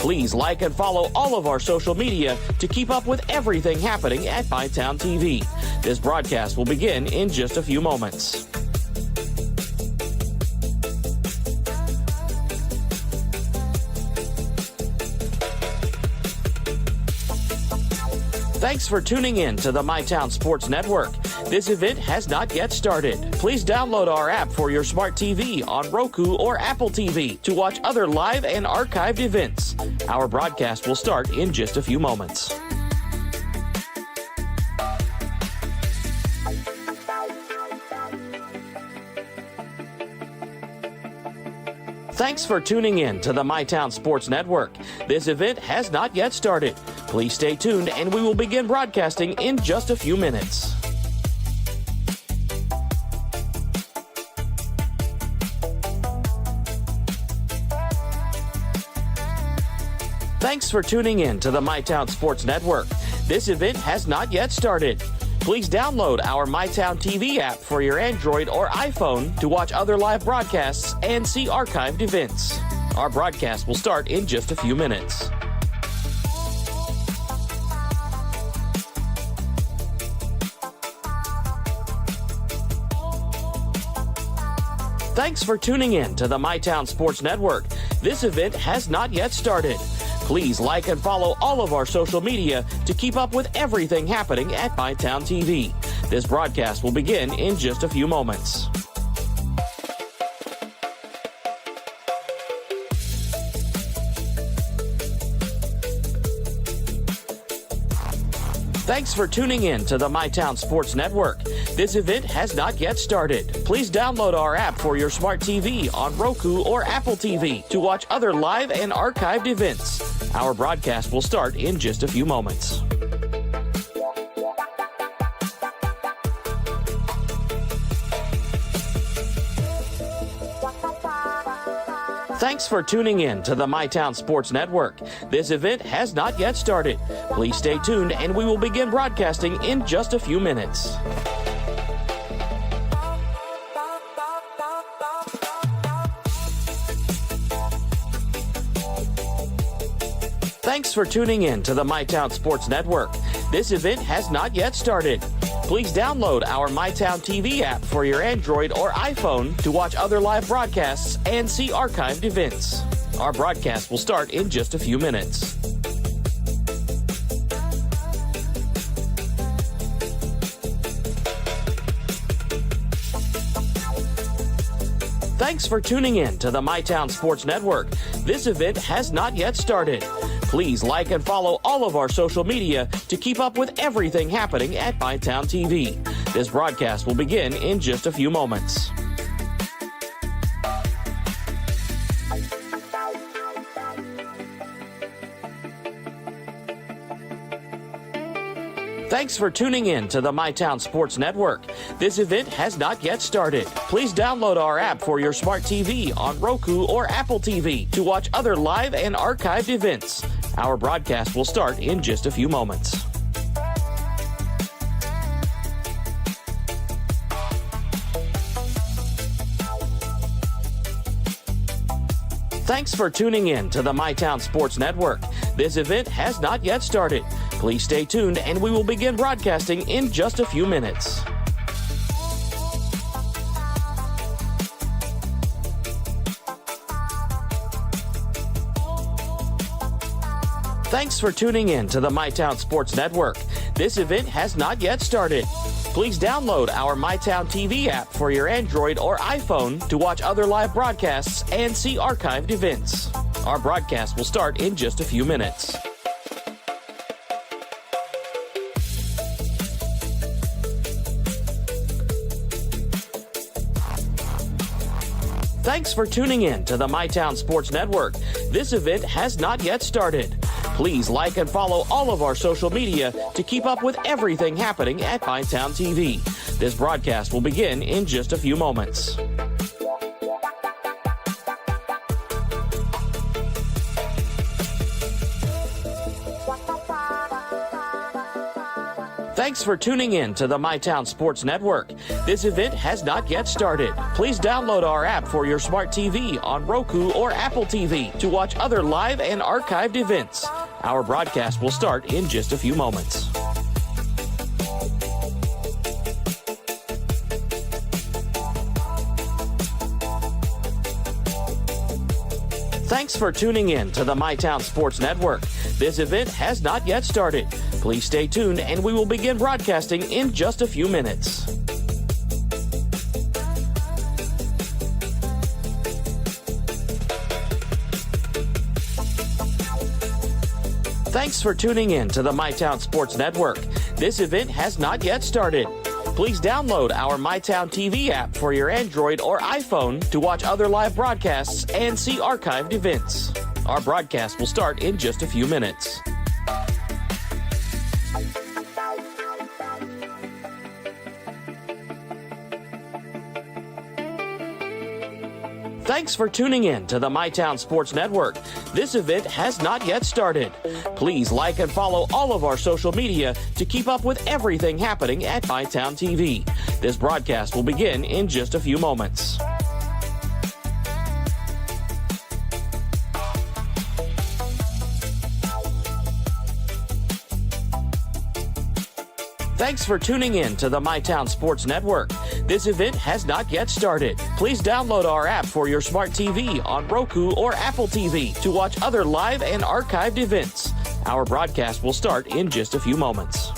Please like and follow all of our social media to keep up with everything happening at MyTown TV. This broadcast will begin in just a few moments. Thanks for tuning in to the MyTown Sports Network. This event has not yet started. Please download our app for your smart TV on Roku or Apple TV to watch other live and archived events. Our broadcast will start in just a few moments. Thanks for tuning in to the MyTown Sports Network. This event has not yet started. Please stay tuned and we will begin broadcasting in just a few minutes. Thanks for tuning in to the MyTown Sports Network. This event has not yet started. Please download our MyTown TV app for your Android or iPhone to watch other live broadcasts and see archived events. Our broadcast will start in just a few minutes. Thanks for tuning in to the MyTown Sports Network. This event has not yet started. Please like and follow all of our social media to keep up with everything happening at MyTown TV. This broadcast will begin in just a few moments. Thanks for tuning in to the MyTown Sports Network. This event has not yet started. Please download our app for your smart TV on Roku or Apple TV to watch other live and archived events. Our broadcast will start in just a few moments. Thanks for tuning in to the MyTown Sports Network. This event has not yet started. Please stay tuned and we will begin broadcasting in just a few minutes. Thanks for tuning in to the MyTown Sports Network. This event has not yet started. Please download our MyTown TV app for your Android or iPhone to watch other live broadcasts and see archived events. Our broadcast will start in just a few minutes. Thanks for tuning in to the MyTown Sports Network. This event has not yet started. Please like and follow all of our social media to keep up with everything happening at MyTown TV. This broadcast will begin in just a few moments. Thanks for tuning in to the MyTown Sports Network. This event has not yet started. Please download our app for your smart TV on Roku or Apple TV to watch other live and archived events. Our broadcast will start in just a few moments. Thanks for tuning in to the MyTown Sports Network. This event has not yet started. Please stay tuned and we will begin broadcasting in just a few minutes. Thanks for tuning in to the MyTown Sports Network. This event has not yet started. Please download our MyTown TV app for your Android or iPhone to watch other live broadcasts and see archived events. Our broadcast will start in just a few minutes. Thanks for tuning in to the MyTown Sports Network. This event has not yet started. Please like and follow all of our social media to keep up with everything happening at MyTown TV. This broadcast will begin in just a few moments. Thanks for tuning in to the MyTown Sports Network. This event has not yet started. Please download our app for your smart TV on Roku or Apple TV to watch other live and archived events. Our broadcast will start in just a few moments. Thanks for tuning in to the MyTown Sports Network. This event has not yet started. Please stay tuned and we will begin broadcasting in just a few minutes. Thanks for tuning in to the MyTown Sports Network. This event has not yet started. Please download our MyTown TV app for your Android or iPhone to watch other live broadcasts and see archived events. Our broadcast will start in just a few minutes. Thanks for tuning in to the MyTown Sports Network. This event has not yet started. Please like and follow all of our social media to keep up with everything happening at MyTown TV. This broadcast will begin in just a few moments. Thanks for tuning in to the MyTown Sports Network. This event has not yet started. Please download our app for your smart TV on Roku or Apple TV to watch other live and archived events. Our broadcast will start in just a few moments.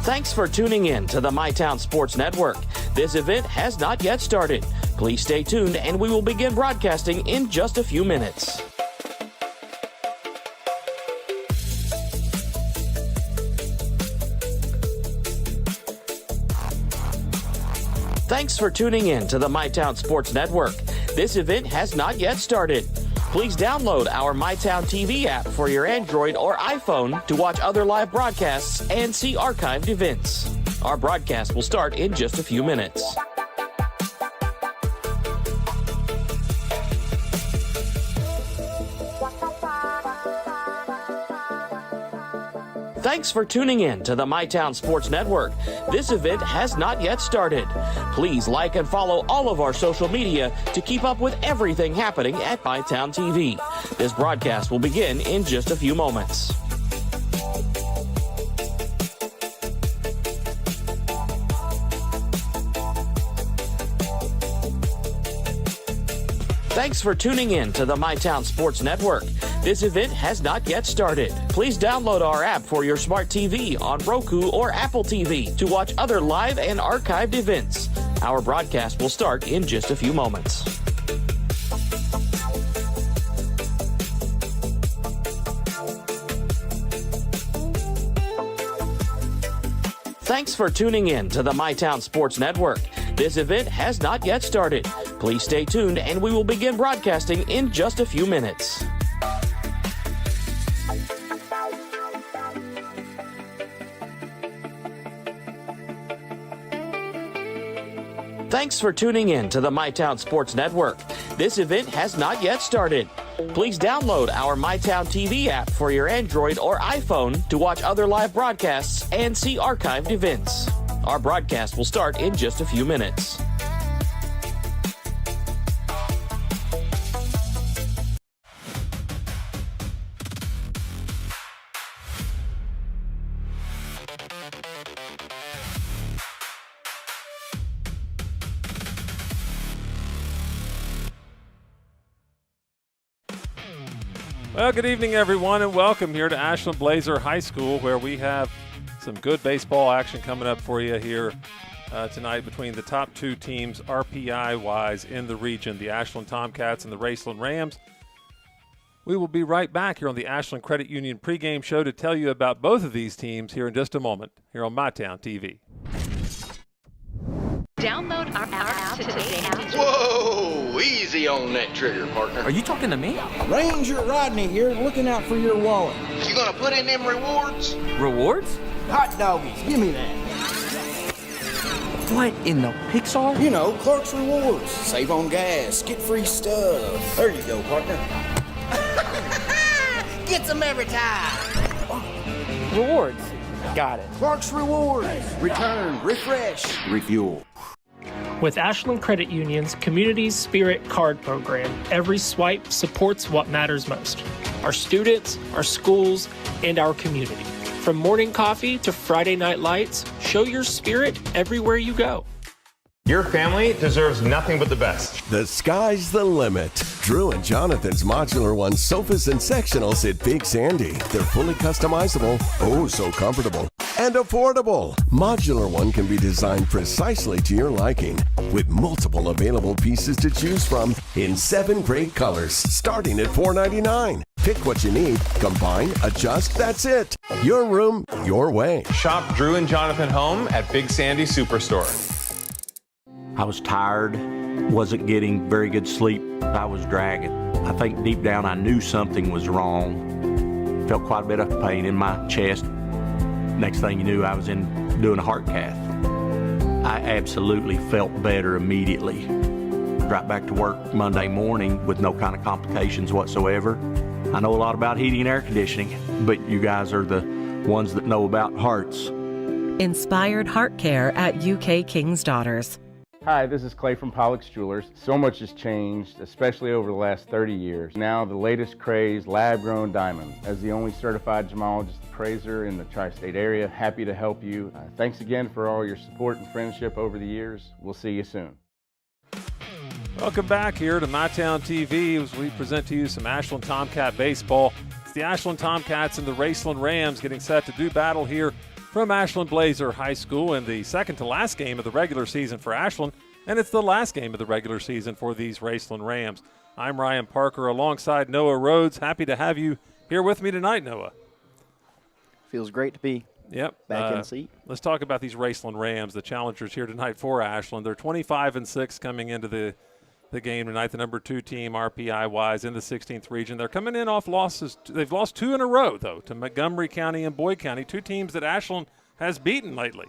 Thanks for tuning in to the MyTown Sports Network. This event has not yet started. Please stay tuned and we will begin broadcasting in just a few minutes. Thanks for tuning in to the MyTown Sports Network. This event has not yet started. Please download our MyTown TV app for your Android or iPhone to watch other live broadcasts and see archived events. Our broadcast will start in just a few minutes. Thanks for tuning in to the MyTown Sports Network. This event has not yet started. Please like and follow all of our social media to keep up with everything happening at MyTown TV. This broadcast will begin in just a few moments. Thanks for tuning in to the MyTown Sports Network. This event has not yet started. Please download our app for your smart TV on Roku or Apple TV to watch other live and archived events. Our broadcast will start in just a few moments. Thanks for tuning in to the MyTown Sports Network. This event has not yet started. Please stay tuned and we will begin broadcasting in just a few minutes. Thanks for tuning in to the MyTown Sports Network. This event has not yet started. Please download our MyTown TV app for your Android or iPhone to watch other live broadcasts and see archived events. Our broadcast will start in just a few minutes. Well, good evening, everyone, and welcome here to Ashland Blazer High School, where we have some good baseball action coming up for you here tonight between the top two teams RPI-wise in the region, the Ashland Tomcats and the Raceland Rams. We will be right back here on the Ashland Credit Union pregame show to tell you about both of these teams here in just a moment here on MyTown TV. Download our app today. Whoa! Easy on that trigger, partner. Are you talking to me? Ranger Rodney here, looking out for your wallet. You gonna put in them rewards? Rewards? Hot doggies, give me that. What in the Pixar? You know, Clark's Rewards. Save on gas, get free stuff. There you go, partner. Gets them every time. Rewards. Got it. Clark's Rewards. Return, refresh, refuel. With Ashland Credit Union's Community Spirit Card Program, every swipe supports what matters most: our students, our schools, and our community. From morning coffee to Friday night lights, show your spirit everywhere you go. Your family deserves nothing but the best. The sky's the limit. Drew and Jonathan's Modular One sofas and sectionals at Big Sandy. They're fully customizable, oh so comfortable, and affordable. Modular One can be designed precisely to your liking, with multiple available pieces to choose from in 7 great colors, starting at $4.99. Pick what you need, combine, adjust, that's it. Your room, your way. Shop Drew and Jonathan Home at Big Sandy Superstore. I was tired, wasn't getting very good sleep. I was dragging. I think deep down I knew something was wrong. Felt quite a bit of pain in my chest. Next thing you knew, I was doing a heart cath. I absolutely felt better immediately. Right back to work Monday morning with no kind of complications whatsoever. I know a lot about heating and air conditioning, but you guys are the ones that know about hearts. Inspired Heart Care at UK King's Daughters. Hi, this is Clay from Pollock's Jewelers. So much has changed, especially over the last 30 years. Now the latest craze, lab-grown diamond. As the only certified gemologist appraiser in the tri-state area, happy to help you. Thanks again for all your support and friendship over the years. We'll see you soon. Welcome back here to MyTown TV as we present to you some Ashland Tomcat baseball. It's the Ashland Tomcats and the Raceland Rams getting set to do battle here from Ashland Blazer High School in the second to last game of the regular season for Ashland, and it's the last game of the regular season for these Raceland Rams. I'm Ryan Parker alongside Noah Rhodes. Happy to have you here with me tonight, Noah. Feels great to be back in the seat. Let's talk about these Raceland Rams, the challengers here tonight for Ashland. They're 25-6 coming into the game tonight, the number 2 team RPI-wise in the 16th region. They're coming in off losses. They've lost 2 in a row, though, to Montgomery County and Boyd County, 2 teams that Ashland has beaten lately.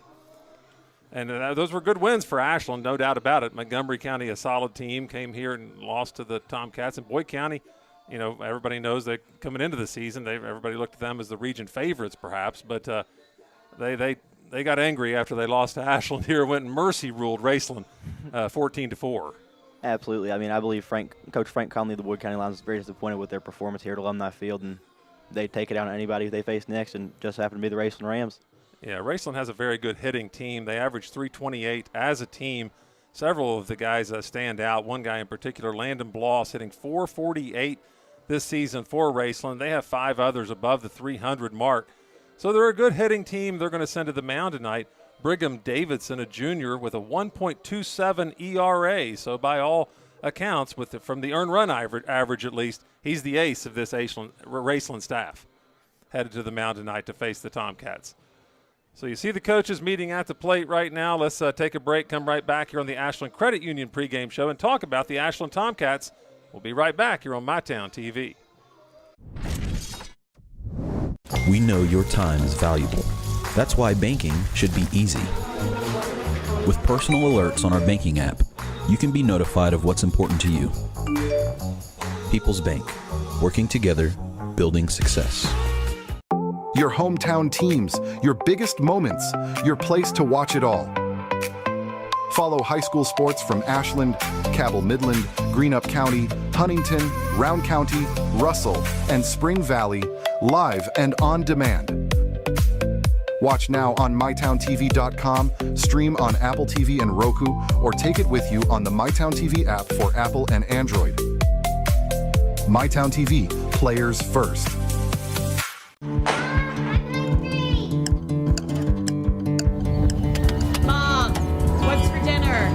And those were good wins for Ashland, no doubt about it. Montgomery County, a solid team, came here and lost to the Tomcats. And Boyd County, you know, everybody knows that coming into the season, everybody looked at them as the region favorites, perhaps. But they got angry after they lost to Ashland here, went and mercy ruled Raceland 14-4. Absolutely. I mean, I believe Coach Frank Conley of the Boyd County Lions was very disappointed with their performance here at Alumni Field, and they take it out on anybody they face next, and just happen to be the Raceland Rams. Yeah, Raceland has a very good hitting team. They average .328 as a team. Several of the guys stand out. One guy in particular, Landon Bloss, hitting .448 this season for Raceland. They have 5 others above the 300 mark. So they're a good hitting team. They're going to send to the mound tonight. Brigham Davidson, a junior, with a 1.27 ERA. So by all accounts, from the earned run average at least, he's the ace of this Raceland staff. Headed to the mound tonight to face the Tomcats. So you see the coaches meeting at the plate right now. Let's take a break, come right back here on the Ashland Credit Union pregame show and talk about the Ashland Tomcats. We'll be right back here on MyTown TV. We know your time is valuable. That's why banking should be easy. With personal alerts on our banking app, you can be notified of what's important to you. People's Bank, working together, building success. Your hometown teams, your biggest moments, your place to watch it all. Follow high school sports from Ashland, Cabell Midland, Greenup County, Huntington, Round County, Russell, and Spring Valley live and on demand. Watch now on mytowntv.com, stream on Apple TV and Roku, or take it with you on the MyTown TV app for Apple and Android. MyTown TV, players first. Mom, what's for dinner?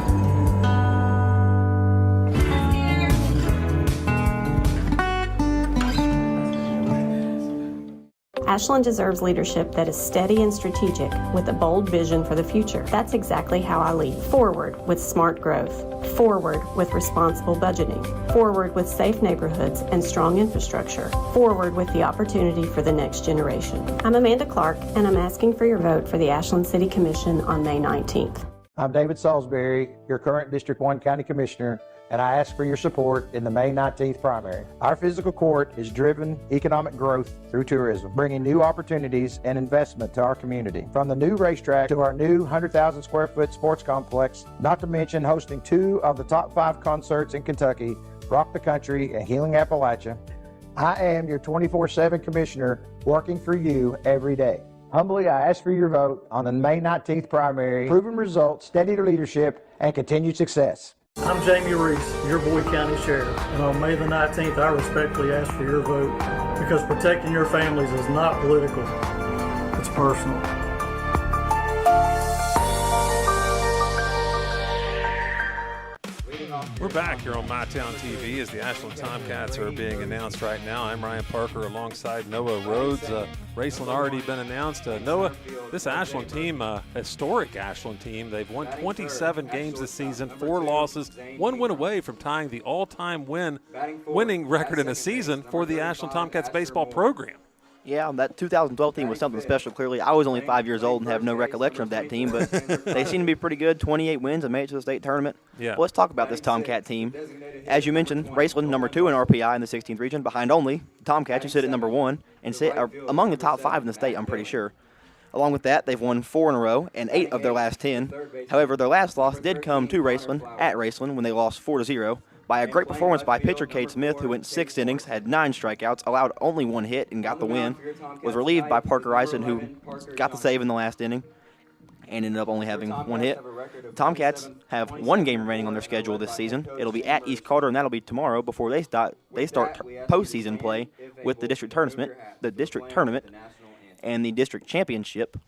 Ashland deserves leadership that is steady and strategic with a bold vision for the future. That's exactly how I lead. Forward with smart growth. Forward with responsible budgeting. Forward with safe neighborhoods and strong infrastructure. Forward with the opportunity for the next generation. I'm Amanda Clark, and I'm asking for your vote for the Ashland City Commission on May 19th. I'm David Salisbury, your current District 1 County Commissioner, and I ask for your support in the May 19th primary. Our physical court has driven economic growth through tourism, bringing new opportunities and investment to our community. From the new racetrack to our new 100,000 square foot sports complex, not to mention hosting 2 of the top 5 concerts in Kentucky, Rock the Country and Healing Appalachia. I am your 24/7 commissioner working for you every day. Humbly, I ask for your vote on the May 19th primary. Proven results, steady leadership, and continued success. I'm Jamie Reese, your Boyd County Sheriff, and on May the 19th, I respectfully ask for your vote because protecting your families is not political, it's personal. We're back here on MyTown TV as the Ashland Tomcats are being announced right now. I'm Ryan Parker alongside Noah Rhodes. Raceland already been announced. Noah, this Ashland team, historic Ashland team, they've won 27 games this season, 4 losses, 1 win away from tying the all-time winning record in a season for the Ashland Tomcats baseball program. Yeah, that 2012 team was something special, clearly. I was only 5 years old and have no recollection of that team, but they seem to be pretty good. 28 wins and made it to the state tournament. Yeah. Well, let's talk about this Tomcat team. As you mentioned, Raceland number 2 in RPI in the 16th region, behind only Tomcats, who sit at number 1 and are among the top 5 in the state, I'm pretty sure. Along with that, they've won 4 in a row and 8 of their last 10. However, their last loss did come to Raceland at Raceland when they lost 4-0. By a great performance by pitcher Cade Smith, who went 6 innings, had 9 strikeouts, allowed only 1 hit, and got the win. Was relieved by Parker Eisen, who got the save in the last inning and ended up only having 1 hit. Tomcats have 1 game remaining on their schedule this season. It'll be at East Carter, and that'll be tomorrow before they start postseason play with the district tournament, and the district championship.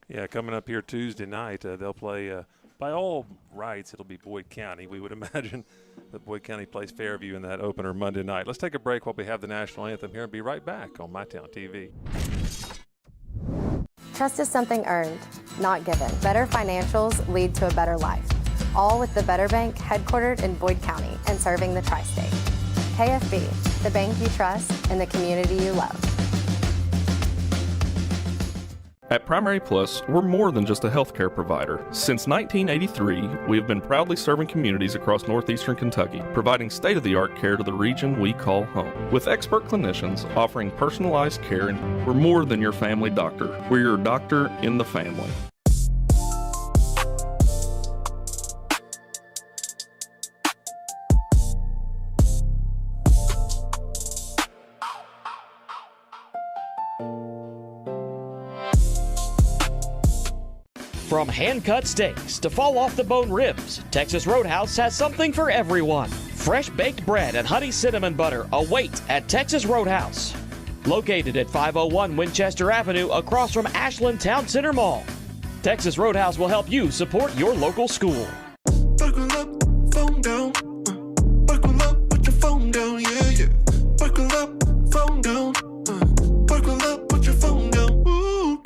Yeah, coming up here Tuesday night, they'll play. By all rights, it'll be Boyd County. We would imagine that Boyd County plays Fairview in that opener Monday night. Let's take a break while we have the national anthem here and be right back on MyTown TV. Trust is something earned, not given. Better financials lead to a better life. All with the Better Bank, headquartered in Boyd County and serving the tri-state. KFB, the bank you trust and the community you love. At Primary Plus, we're more than just a healthcare provider. Since 1983, we have been proudly serving communities across northeastern Kentucky, providing state-of-the-art care to the region we call home. With expert clinicians offering personalized care, and we're more than your family doctor. We're your doctor in the family. From hand-cut steaks to fall-off-the-bone ribs, Texas Roadhouse has something for everyone. Fresh baked bread and honey cinnamon butter await at Texas Roadhouse. Located at 501 Winchester Avenue across from Ashland Town Center Mall. Texas Roadhouse will help you support your local school. Buckle up, phone down. Buckle up, put your phone down, yeah, yeah. Buckle up, phone down. Buckle up, put your phone down. Ooh.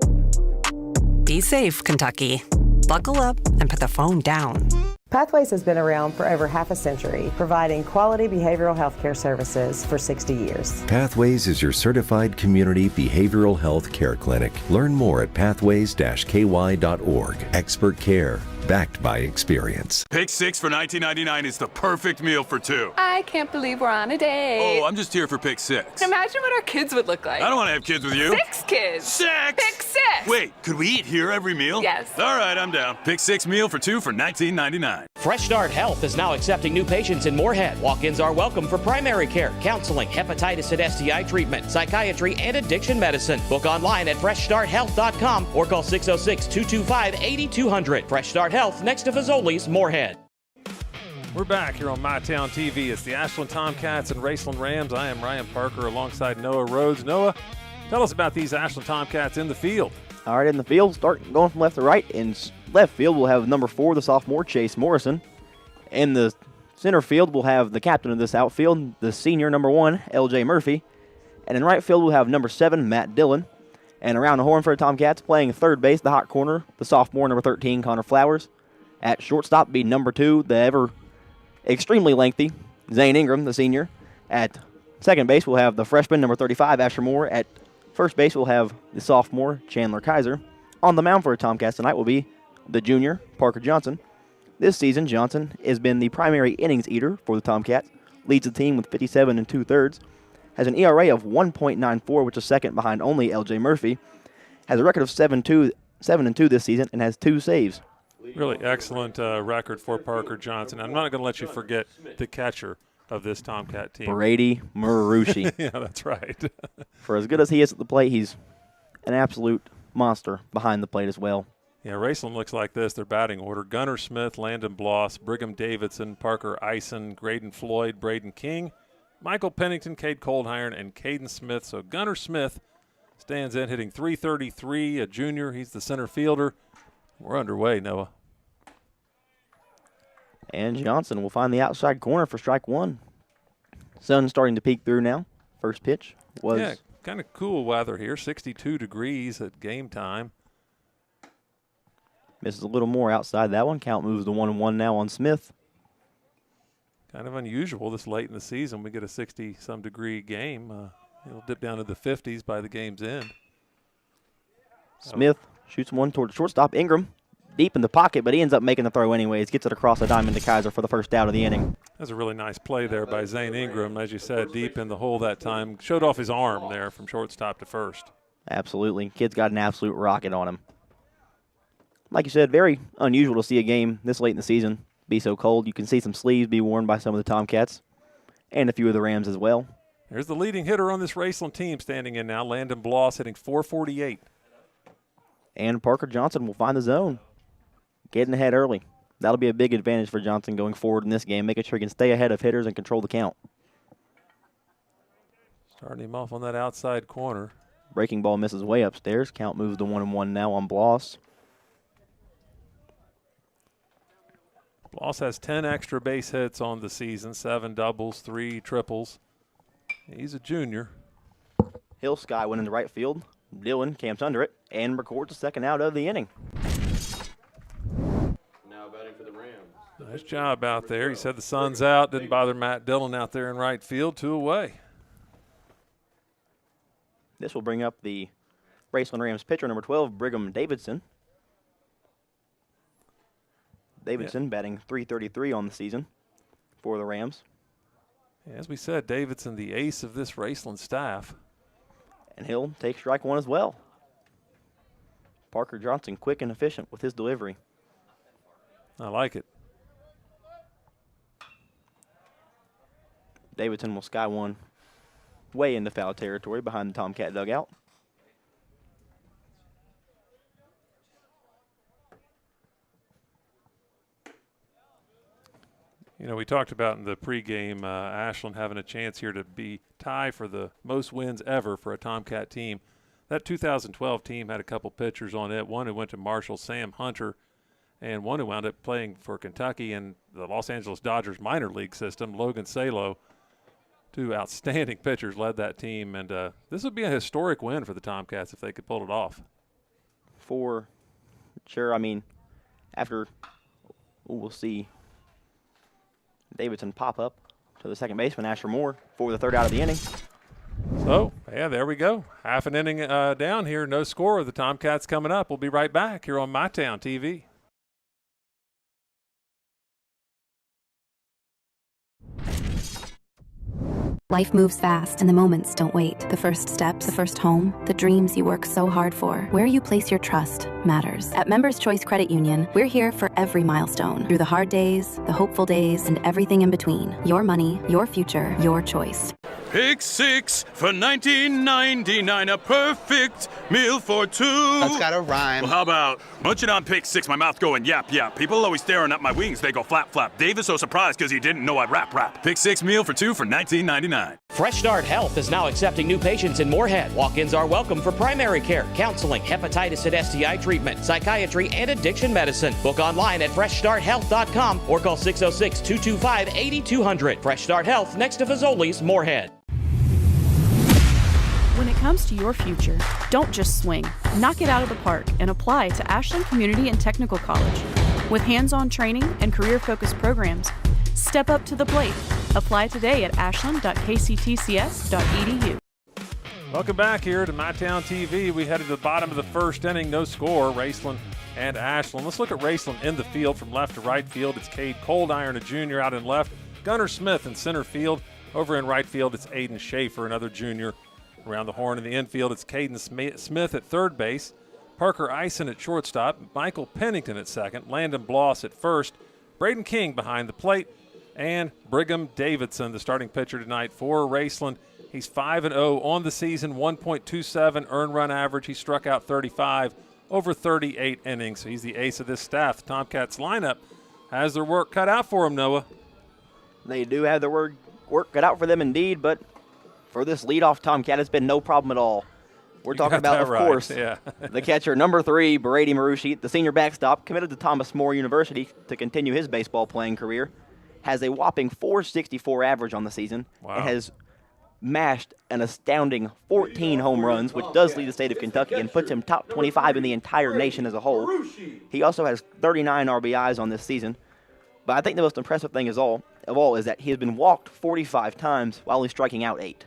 Be safe, Kentucky. Buckle up and put the phone down. Pathways has been around for over half a century, providing quality behavioral health care services for 60 years. Pathways is your certified community behavioral health care clinic. Learn more at pathways-ky.org. Expert care, backed by experience. Pick 6 for $19.99 is the perfect meal for 2. I can't believe we're on a date. Oh, I'm just here for Pick 6. Imagine what our kids would look like. I don't want to have kids with you. 6 kids. 6! Pick 6! Wait, could we eat here every meal? Yes. All right, I'm down. Pick 6 meal for 2 for $19.99. Fresh Start Health is now accepting new patients in Moorhead. Walk-ins are welcome for primary care, counseling, hepatitis and STI treatment, psychiatry, and addiction medicine. Book online at freshstarthealth.com or call 606-225-8200. Fresh Start Health, next to Fazoli's, Moorhead. We're back here on MyTown TV. It's the Ashland Tomcats and Raceland Rams. I am Ryan Parker alongside Noah Rhodes. Noah, tell us about these Ashland Tomcats in the field. All right, in the field, start going from left to right. In left field, we'll have number 4, the sophomore, Chase Morrison. In the center field, we'll have the captain of this outfield, the senior, number 1, L.J. Murphy. And in right field, we'll have number 7, Matt Dillon. And around the horn for the Tomcats, playing third base, the hot corner, the sophomore, number 13, Connor Flowers. At shortstop, be number 2, the ever extremely lengthy Zane Ingram, the senior. At second base, we'll have the freshman, number 35, Asher Moore. At first base, we'll have the sophomore, Chandler Kaiser. On the mound for the Tomcats tonight will be the junior, Parker Johnson. This season, Johnson has been the primary innings eater for the Tomcats, leads the team with 57 2/3, has an ERA of 1.94, which is second behind only L.J. Murphy, has a record of 7-2 this season, and has 2 saves. Really excellent record for Parker Johnson. I'm not going to let you forget the catcher of this Tomcat team. Brady Marucci. Yeah, that's right. For as good as he is at the plate, he's an absolute monster behind the plate as well. Yeah, Raceland looks like this. Their batting order: Gunnar Smith, Landon Bloss, Brigham Davidson, Parker Eisen, Graydon Floyd, Braden King, Michael Pennington, Cade Coldhiron, and Caden Smith. So Gunnar Smith stands in, hitting .333, a junior. He's the center fielder. We're underway, Noah. And Johnson will find the outside corner for strike one. Sun starting to peek through now. First pitch was... Yeah, kind of cool weather here, 62 degrees at game time. Misses a little more outside that one. Count moves to 1-1 now on Smith. Kind of unusual this late in the season. We get a 60-some degree game. It'll dip down to the 50s by the game's end. Smith shoots one toward the shortstop. Ingram deep in the pocket, but he ends up making the throw anyways. Gets it across the diamond to Kaiser for the first out of the inning. That's a really nice play there by Zane Ingram. As you said, deep in the hole that time. Showed off his arm there from shortstop to first. Absolutely. Kid's got an absolute rocket on him. Like you said, very unusual to see a game this late in the season be so cold. You can see some sleeves be worn by some of the Tomcats and a few of the Rams as well. There's the leading hitter on this Raceland team standing in now. Landon Bloss hitting .448. And Parker Johnson will find the zone. Getting ahead early. That'll be a big advantage for Johnson going forward in this game, making sure he can stay ahead of hitters and control the count. Starting him off on that outside corner. Breaking ball misses way upstairs. Count moves to 1-1 now on Bloss. Bloss has 10 extra base hits on the season, 7 doubles, 3 triples. He's a junior. Hill Sky went into right field. Dillon camps under it and records the second out of the inning. Now batting for the Rams. Nice job out there. He said the sun's out. Didn't bother Matt Dillon out there in right field. 2 away. This will bring up the Raceland Rams pitcher, number 12, Brigham Davidson. Davidson batting .333 on the season for the Rams. As we said, Davidson the ace of this Raceland staff. And he'll take strike one as well. Parker Johnson quick and efficient with his delivery. I like it. Davidson will sky one way into foul territory behind the Tomcat dugout. You know, we talked about in the pregame Ashland having a chance here to be tie for the most wins ever for a Tomcat team. That 2012 team had a couple pitchers on it, one who went to Marshall, Sam Hunter, and one who wound up playing for Kentucky and the Los Angeles Dodgers minor league system, Logan Salo. 2 outstanding pitchers led that team, and this would be a historic win for the Tomcats if they could pull it off. For sure. I mean, after we'll see Davidson pop up to the second baseman, Asher Moore, for the third out of the inning. So, yeah, there we go. Half an inning down here. No score. The Tomcats coming up. We'll be right back here on MyTown TV. Life moves fast and the moments don't wait. The first steps, the first home, the dreams you work so hard for. Where you place your trust matters. At Members Choice Credit Union, we're here for every milestone. Through the hard days, the hopeful days, and everything in between. Your money, your future, your choice. Pick 6 for $19.99, a perfect meal for 2. That's gotta rhyme. Well, how about munching on Pick 6, my mouth going yap, yap. People always staring at my wings, they go flap, flap. Dave is so surprised because he didn't know I'd rap. Pick 6 meal for 2 for $19.99. Fresh Start Health is now accepting new patients in Moorhead. Walk-ins are welcome for primary care, counseling, hepatitis and STI treatment, psychiatry, and addiction medicine. Book online at freshstarthealth.com or call 606-225-8200. Fresh Start Health, next to Fazoli's, Moorhead. When it comes to your future, don't just swing. Knock it out of the park and apply to Ashland Community and Technical College. With hands-on training and career-focused programs, step up to the plate. Apply today at ashland.kctcs.edu. Welcome back here to MyTown TV. We headed to the bottom of the first inning, no score. Raceland and Ashland. Let's look at Raceland in the field from left to right field. It's Cade Coldiron, a junior, out in left. Gunnar Smith in center field. Over in right field, it's Aiden Schaefer, another junior. Around the horn in the infield, it's Caden Smith at third base. Parker Eisen at shortstop. Michael Pennington at second. Landon Bloss at first. Braden King behind the plate. And Brigham Davidson, the starting pitcher tonight for Raceland. He's 5-0 on the season, 1.27 earned run average. He struck out 35 over 38 innings. So he's the ace of this staff. The Tomcats lineup has their work cut out for him, Noah. They do have their work cut out for them indeed, but for this leadoff Tomcat, it's been no problem at all. We're talking about, of course, the catcher, number 3, Brady Marucci, the senior backstop, committed to Thomas More University to continue his baseball playing career. Has a whopping .464 average on the season. Wow. And has mashed an astounding 14 home runs, which does lead the state of Kentucky and puts him top 25 in the entire nation as a whole. He also has 39 RBIs on this season. But I think the most impressive thing of all is that he has been walked 45 times while he's striking out 8.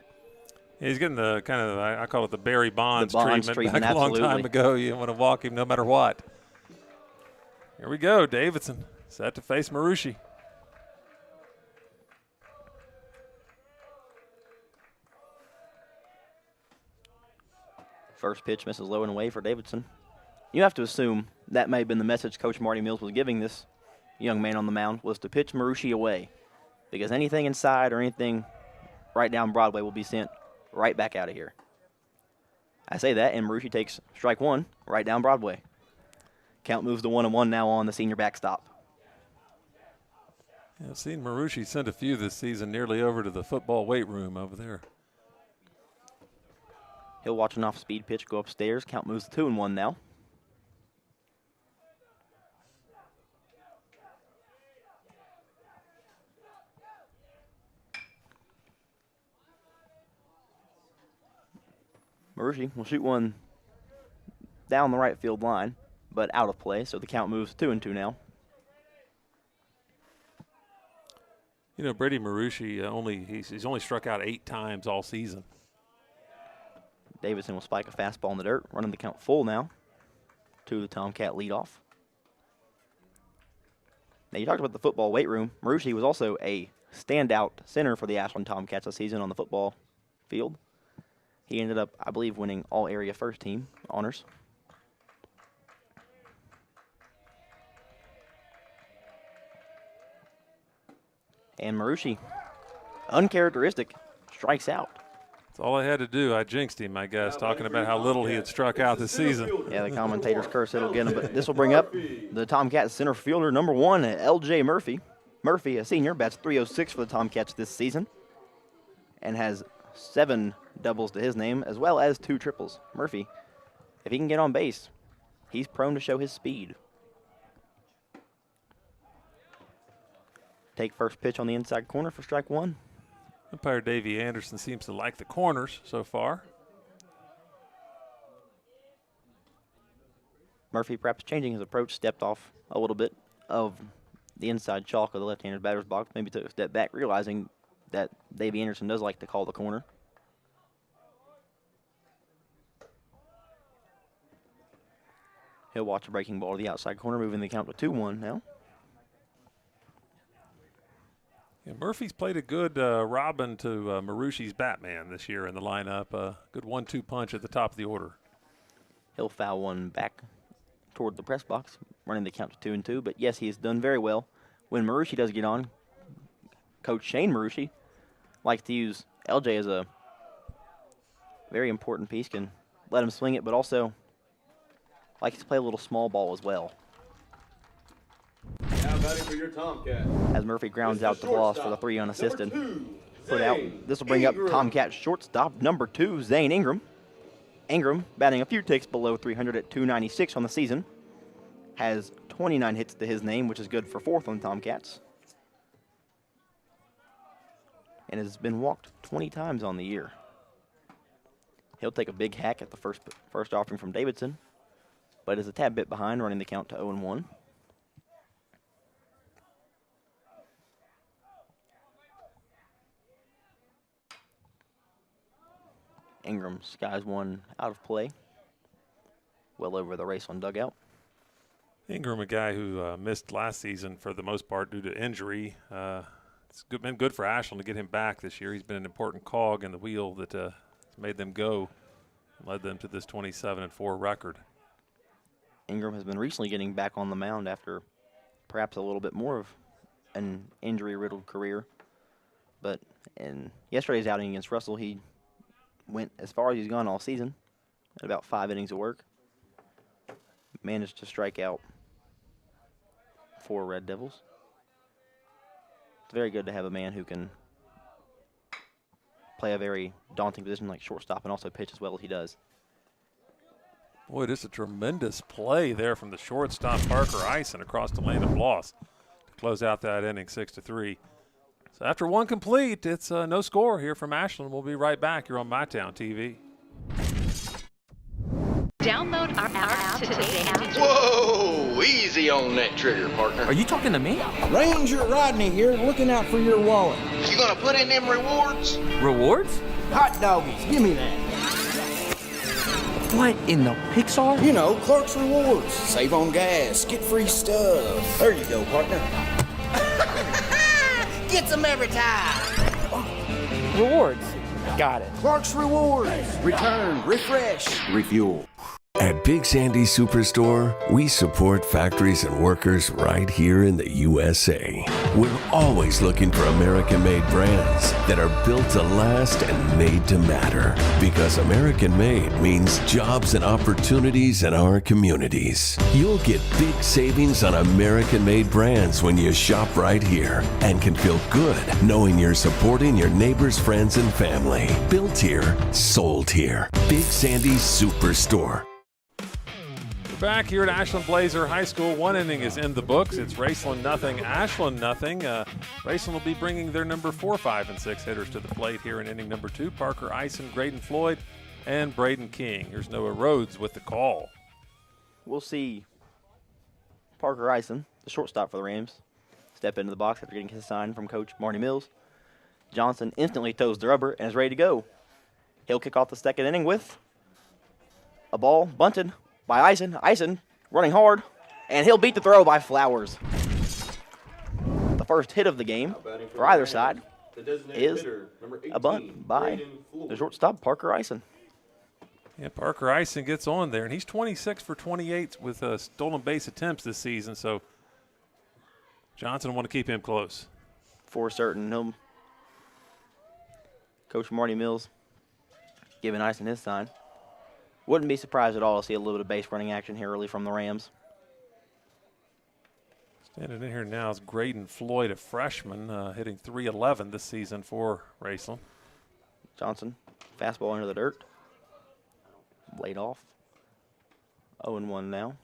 He's getting the kind of, I call it the Barry Bonds, treatment back absolutely. a long time ago. You want to walk him no matter what. Here we go. Davidson set to face Marucci. First pitch misses low and away for Davidson. You have to assume that may have been the message Coach Marty Mills was giving this young man on the mound, was to pitch Marucci away, because anything inside or anything right down Broadway will be sent right back out of here. I say that, and Marucci takes strike 1 right down Broadway. Count moves to 1-1 now on the senior backstop. Yeah, I've seen Marucci send a few this season nearly over to the football weight room over there. He'll watch an off-speed pitch go upstairs. Count moves to 2-1 now. Marucci will shoot one down the right field line, but out of play, so the count moves to 2-2 now. You know, Brady Marucci, he's only struck out 8 times all season. Davidson will spike a fastball in the dirt, running the count full now to the Tomcat leadoff. Now, you talked about the football weight room. Marucci was also a standout center for the Ashland Tomcats this season on the football field. He ended up, I believe, winning all-area first team honors. And Marucci, uncharacteristic, strikes out. That's all I had to do. I jinxed him, I guess, talking about how little he had struck out this season. Yeah, the commentator's curse, it'll get him. But this will bring up the Tomcats center fielder, number 1, L.J. Murphy. Murphy, a senior, bats .306 for the Tomcats this season and has 7 doubles to his name, as well as 2 triples. Murphy, if he can get on base, he's prone to show his speed. Take first pitch on the inside corner for strike 1. Umpire Davey Anderson seems to like the corners so far. Murphy, perhaps changing his approach, stepped off a little bit of the inside chalk of the left-handed batter's box, maybe took a step back, realizing that Davey Anderson does like to call the corner. He'll watch a breaking ball to the outside corner, moving the count to 2-1 now. Yeah, Murphy's played a good Robin to Marucci's Batman this year in the lineup. Good 1-2 punch at the top of the order. He'll foul one back toward the press box, running the count to 2-2. But yes, he has done very well. When Marucci does get on, Coach Shane Marucci likes to use LJ as a very important piece, can let him swing it, but also likes to play a little small ball as well. Now batting for your Tomcat. As Murphy grounds out the Bloss for the 3 unassisted. Put out. This will bring up Tomcat shortstop number 2, Zane Ingram. Ingram batting a few ticks below 300 at 296 on the season. Has 29 hits to his name, which is good for 4th on the Tomcats. And has been walked 20 times on the year. He'll take a big hack at the first offering from Davidson, but is a tad bit behind, running the count to 0-1. Ingram skies one out of play, well over the Raceland dugout. Ingram, a guy who missed last season for the most part due to injury. It's been good for Ashland to get him back this year. He's been an important cog in the wheel that made them go and led them to this 27-4 record. Ingram has been recently getting back on the mound after perhaps a little bit more of an injury-riddled career. But in yesterday's outing against Russell, he went as far as he's gone all season at about 5 innings of work. Managed to strike out 4 Red Devils. It's very good to have a man who can play a very daunting position like shortstop and also pitch as well as he does. Boy, this is a tremendous play there from the shortstop, Parker Eisen, across the lane of Bloss to close out that inning 6-3. So after one complete, it's no score here from Ashland. We'll be right back. You're on MyTown TV. Download our app today. Whoa, easy on that trigger, partner. Are you talking to me? Ranger Rodney here, looking out for your wallet. You gonna put in them rewards? Rewards? Hot doggies, give me that. What in the Pixar? You know, Clark's Rewards. Save on gas, get free stuff. There you go, partner. Get some every time. Rewards. Got it. Clark's Rewards. Return, refresh, refuel. At Big Sandy Superstore, we support factories and workers right here in the USA. We're always looking for American-made brands that are built to last and made to matter. Because American-made means jobs and opportunities in our communities. You'll get big savings on American-made brands when you shop right here and can feel good knowing you're supporting your neighbors, friends, and family. Built here, sold here. Big Sandy Superstore. Back here at Ashland Blazer High School, one inning is in the books. It's Raceland nothing, Ashland nothing. Raceland will be bringing their number 4, 5, and 6 hitters to the plate here in inning number 2. Parker Eisen, Graydon Floyd, and Braden King. Here's Noah Rhodes with the call. We'll see Parker Eisen, the shortstop for the Rams, step into the box after getting his sign from Coach Marty Mills. Johnson instantly toes the rubber and is ready to go. He'll kick off the second inning with a ball bunted by Eisen. Eisen running hard, and he'll beat the throw by Flowers. The first hit of the game for either side is a bunt by the shortstop, Parker Eisen. Yeah, Parker Eisen gets on there, and he's 26 for 28 with stolen base attempts this season, so Johnson will want to keep him close. For certain, Coach Marty Mills giving Eisen his sign. Wouldn't be surprised at all to see a little bit of base running action here early from the Rams. Standing in here now is Graydon Floyd, a freshman, hitting .311 this season for Raceland. Johnson, fastball into the dirt. Laid off. 0-1 now.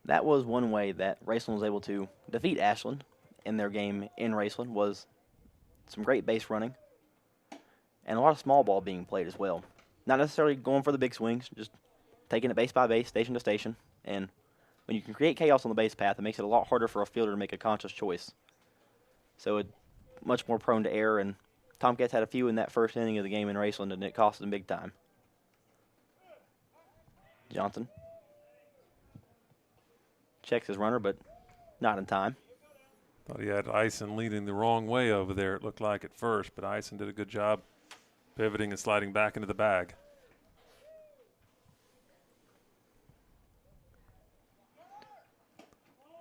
That was one way that Raceland was able to defeat Ashland in their game in Raceland, was some great base running. And a lot of small ball being played as well. Not necessarily going for the big swings, just taking it base by base, station to station. And when you can create chaos on the base path, it makes it a lot harder for a fielder to make a conscious choice. So it's much more prone to error, and Tomcats had a few in that first inning of the game in Raceland, and it cost them big time. Johnson checks his runner, but not in time. Thought he had Eisen leading the wrong way over there, it looked like at first, but Eisen did a good job pivoting and sliding back into the bag.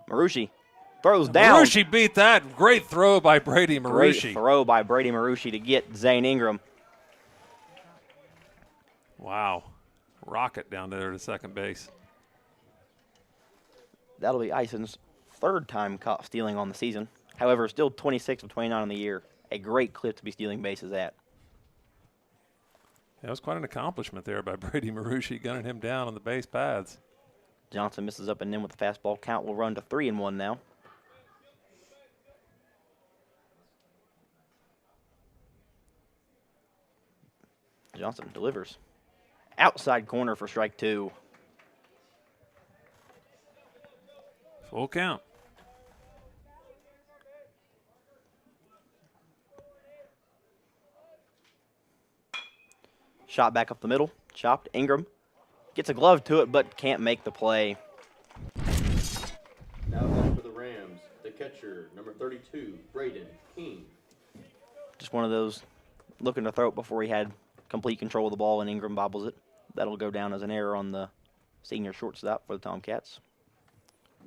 Marucci throws down. Marucci beat that. Great throw by Brady Marucci. Great throw by Brady Marucci to get Zane Ingram. Wow. Rocket down there to second base. That'll be Eisen's third time caught stealing on the season. However, still 26 of 29 on the year. A great clip to be stealing bases at. That was quite an accomplishment there by Brady Marucci, gunning him down on the base paths. Johnson misses up and in with the fastball. Count will run to 3-1 now. Johnson delivers. Outside corner for strike 2. Full count. Shot back up the middle. Chopped. Ingram Gets a glove to it, but can't make the play. Now back for the Rams, the catcher, number 32, Braden King. Just one of those looking to throw it before he had complete control of the ball, and Ingram bobbles it. That'll go down as an error on the senior shortstop for the Tomcats.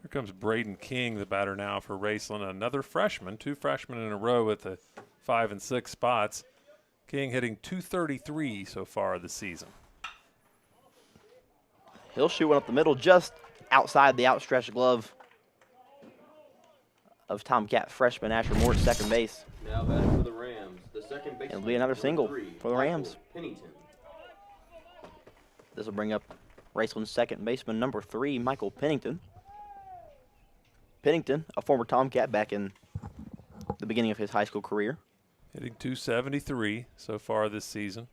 Here comes Braden King, the batter now for Raceland. Another freshman, 2 freshmen in a row at the 5 and 6 spots. King hitting .233 so far this season. He'll shoot one up the middle just outside the outstretched glove of Tomcat freshman Asher Moore at second base. Now batting for the Rams, the second baseman. It'll be another single for the Rams. Pennington. This will bring up Raceland's second baseman, number 3, Michael Pennington. Pennington, a former Tomcat back in the beginning of his high school career. Hitting .273 so far this season.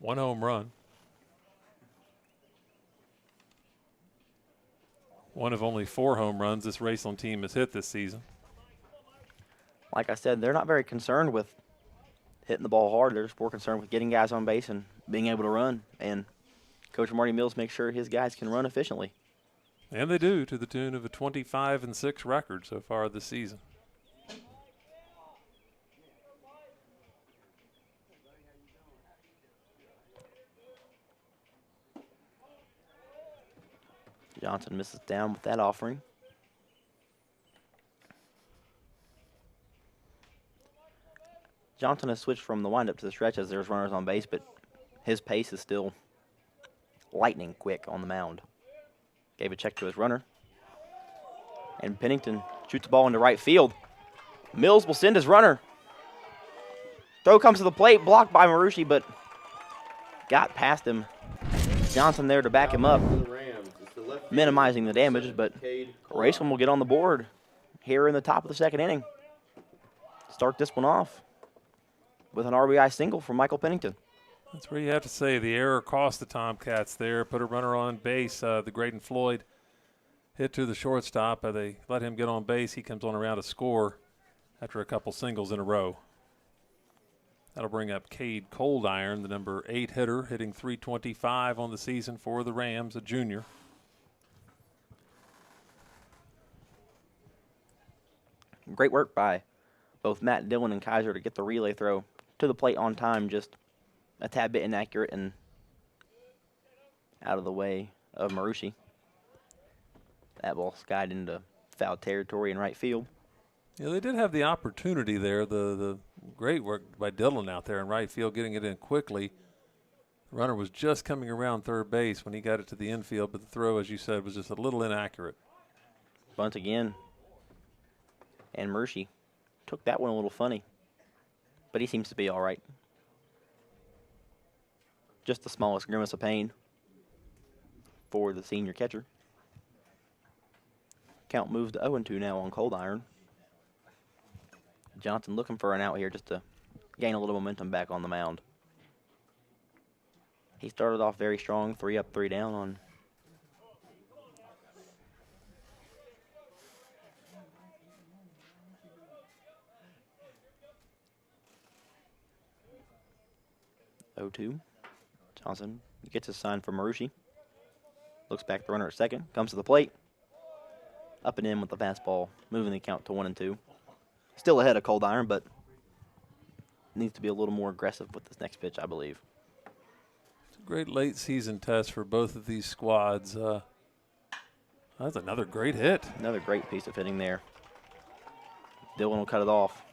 1 home run. One of only 4 home runs this Raceland team has hit this season. Like I said, they're not very concerned with hitting the ball hard. They're just more concerned with getting guys on base and being able to run. And Coach Marty Mills makes sure his guys can run efficiently. And they do, to the tune of a 25 and 6 record so far this season. Johnson misses down with that offering. Johnson has switched from the windup to the stretch as there's runners on base, but his pace is still lightning quick on the mound. Gave a check to his runner. And Pennington shoots the ball into right field. Mills will send his runner. Throw comes to the plate, blocked by Marucci, but got past him. Johnson there to back him up, minimizing the damage, but Raceland will get on the board here in the top of the second inning. Start this one off with an RBI single from Michael Pennington. That's where you have to say the error cost the Tomcats there. Put a runner on base. The Graydon Floyd hit to the shortstop. They let him get on base. He comes on around to score after a couple singles in a row. That'll bring up Cade Coldiron, the number 8 hitter, hitting .325 on the season for the Rams, a junior. Great work by both Matt Dillon and Kaiser to get the relay throw to the plate on time, just a tad bit inaccurate and out of the way of Marucci. That ball skied into foul territory in right field. Yeah, they did have the opportunity there. The great work by Dillon out there in right field, getting it in quickly. The runner was just coming around third base when he got it to the infield, but the throw, as you said, was just a little inaccurate. Bunt again. And Marucci took that one a little funny, but he seems to be all right. Just the smallest grimace of pain for the senior catcher. Count moves to 0-2 now on Coldiron. Johnson looking for an out here just to gain a little momentum back on the mound. He started off very strong, 3 up, 3 down on .0-2. Johnson gets a sign from Marucci. Looks back the runner at second. Comes to the plate. Up and in with the fastball, moving the count to 1-2. Still ahead of Coldiron, but needs to be a little more aggressive with this next pitch, I believe. It's a great late season test for both of these squads. That's another great hit. Another great piece of hitting there. Dillon will cut it off.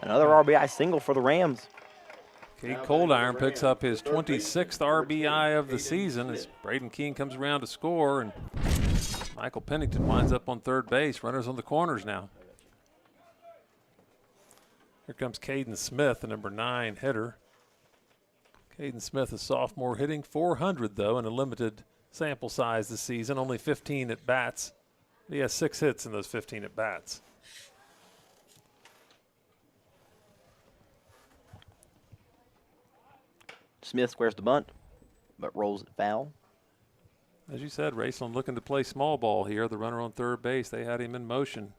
Another RBI single for the Rams. Cade Coldiron picks up his 26th RBI of the season as Braden King comes around to score, and Michael Pennington winds up on third base. Runners on the corners now. Here comes Caden Smith, the number 9 hitter. Caden Smith, a sophomore, hitting .400, though, in a limited sample size this season. Only 15 at-bats. He has 6 hits in those 15 at-bats. Smith squares the bunt, but rolls it foul. As you said, Raceland looking to play small ball here. The runner on third base, they had him in motion.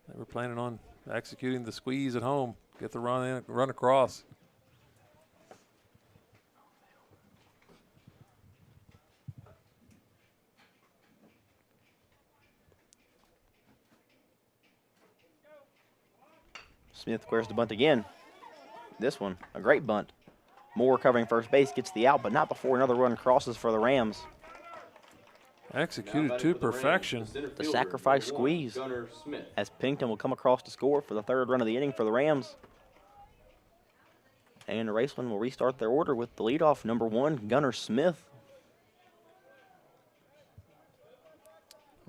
They were planning on executing the squeeze at home, get the run across. Smith squares the bunt again. This one, a great bunt. Moore covering first base, gets the out, but not before another run crosses for the Rams. Executed to perfection. The sacrifice squeeze as Pennington will come across to score for the third run of the inning for the Rams. And Raceland will restart their order with the leadoff, number 1, Gunnar Smith.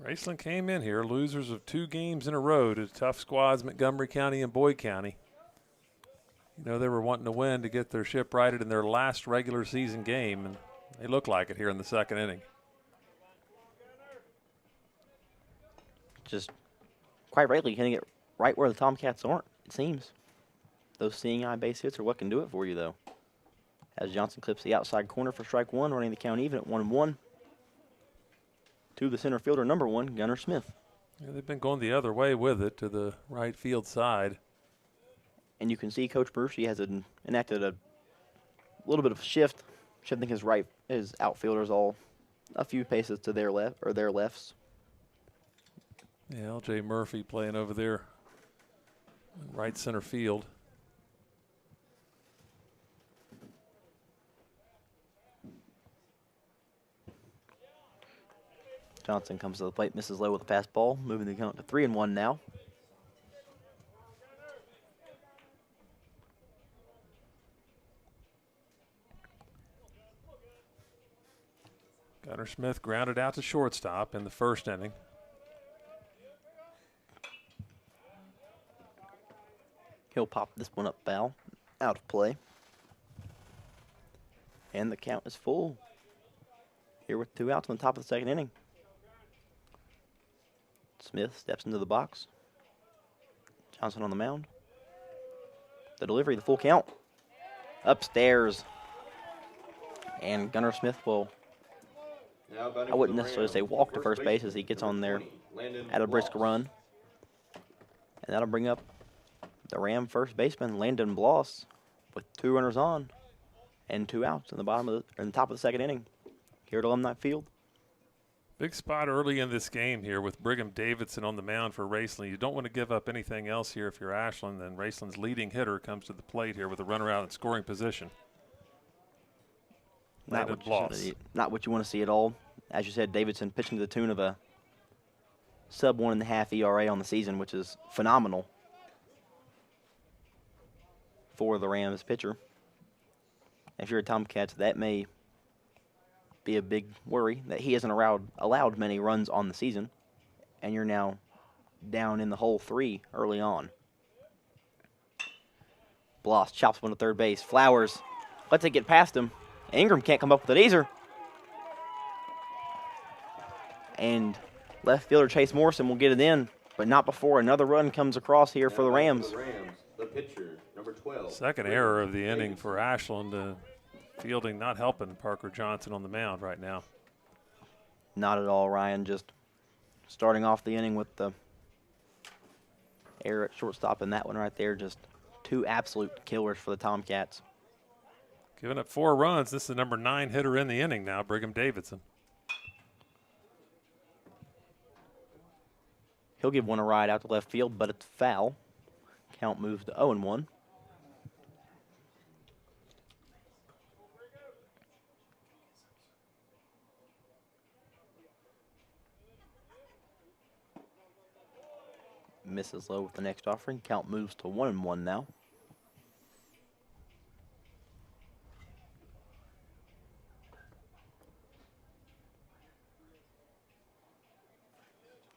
Raceland came in here losers of 2 games in a row to tough squads, Montgomery County and Boyd County. You know, they were wanting to win to get their ship righted in their last regular season game, and they look like it here in the second inning. Just quite rightly hitting it right where the Tomcats aren't, it seems. Those seeing eye base hits are what can do it for you, though. As Johnson clips the outside corner for strike 1, running the count even at 1-1. To the center fielder, number 1, Gunnar Smith. Yeah, they've been going the other way with it to the right field side. And you can see Coach Berushi has enacted a little bit of a shift, shifting his outfielders all a few paces to their left or their lefts. Yeah, L.J. Murphy playing over there, right center field. Johnson comes to the plate, misses low with a fastball, moving the count to 3-1 now. Gunnar Smith grounded out to shortstop in the first inning. He'll pop this one up foul, out of play. And the count is full. Here with 2 outs on the top of the second inning. Smith steps into the box. Johnson on the mound. The delivery, the full count. Upstairs. And Gunnar Smith will, I wouldn't necessarily say walk to first base as he gets on there at a brisk run. And that'll bring up the Ram first baseman, Landon Bloss, with 2 runners on and 2 outs in the top of the second inning here at Alumni Field. Big spot early in this game here with Brigham Davidson on the mound for Raceland. You don't want to give up anything else here if you're Ashland. Then Raceland's leading hitter comes to the plate here with a runner out in scoring position. Not what you want to see at all. As you said, Davidson pitching to the tune of a sub 1.5 ERA on the season, which is phenomenal for the Rams pitcher. If you're a Tomcats, that may be a big worry that he hasn't allowed many runs on the season, and you're now down in the hole 3 early on. Bloss chops one to third base. Flowers lets it get past him. Ingram can't come up with it either. And left fielder Chase Morrison will get it in, but not before another run comes across here for the Rams. The pitcher, number 12. Second error of the inning for Ashland. Fielding not helping Parker Johnson on the mound right now. Not at all, Ryan. Just starting off the inning with the error at shortstop and that one right there. Just 2 absolute killers for the Tomcats. Giving up 4 runs. This is the number 9 hitter in the inning now, Brigham Davidson. He'll give one a ride out to left field, but it's foul. Count moves to 0-1. Misses low with the next offering. Count moves to 1-1 now.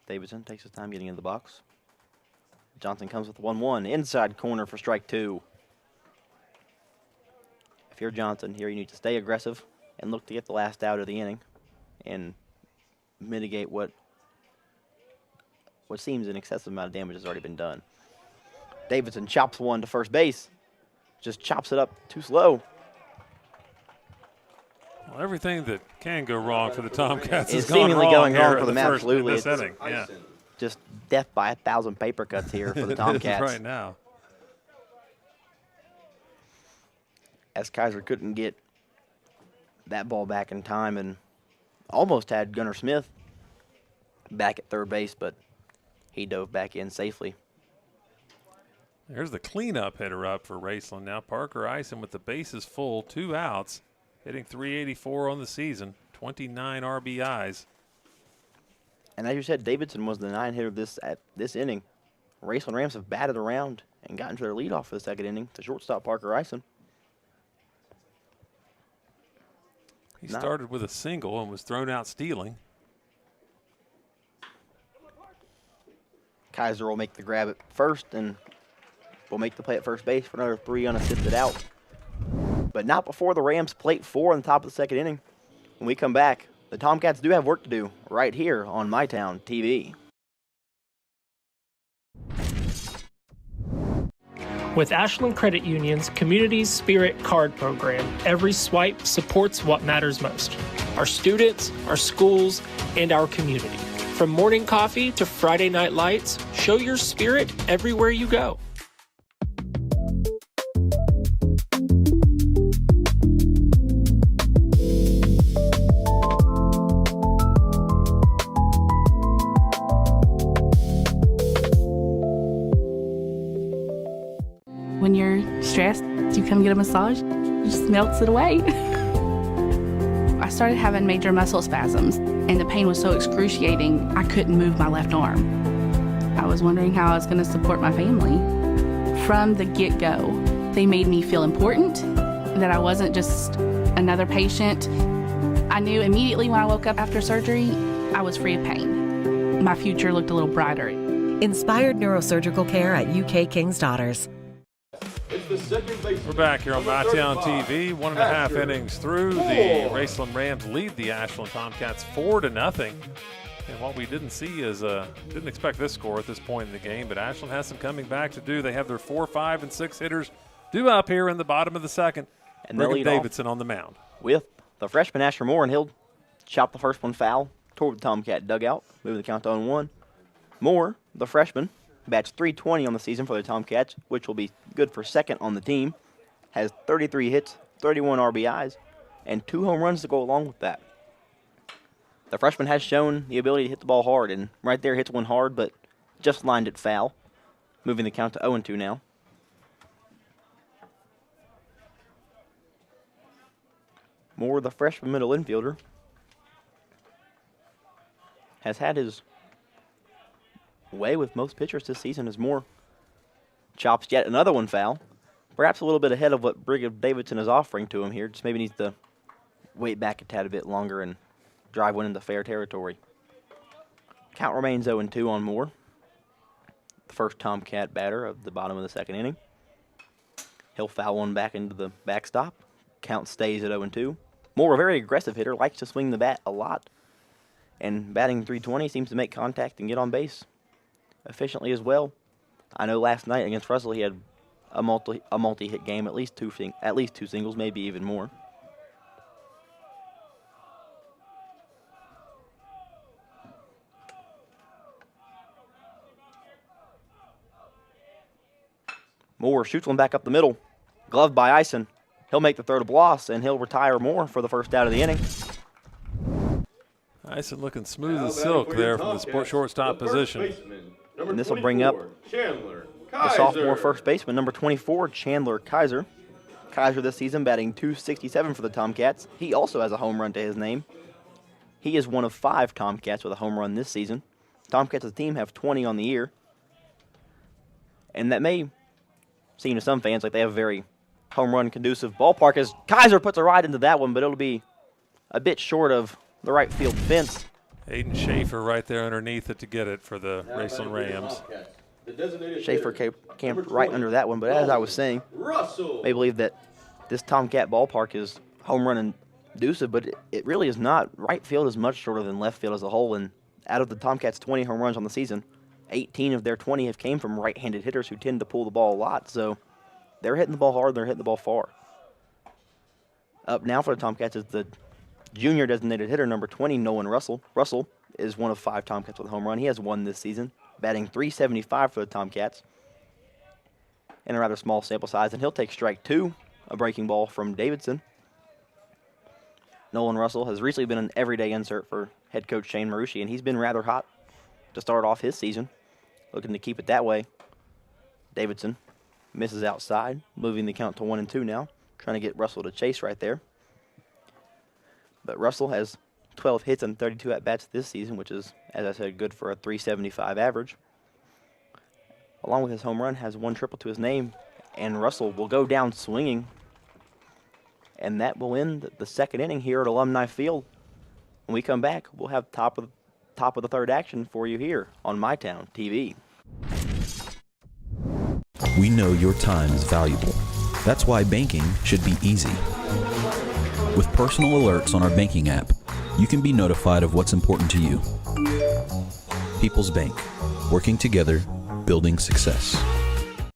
Davidson takes his time getting in the box. Johnson comes with 1-1. Inside corner for strike 2. If you're Johnson here, you need to stay aggressive and look to get the last out of the inning and mitigate what seems an excessive amount of damage has already been done. Davidson chops one to first base. Just chops it up too slow. Well, everything that can go wrong for the Tomcats is has gone seemingly wrong going here wrong for them. first, Absolutely, in this inning. Yeah. Just death by 1,000 paper cuts here for the Tomcats right now. As Kaiser couldn't get that ball back in time and almost had Gunnar Smith back at third base, but he dove back in safely. There's the cleanup hitter up for Raceland now. Parker Ison with the bases full, 2 outs, hitting .384 on the season, 29 RBIs. And as you said, Davidson was the 9 hitter at this inning. Raceland Rams have batted around and gotten to their leadoff for the second inning to shortstop Parker Ison. He started with a single and was thrown out stealing. Kaiser will make the grab at first and will make the play at first base for another 3 unassisted out. But not before the Rams plate 4 on the top of the second inning. When we come back, the Tomcats do have work to do right here on MyTown TV. With Ashland Credit Union's Community Spirit Card Program, every swipe supports what matters most: our students, our schools, and our community. From morning coffee to Friday night lights, show your spirit everywhere you go. When you're stressed, you come get a massage, it just melts it away. I started having major muscle spasms, and the pain was so excruciating, I couldn't move my left arm. I was wondering how I was going to support my family. From the get-go, they made me feel important, that I wasn't just another patient. I knew immediately when I woke up after surgery, I was free of pain. My future looked a little brighter. Inspired neurosurgical care at UK King's Daughters. We're back here on MyTown TV. 1.5 innings through. The Raceland Rams lead the Ashland Tomcats 4-0. And what we didn't see is, didn't expect this score at this point in the game, but Ashland has some coming back to do. They have their 4, 5, and 6 hitters due up here in the bottom of the second. And Pregame Davidson on the mound. With the freshman Asher Moore, and he'll chop the first one foul toward the Tomcat dugout, moving the count to 0-1. Moore, the freshman, bats .320 on the season for the Tomcats, which will be good for second on the team. Has 33 hits, 31 RBIs, and 2 home runs to go along with that. The freshman has shown the ability to hit the ball hard, and right there hits one hard, but just lined it foul, moving the count to 0-2 now. Moore, the freshman middle infielder, has had his way with most pitchers this season as Moore chops yet another one foul. Perhaps a little bit ahead of what Brigham Davidson is offering to him here. Just maybe needs to wait back a tad a bit longer and drive one into fair territory. Count remains 0-2 on Moore, the first Tomcat batter of the bottom of the second inning. He'll foul one back into the backstop. Count stays at 0-2. Moore, a very aggressive hitter, likes to swing the bat a lot. And batting .320 seems to make contact and get on base efficiently as well. I know last night against Russell he had a multi-hit game, at least two singles, maybe even more. Moore shoots one back up the middle. Gloved by Ison. He'll make the throw to Bloss, and he'll retire Moore for the first out of the inning. Ison looking smooth as silk there from the shortstop position. And this will bring up the sophomore first baseman, number 24, Chandler Kaiser. Kaiser this season batting .267 for the Tomcats. He also has a home run to his name. He is one of 5 Tomcats with a home run this season. Tomcats as a team have 20 on the year. And that may seem to some fans like they have a very home run conducive ballpark, as Kaiser puts a ride into that one, but it'll be a bit short of the right field fence. Aiden Schaefer right there underneath it to get it for the Raceland Rams. Schaefer camped right under that one, but as I was saying, they believe that this Tomcat ballpark is home run inducive, but it really is not. Right field is much shorter than left field as a whole, and out of the Tomcats' 20 home runs on the season, 18 of their 20 have came from right-handed hitters who tend to pull the ball a lot, so they're hitting the ball hard, they're hitting the ball far. Up now for the Tomcats is the junior designated hitter, number 20, Nolan Russell. Russell is one of 5 Tomcats with a home run. He has one this season, batting .375 for the Tomcats in a rather small sample size, and he'll take strike 2, a breaking ball from Davidson. Nolan Russell has recently been an everyday insert for head coach Shane Marucci, and he's been rather hot to start off his season, looking to keep it that way. Davidson misses outside, moving the count to 1-2 now. Trying to get Russell to chase right there. But Russell has 12 hits and 32 at-bats this season, which is, as I said, good for a .375 average. Along with his home run, has 1 triple to his name, and Russell will go down swinging. And that will end the second inning here at Alumni Field. When we come back, we'll have top of the third action for you here on MyTown TV. We know your time is valuable. That's why banking should be easy. With personal alerts on our banking app, you can be notified of what's important to you. People's Bank, working together, building success.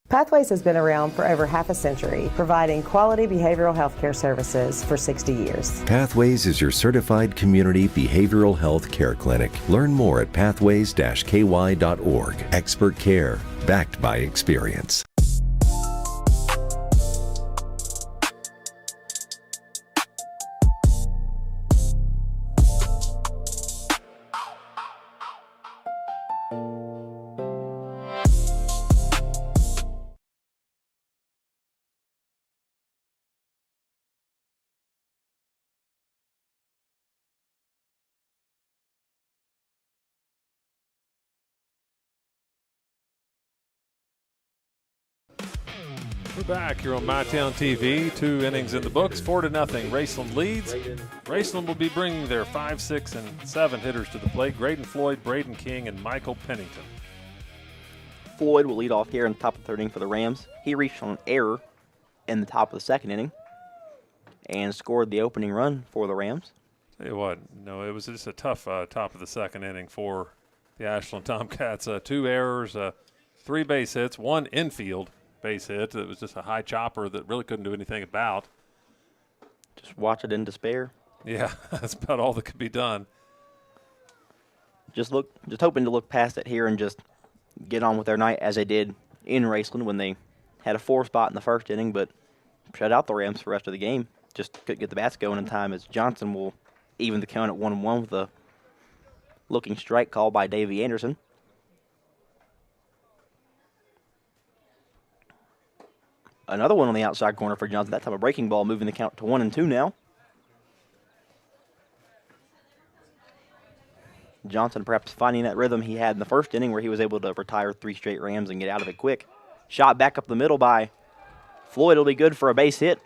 Pathways has been around for over half a century, providing quality behavioral health care services for 60 years. Pathways is your certified community behavioral health care clinic. Learn more at pathways-ky.org. Expert care, backed by experience. We're back here on MyTown TV. 2 innings in the books, 4-0. Raceland leads. Raceland will be bringing their 5, 6, and 7 hitters to the plate. Graydon Floyd, Braden King, and Michael Pennington. Floyd will lead off here in the top of the third inning for the Rams. He reached on an error in the top of the second inning and scored the opening run for the Rams. Tell you what, no, it was just a tough top of the second inning for the Ashland Tomcats. 2 errors, 3 base hits, 1 infield base hit. It was just a high chopper that really couldn't do anything about. Just watch it in despair. Yeah, that's about all that could be done. Just hoping to look past it here and just get on with their night as they did in Raceland when they had a 4 spot in the first inning, but shut out the Rams for the rest of the game. Just couldn't get the bats going in time, as Johnson will even the count at 1-1 with a looking strike call by Davey Anderson. Another one on the outside corner for Johnson. That time a breaking ball, moving the count to 1-2 now. Johnson perhaps finding that rhythm he had in the first inning where he was able to retire 3 straight Rams and get out of it quick. Shot back up the middle by Floyd. Will be good for a base hit.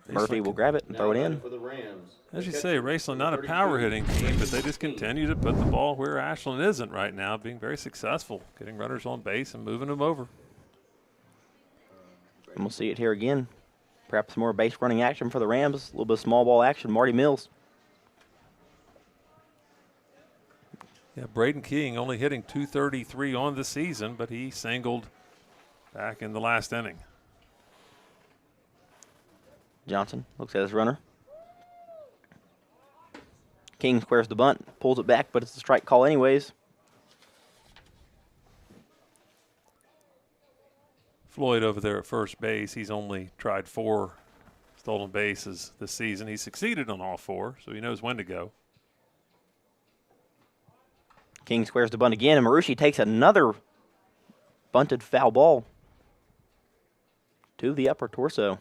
Murphy will grab it and throw it in. As you say, Raceland not a power hitting team, but they just continue to put the ball where Ashland isn't right now, being very successful, getting runners on base and moving them over. And we'll see it here again. Perhaps more base running action for the Rams. A little bit of small ball action. Marty Mills. Yeah, Braden King only hitting .233 on the season, but he singled back in the last inning. Johnson looks at his runner. King squares the bunt, pulls it back, but it's a strike call anyways. Floyd over there at first base, he's only tried 4 stolen bases this season. He succeeded on all 4, so he knows when to go. King squares the bunt again, and Marucci takes another bunted foul ball to the upper torso.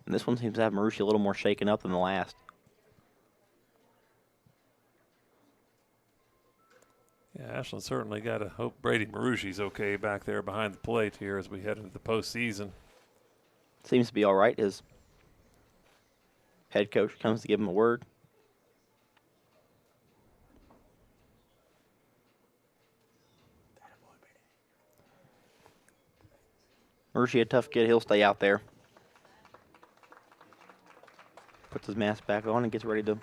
And this one seems to have Marucci a little more shaken up than the last. Yeah, Ashland certainly got to hope Brady Marucci's okay back there behind the plate here as we head into the postseason. Seems to be all right. His head coach comes to give him a word. Marucci, a tough kid. He'll stay out there. Puts his mask back on and gets ready to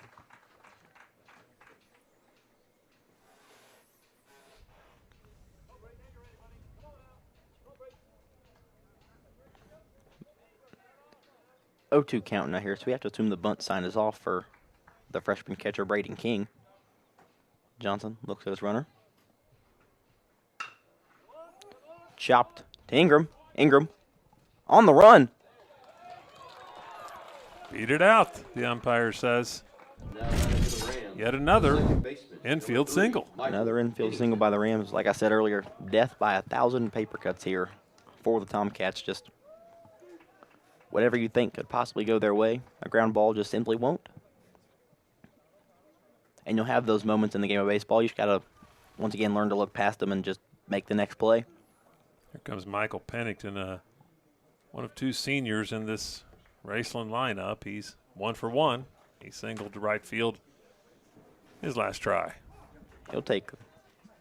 .0-2 count now here, so we have to assume the bunt sign is off for the freshman catcher, Braden King. Johnson looks at his runner. Chopped to Ingram. Ingram on the run. Beat it out, the umpire says. Yet another infield single. Another infield single by the Rams. Like I said earlier, death by 1,000 paper cuts here for the Tomcats. Just whatever you think could possibly go their way, a ground ball just simply won't. And you'll have those moments in the game of baseball. You just got to, once again, learn to look past them and just make the next play. Here comes Michael Pennington, one of two seniors in this Raceland lineup. He's 1 for 1. He singled to right field his last try. He'll take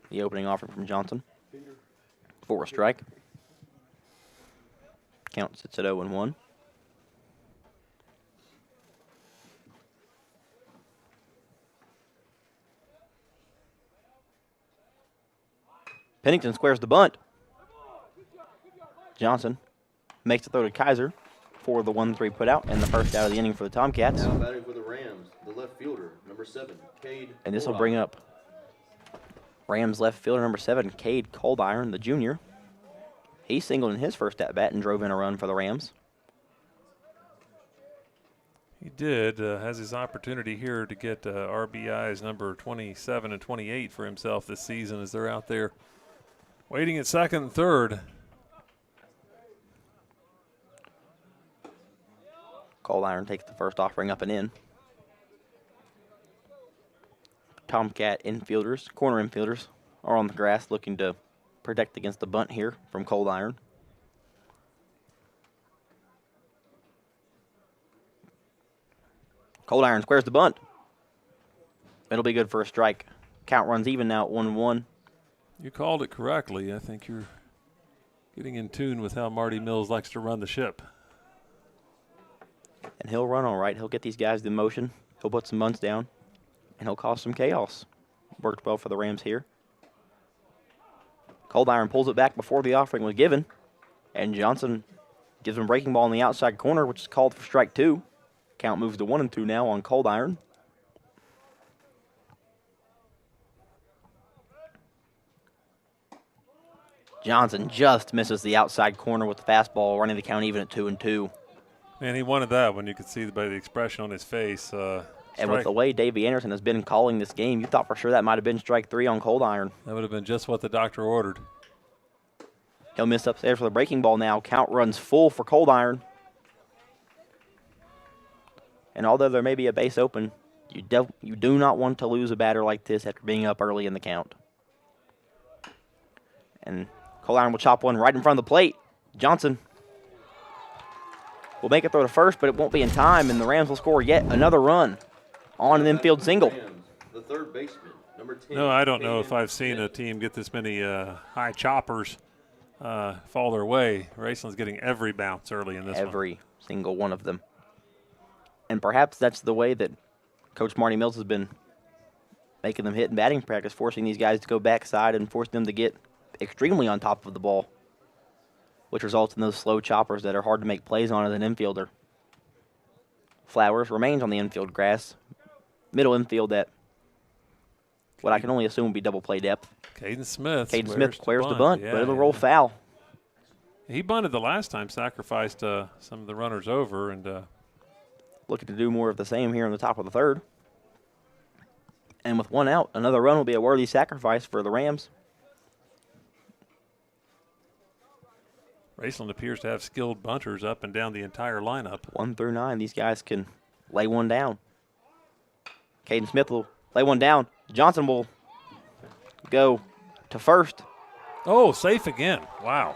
the opening offer from Johnson for a strike. Count sits at 0-1. Pennington squares the bunt. Johnson makes the throw to Kaiser for the 1-3 put out and the first out of the inning for the Tomcats. Now batting for the Rams, the left fielder, number 7, Cade. And this will bring up Rams left fielder number 7, Cade Coldiron, the junior. He singled in his first at-bat and drove in a run for the Rams. He did. Has his opportunity here to get RBIs number 27 and 28 for himself this season as they're out there waiting at second and third. Coldiron takes the first offering up and in. Tomcat infielders, corner infielders, are on the grass looking to protect against the bunt here from Coldiron. Coldiron squares the bunt. It'll be good for a strike. Count runs even now at 1-1. You called it correctly. I think you're getting in tune with how Marty Mills likes to run the ship. And he'll run all right. He'll get these guys in motion. He'll put some bunts down, and he'll cause some chaos. Worked well for the Rams here. Coldiron pulls it back before the offering was given, and Johnson gives him a breaking ball in the outside corner, which is called for strike 2. Count moves to 1-2 now on Coldiron. Johnson just misses the outside corner with the fastball, running the count even at 2-2. Man, he wanted that one. You could see by the expression on his face. And with the way Davey Anderson has been calling this game, you thought for sure that might have been strike 3 on Coldiron. That would have been just what the doctor ordered. He'll miss upstairs for the breaking ball now. Count runs full for Coldiron. And although there may be a base open, you do not want to lose a batter like this after being up early in the count. And Coldiron will chop one right in front of the plate. Johnson will make it throw to first, but it won't be in time, and the Rams will score yet another run on an infield single. The third baseman, number 10. No, I don't know if I've seen a team get this many high choppers fall their way. Raceland's getting every bounce early in this one. Every single one of them. And perhaps that's the way that Coach Marty Mills has been making them hit in batting practice, forcing these guys to go backside and forcing them to get extremely on top of the ball, which results in those slow choppers that are hard to make plays on as an infielder. Flowers remains on the infield grass. Middle infield at what I can only assume would be double play depth. Caden Smith clears the bunt, but it'll roll foul. He bunted the last time, sacrificed some of the runners over, and looking to do more of the same here in the top of the third. And with one out, another run will be a worthy sacrifice for the Rams. Raceland appears to have skilled bunters up and down the entire lineup. 1 through 9, these guys can lay one down. Caden Smith will lay one down. Johnson will go to first. Oh, safe again. Wow.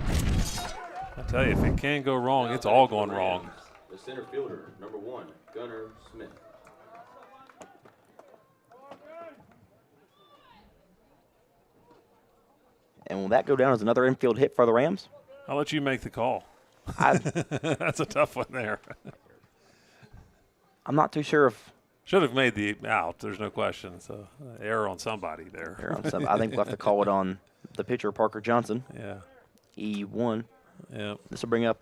I tell you, if it can go wrong, it's all going wrong. The center fielder, number 1, Gunnar Smith. And will that go down as another infield hit for the Rams? I'll let you make the call. That's a tough one there. I'm not too sure if... Should have made the out, there's no question. So error on somebody there. Error on some, I think we'll have to call it on the pitcher, Parker Johnson. Yeah. E1. Yeah. This will bring up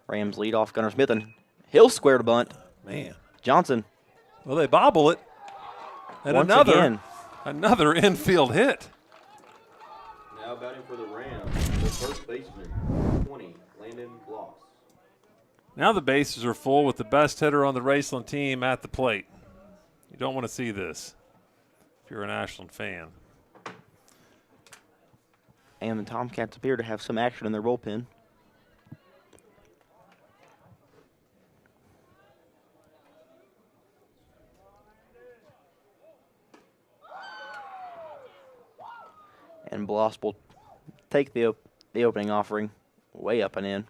Rams leadoff Gunnar Smith, and he'll square the bunt. Man. Johnson. Well, they bobble it. And another infield hit. Now batting for the Rams, the first baseman, 20, Landon Bloss. Now the bases are full with the best hitter on the Raceland team at the plate. You don't want to see this if you're an Ashland fan. And the Tomcats appear to have some action in their bullpen. And Bloss will take the opening offering way up and in.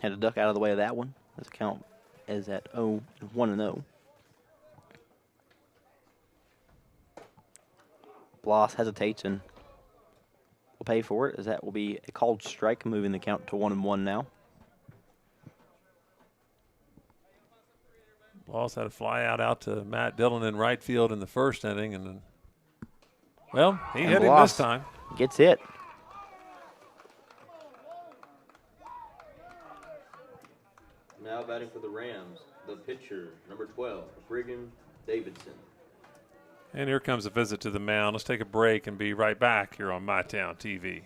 Had to duck out of the way of that one. His count is at 1-0. Bloss hesitates and will pay for it, as that will be a called strike, moving the count to 1-1 now. Bloss had a fly out to Matt Dillon in right field in the first inning, and then, well, he hit him this time. Gets hit. Now batting for the Rams, the pitcher, number 12, Pregame Davidson. And here comes a visit to the mound. Let's take a break and be right back here on MyTown TV.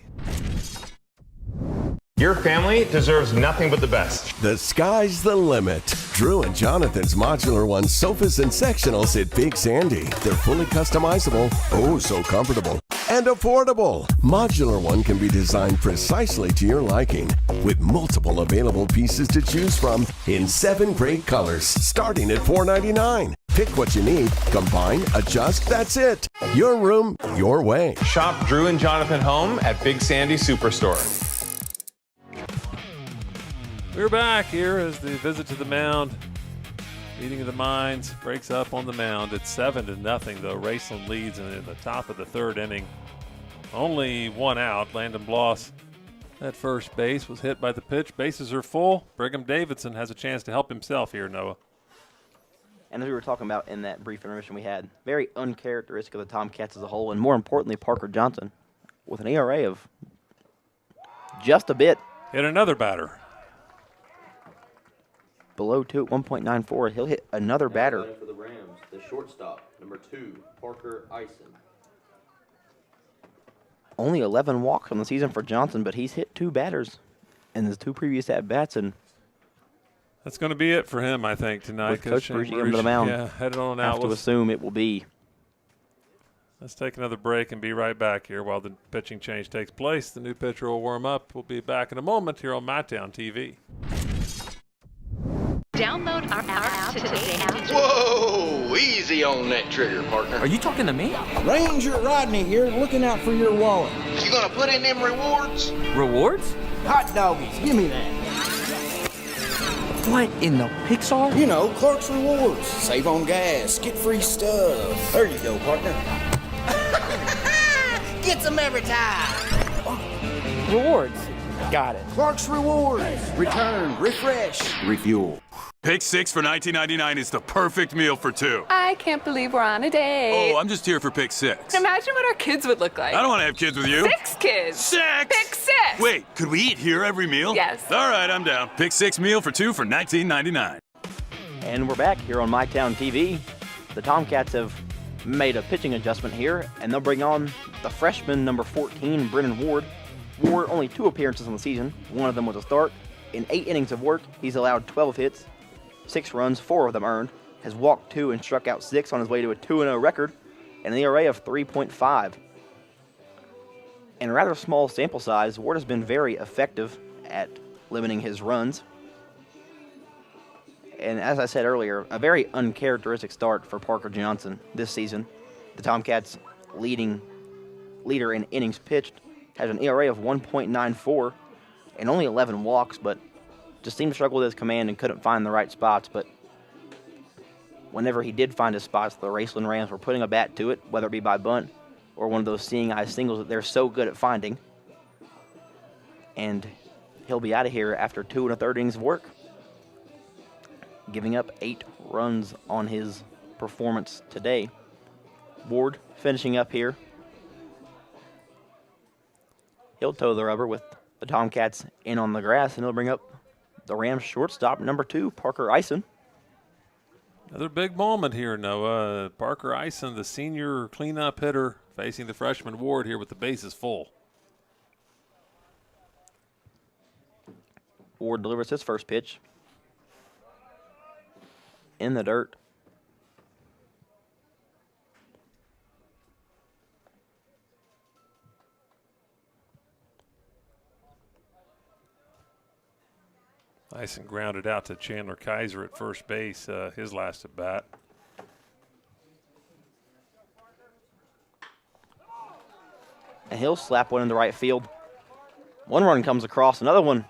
Your family deserves nothing but the best. The sky's the limit. Drew and Jonathan's Modular One sofas and sectionals at Big Sandy. They're fully customizable, oh so comfortable, and affordable. Modular One can be designed precisely to your liking, with multiple available pieces to choose from in 7 great colors, starting at $4.99. Pick what you need, combine, adjust, that's it. Your room, your way. Shop Drew and Jonathan Home at Big Sandy Superstore. We're back here as the visit to the mound. Meeting of the minds breaks up on the mound. It's 7-0, though. Raceland leads in the top of the third inning. Only one out. Landon Bloss at first base was hit by the pitch. Bases are full. Pregame Davidson has a chance to help himself here, Noah. And as we were talking about in that brief intermission we had, very uncharacteristic of the Tomcats as a whole, and more importantly, Parker Johnson, with an ERA of just a bit hit another batter. Below 2 at 1.94. He'll hit another batter. For the Rams, the shortstop, number 2, Parker Ison. Only 11 walks on the season for Johnson, but he's hit 2 batters in his 2 previous at-bats, and that's going to be it for him, I think, tonight. with Coach Bruce him to the mound, yeah, headed on out. Have to assume it will be. Let's take another break and be right back here while the pitching change takes place. The new pitcher will warm up. We'll be back in a moment here on MyTown TV. Download our app today. Whoa! Easy on that trigger, partner. Are you talking to me? Ranger Rodney here, looking out for your wallet. You gonna put in them rewards? Rewards? Hot doggies, give me that. What in the Pixar? You know, Clark's Rewards. Save on gas, get free stuff. There you go, partner. Get some every time. Rewards. Got it. Clark's Rewards. Return, refresh, refuel. Pick 6 for $19.99 is the perfect meal for 2. I can't believe we're on a date. Oh, I'm just here for pick 6. Imagine what our kids would look like. I don't want to have kids with you. 6 kids. 6! Pick 6! Wait, could we eat here every meal? Yes. All right, I'm down. Pick 6 meal for 2 for $19.99. And we're back here on MyTown TV. The Tomcats have made a pitching adjustment here, and they'll bring on the freshman number 14, Brennan Ward. Ward only 2 appearances on the season. One of them was a start. In 8 innings of work, he's allowed 12 hits, 6 runs, 4 of them earned, has walked 2 and struck out 6 on his way to a 2-0 record, and an ERA of 3.5. In a rather small sample size, Ward has been very effective at limiting his runs. And as I said earlier, a very uncharacteristic start for Parker Johnson this season. The Tomcats' leader in innings pitched has an ERA of 1.94 and only 11 walks, but just seemed to struggle with his command and couldn't find the right spots. But whenever he did find his spots, the Raceland Rams were putting a bat to it, whether it be by bunt or one of those seeing eye singles that they're so good at finding. And he'll be out of here after 2 1/3 innings of work, giving up 8 runs on his performance today. Ward finishing up here. He'll toe the rubber with the Tomcats in on the grass, and he'll bring up the Rams shortstop, number 2, Parker Ison. Another big moment here, Noah. Parker Ison, the senior cleanup hitter, facing the freshman Ward here with the bases full. Ward delivers his first pitch in the dirt. Nice and grounded out to Chandler Kaiser at first base, his last at bat. And he'll slap one into right field. One run comes across, another one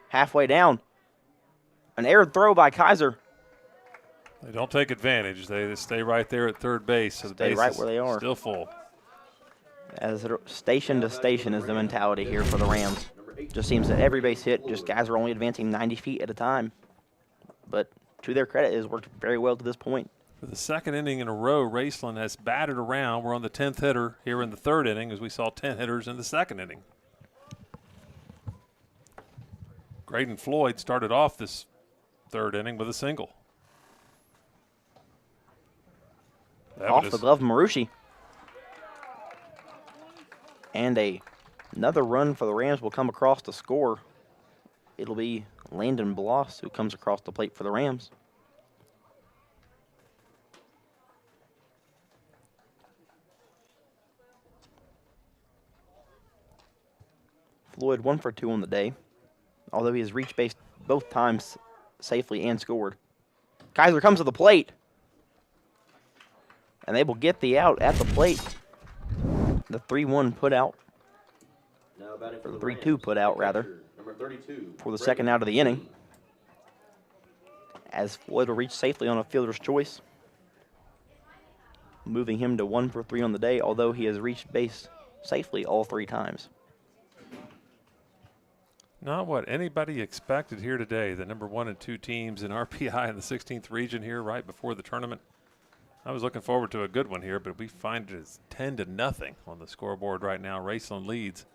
halfway down. An aired throw by Kaiser. They don't take advantage. They just stay right there at third base. So Stay right where they are. Still full. As station to station is the mentality here for the Rams. Just seems that every base hit, just guys are only advancing 90 feet at a time. But to their credit, it has worked very well to this point. For the second inning in a row, Raceland has batted around. We're on the 10th hitter here in the third inning, as we saw 10 hitters in the second inning. Graydon Floyd started off this third inning with a single. Off the glove, Marucci. And another run for the Rams will come across to score. It'll be Landon Bloss who comes across the plate for the Rams. Floyd 1 for 2 on the day, although he has reached base both times safely and scored. Kaiser comes to the plate, and they will get the out at the plate. The 3-1 put out, or 3-2 put out, rather, for the second out of the inning, as Floyd will reach safely on a fielder's choice, moving him to 1 for 3 on the day, although he has reached base safely all 3 times. Not what anybody expected here today. The number 1 and 2 teams in RPI in the 16th region here right before the tournament. I was looking forward to a good one here, but we find it is 10-0 on the scoreboard right now. Raceland leads.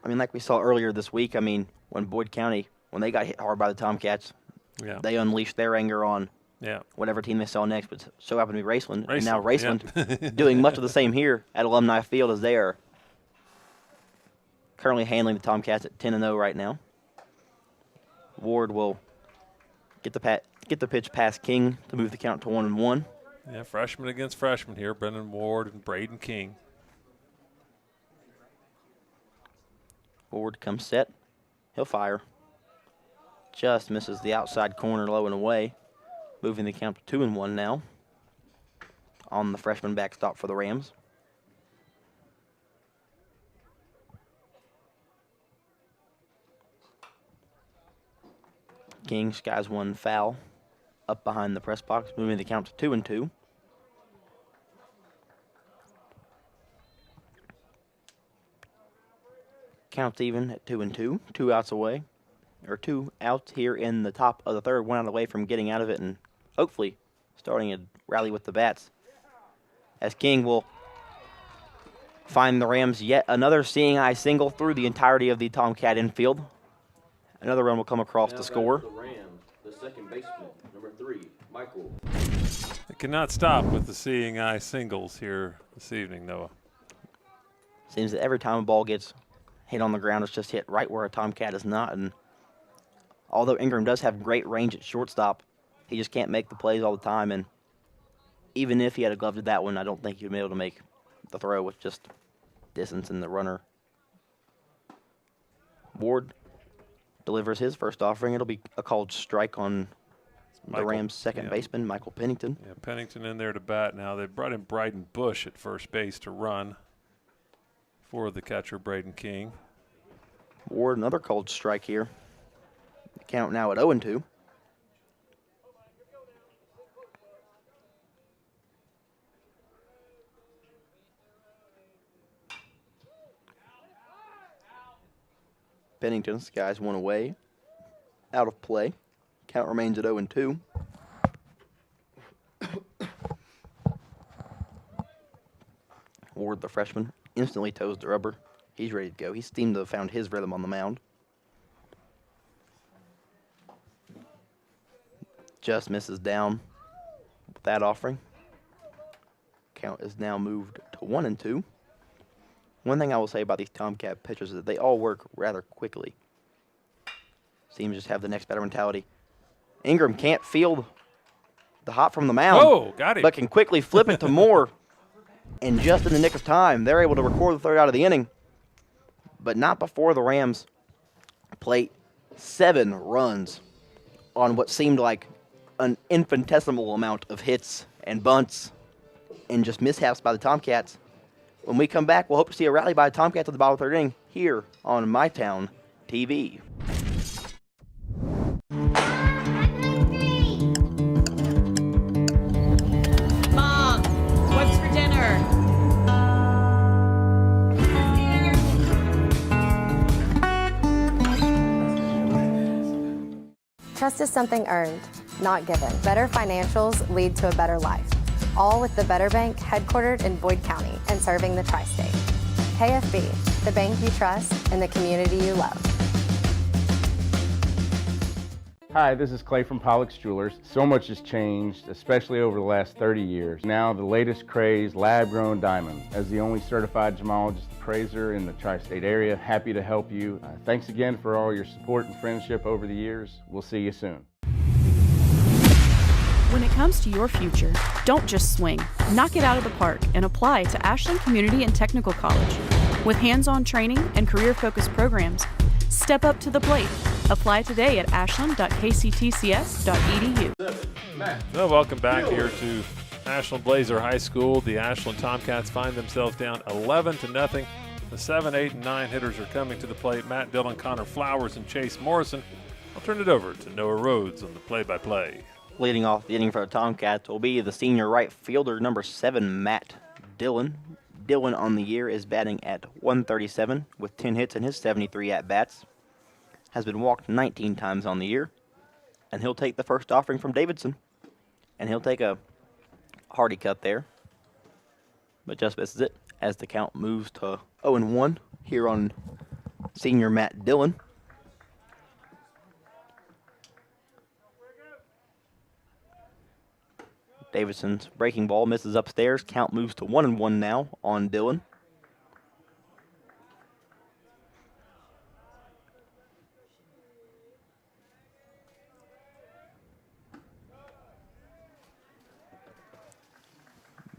I mean, like we saw earlier this week, I mean, when Boyd County, when they got hit hard by the Tomcats, they unleashed their anger on whatever team they saw next, but so happened to be Raceland. And now Raceland doing much of the same here at Alumni Field as they are currently handling the Tomcats at 10-0 right now. Ward will get the pitch past King to move the count to 1-1. Yeah, freshman against freshman here. Brendan Ward and Braden King. Ward comes set. He'll fire. Just misses the outside corner low and away. Moving the count to 2-1 now. On the freshman backstop for the Rams. King skies one foul up behind the press box, moving the count to 2-2. Count's even at 2-2. 2 outs away, or 2 outs here in the top of the third. 1 out away from getting out of it and hopefully starting a rally with the bats. As King will find the Rams yet another seeing eye single through the entirety of the Tomcat infield. Another run will come across to score. The Rams, the second baseman, number 3, Michael. They cannot stop with the seeing eye singles here this evening, Noah. Seems that every time a ball gets hit on the ground, it's just hit right where a Tomcat is not. And although Ingram does have great range at shortstop, he just can't make the plays all the time. And even if he had a glove to that one, I don't think he'd be able to make the throw with just distance in the runner. Ward delivers his first offering. It'll be a called strike on the Rams' second baseman, Michael Pennington. Yeah, Pennington in there to bat now. They brought in Bryden Bush at first base to run for the catcher, Braden King. Ward, another called strike here. The count now at 0-2. Pennington skies one away. Out of play. Count remains at 0-2. Ward, the freshman, instantly toes the rubber. He's ready to go. He seemed to have found his rhythm on the mound. Just misses down with that offering. Count is now moved to 1-2. One thing I will say about these Tomcat pitchers is that they all work rather quickly. Seems to just have the next better mentality. Ingram can't field the hop from the mound. Oh, got it. But can quickly flip it to Moore. And just in the nick of time, they're able to record the third out of the inning. but not before the Rams plate 7 runs on what seemed like an infinitesimal amount of hits and bunts and just mishaps by the Tomcats. When we come back, we'll hope to see a rally by the Tomcats at the bottom of the 3rd inning here on MyTown TV. Mom, what's for dinner? Trust is something earned, not given. Better financials lead to a better life. All with the Better Bank, headquartered in Boyd County and serving the tri-state. KFB, the bank you trust and the community you love. Hi, this is Clay from Pollock's Jewelers. So much has changed, especially over the last 30 years. Now the latest craze, lab-grown diamonds. As the only certified gemologist appraiser in the tri-state area, happy to help you. Thanks again for all your support and friendship over the years. We'll see you soon. When it comes to your future, don't just swing. Knock it out of the park and apply to Ashland Community and Technical College. With hands-on training and career-focused programs, step up to the plate. Apply today at ashland.kctcs.edu. Well, welcome back here to Ashland Blazer High School. The Ashland Tomcats find themselves down 11-0. The 7, 8, and 9 hitters are coming to the plate. Matt Dillon, Connor Flowers, and Chase Morrison. I'll turn it over to Noah Rhodes on the play-by-play. Leading off the inning for the Tomcats will be the senior right fielder, number 7, Matt Dillon. Dillon on the year is batting at 137 with 10 hits in his 73 at-bats. Has been walked 19 times on the year. And he'll take the first offering from Davidson. And he'll take a hearty cut there. But just misses it as the count moves to 0-1 here on senior Matt Dillon. Davidson's breaking ball misses upstairs. Count moves to 1-1 now on Dillon.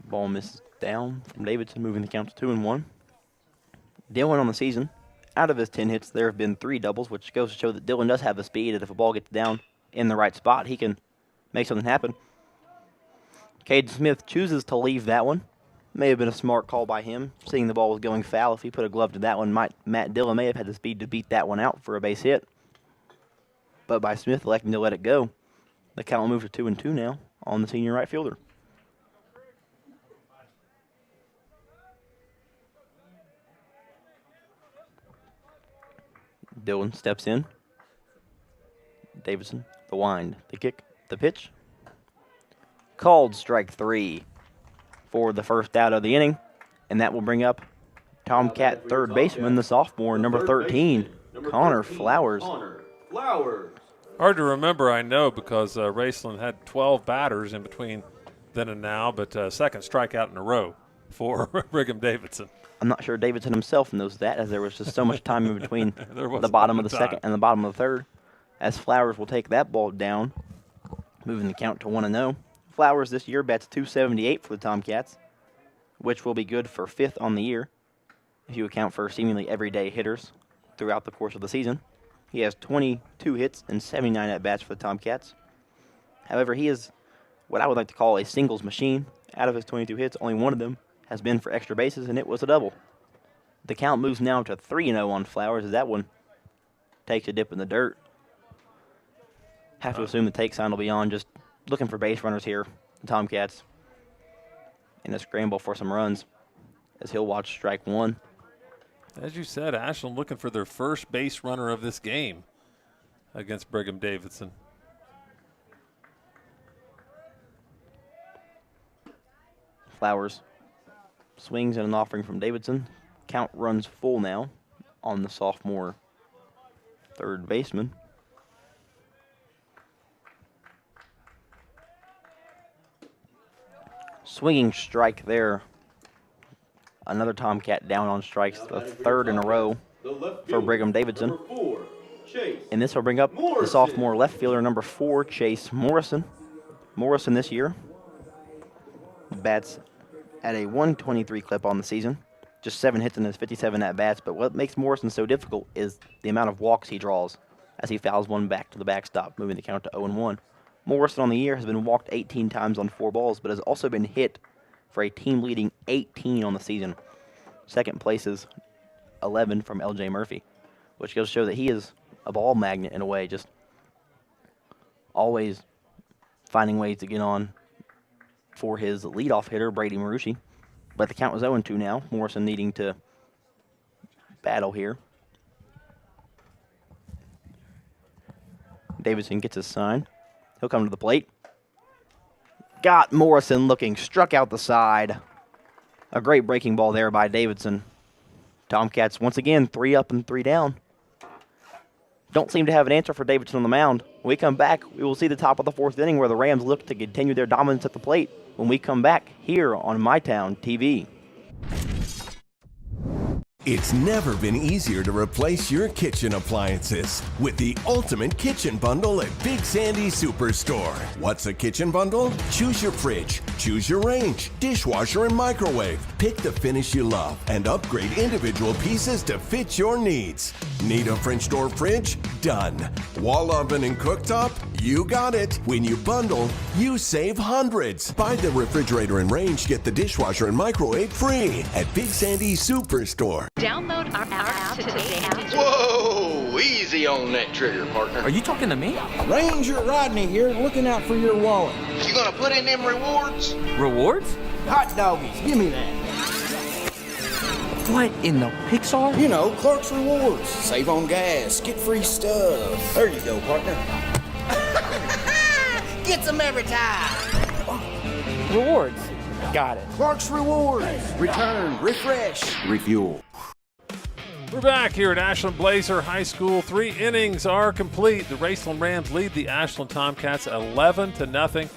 Ball misses down from Davidson, moving the count to 2-1. Dillon on the season, out of his 10 hits, there have been 3 doubles, which goes to show that Dillon does have the speed, and if a ball gets down in the right spot, he can make something happen. Cade Smith chooses to leave that one. May have been a smart call by him, seeing the ball was going foul. If he put a glove to that one, Matt Dillon may have had the speed to beat that one out for a base hit. But by Smith electing to let it go, the count will move to 2-2 now on the senior right fielder. Dillon steps in. Davidson, the wind, the kick, the pitch. Called strike 3 for the first out of the inning, and that will bring up Tomcat third baseman, the sophomore, number 13, Connor Flowers. Hard to remember, I know, because Raceland had 12 batters in between then and now, but second strikeout in a row for Brigham Davidson. I'm not sure Davidson himself knows that, as there was just so much time in between the bottom of the second and the bottom of the third, as Flowers will take that ball down, moving the count to 1-0. Flowers this year bats .278 for the Tomcats, which will be good for 5th on the year, if you account for seemingly everyday hitters throughout the course of the season. He has 22 hits and 79 at-bats for the Tomcats. However, he is what I would like to call a singles machine. Out of his 22 hits, only one of them has been for extra bases, and it was a double. The count moves now to 3-0 on Flowers, as that one takes a dip in the dirt. Have to assume the take sign will be on, just looking for base runners here, the Tomcats, in a scramble for some runs, as he'll watch strike 1. As you said, Ashland looking for their first base runner of this game against Brigham Davidson. Flowers swings and an offering from Davidson. Count runs full now on the sophomore third baseman. Swinging strike there. Another Tomcat down on strikes, the third in a row for Brigham Davidson. And this will bring up the sophomore left fielder, number 4, Chase Morrison. Morrison this year bats at a 123 clip on the season, just 7 hits in his 57 at-bats. But what makes Morrison so difficult is the amount of walks he draws as he fouls one back to the backstop, moving the count to 0-1. Morrison on the year has been walked 18 times on 4 balls, but has also been hit for a team-leading 18 on the season. Second place is 11 from L.J. Murphy, which goes to show that he is a ball magnet in a way, just always finding ways to get on for his leadoff hitter, Brady Marucci. But the count was 0-2 now. Morrison needing to battle here. Davidson gets his sign. He'll come to the plate. Got Morrison looking, struck out the side. A great breaking ball there by Davidson. Tomcats once again 3 up and 3 down. Don't seem to have an answer for Davidson on the mound. When we come back, we will see the top of the 4th inning where the Rams look to continue their dominance at the plate when we come back here on MyTown TV. It's never been easier to replace your kitchen appliances with the ultimate kitchen bundle at Big Sandy Superstore. What's a kitchen bundle? Choose your fridge, choose your range, dishwasher, and microwave. Pick the finish you love and upgrade individual pieces to fit your needs. Need a French door fridge? Done. Wall oven and cooktop? You got it. When you bundle, you save hundreds. Buy the refrigerator and range, get the dishwasher and microwave free at Big Sandy Superstore. Download our app today. Whoa, easy on that trigger, partner. Are you talking to me? Ranger Rodney here, looking out for your wallet. You gonna put in them rewards? Rewards? Hot doggies, give me that. What in the Pixar? You know, Clark's Rewards. Save on gas, get free stuff. There you go, partner. Get some every time. Rewards. Got it. Clark's Rewards. Return, refresh, refuel. We're back here at Ashland Blazer High School. 3 innings are complete. The Raceland Rams lead the Ashland Tomcats 11-0.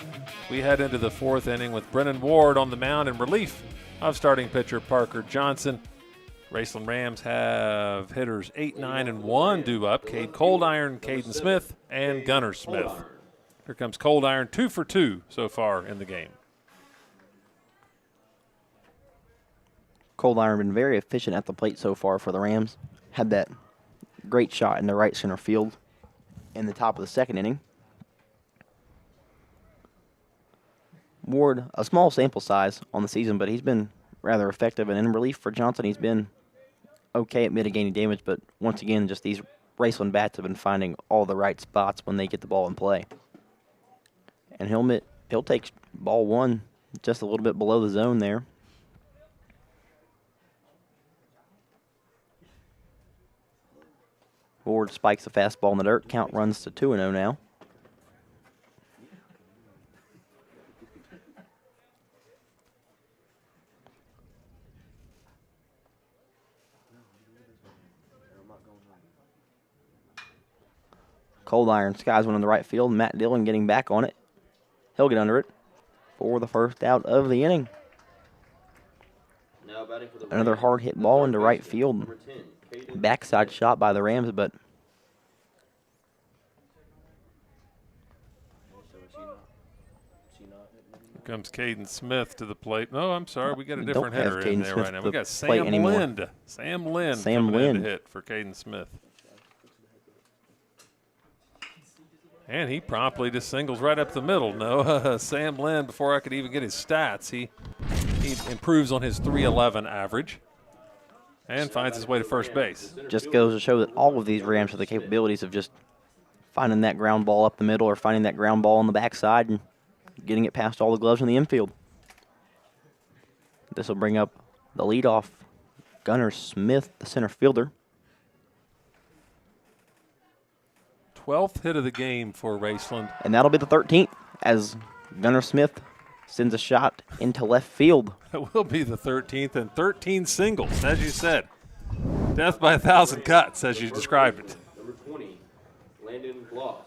We head into the 4th inning with Brennan Ward on the mound in relief of starting pitcher Parker Johnson. Raceland Rams have hitters 8, 9, and 1 due up. Cade Coldiron, Caden Smith, and Gunnar Smith. Here comes Coldiron, 2 for 2 so far in the game. Coldiron been very efficient at the plate so far for the Rams. Had that great shot in the right center field in the top of the 2nd inning. Ward, a small sample size on the season, but he's been rather effective. And in relief for Johnson, he's been okay at mitigating damage. But once again, just these Raceland bats have been finding all the right spots when they get the ball in play. And he'll take ball 1 just a little bit below the zone there. Ward spikes a fastball in the dirt. Count runs to 2-0 now. Coldiron skies one in the right field. Matt Dillon getting back on it. He'll get under it for the first out of the inning. Another hard hit ball into right field. Backside shot by the Rams, but here comes Caden Smith to the plate. No, I'm sorry, we got a different hitter in there right now. We got Sam Lind. Sam Lind coming in to hit for Caden Smith. And he promptly just singles right up the middle. No, Sam Lind, before I could even get his stats, he improves on his .311 average and finds his way to first base. Just goes to show that all of these Rams have the capabilities of just finding that ground ball up the middle or finding that ground ball on the backside and getting it past all the gloves in the infield. This will bring up the leadoff, Gunnar Smith, the center fielder. 12th hit of the game for Raceland. And that'll be the 13th as Gunnar Smith sends a shot into left field. It will be the 13th and 13 singles, as you said. Death by 1,000 cuts, as you described it. Number 20, Landon Gloss.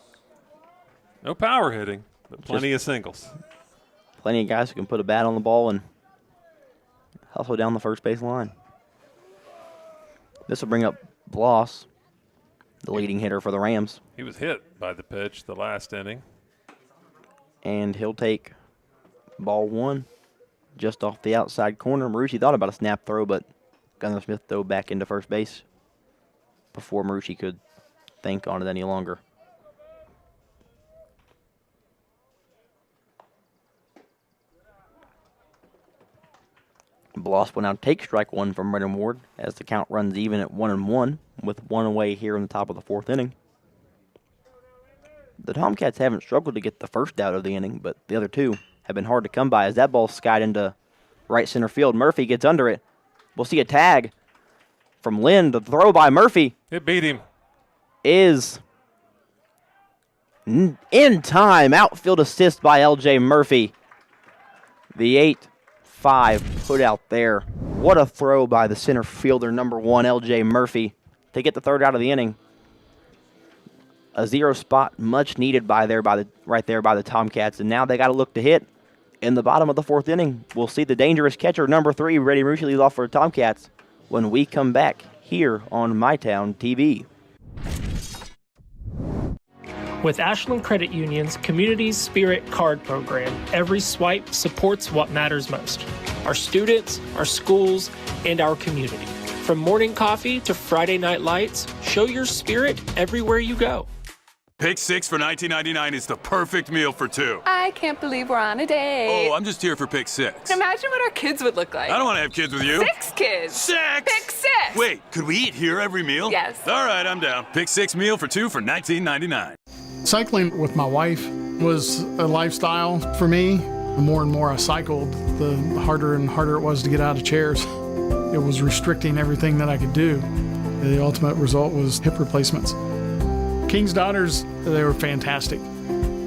No power hitting, but plenty of singles. Plenty of guys who can put a bat on the ball and hustle down the first base line. This will bring up Bloss, the leading hitter for the Rams. He was hit by the pitch the last inning. And he'll take ball 1 just off the outside corner. Marucci thought about a snap throw, but Gunnar Smith throw back into first base before Marucci could think on it any longer. Bloss will now take strike one from Brennan Ward as the count runs even at 1-1 with one away here in the top of the fourth inning. The Tomcats haven't struggled to get the first out of the inning, but the other two have been hard to come by as that ball skied into right center field. Murphy gets under it. We'll see a tag from Lynn. The throw by Murphy. It beat him. Is in time. Outfield assist by L.J. Murphy. The 8-5 put out there. What a throw by the center fielder, number 1, L.J. Murphy, to get the third out of the inning. A 0 spot, much needed right there by the Tomcats, and now they got to look to hit in the bottom of the fourth inning. We'll see the dangerous catcher, number 3, Brady Marucci, leads off for the Tomcats when we come back here on MyTown TV. With Ashland Credit Union's Community Spirit Card Program, every swipe supports what matters most: our students, our schools, and our community. From morning coffee to Friday night lights, show your spirit everywhere you go. Pick 6 for $19.99 is the perfect meal for 2. I can't believe we're on a date. Oh, I'm just here for pick 6. Imagine what our kids would look like. I don't want to have kids with you. 6 kids. 6! Pick 6! Wait, could we eat here every meal? Yes. All right, I'm down. Pick 6 meal for 2 for $19.99. Cycling with my wife was a lifestyle for me. The more and more I cycled, the harder and harder it was to get out of chairs. It was restricting everything that I could do. The ultimate result was hip replacements. King's Daughters, they were fantastic.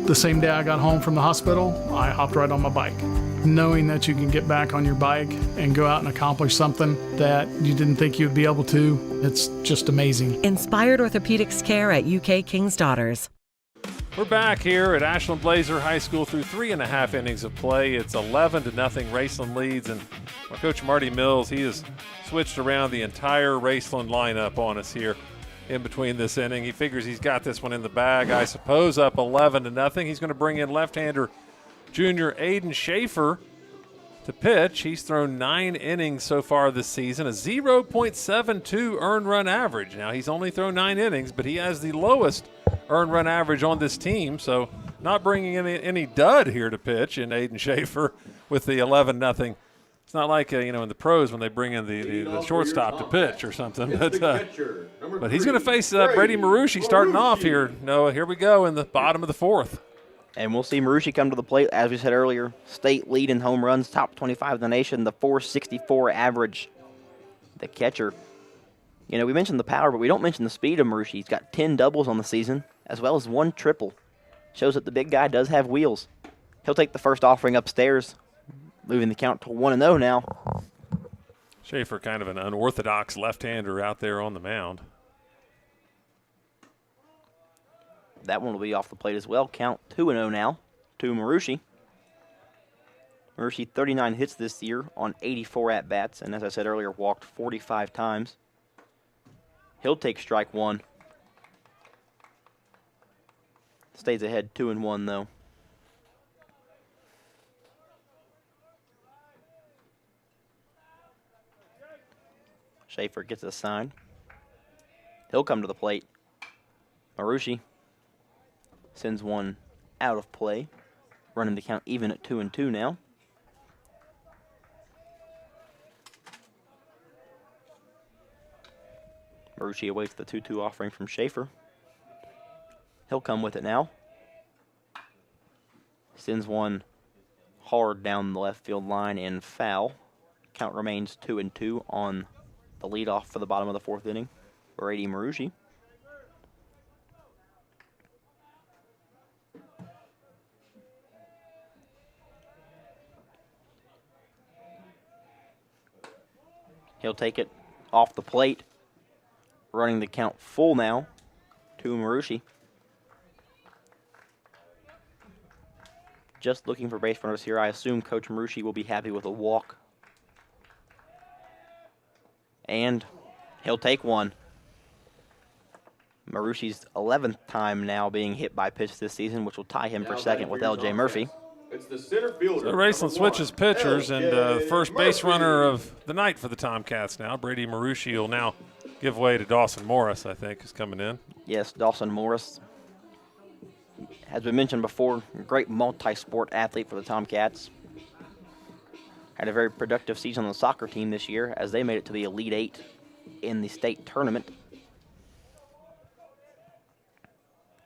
The same day I got home from the hospital, I hopped right on my bike. Knowing that you can get back on your bike and go out and accomplish something that you didn't think you'd be able to, it's just amazing. Inspired orthopedics care at UK King's Daughters. We're back here at Ashland Blazer High School through 3.5 innings of play. It's 11-0 Raceland leads, and Coach Marty Mills, he has switched around the entire Raceland lineup on us here in between this inning. He figures he's got this one in the bag, I suppose, up 11-0. He's going to bring in left-hander junior Aiden Schaefer to pitch. He's thrown 9 innings so far this season, a 0.72 earned run average. Now, he's only thrown 9 innings, but he has the lowest earned run average on this team, so not bringing in any dud here to pitch in Aiden Schaefer with the 11-0. It's not like, in the pros when they bring in the shortstop to pitch or something. But he's going to face Brady Marucci starting off here. Noah, here we go in the bottom of the fourth. And we'll see Marucci come to the plate, as we said earlier. State lead in home runs, top 25 in the nation, the .464 average. The catcher. We mentioned the power, but we don't mention the speed of Marucci. He's got 10 doubles on the season, as well as 1 triple. Shows that the big guy does have wheels. He'll take the first offering upstairs, moving the count to 1-0 now. Schaefer, kind of an unorthodox left-hander out there on the mound. That one will be off the plate as well. Count 2-0 now to Marucci. Marucci 39 hits this year on 84 at-bats, and as I said earlier, walked 45 times. He'll take strike 1. Stays ahead 2-1 though. Schaefer gets a sign. He'll come to the plate. Marucci sends one out of play, running the count even at 2-2 now. Marucci awaits the 2-2 offering from Schaefer. He'll come with it now. Sends one hard down the left field line and foul. Count remains 2-2 on the leadoff for the bottom of the fourth inning, Brady Marucci. He'll take it off the plate, running the count full now to Marucci. Just looking for base runners here. I assume Coach Marucci will be happy with a walk. And he'll take one. Marucci's 11th time now being hit by pitch this season, which will tie him for second with L.J. Murphy. It's the center fielder. So Raceland switches pitchers, and the first base runner of the night for the Tomcats now, Brady Marucci, will now give way to Dawson Morris, I think, is coming in. Yes, Dawson Morris. As we mentioned before, great multi-sport athlete for the Tomcats. Had a very productive season on the soccer team this year as they made it to the Elite Eight in the state tournament.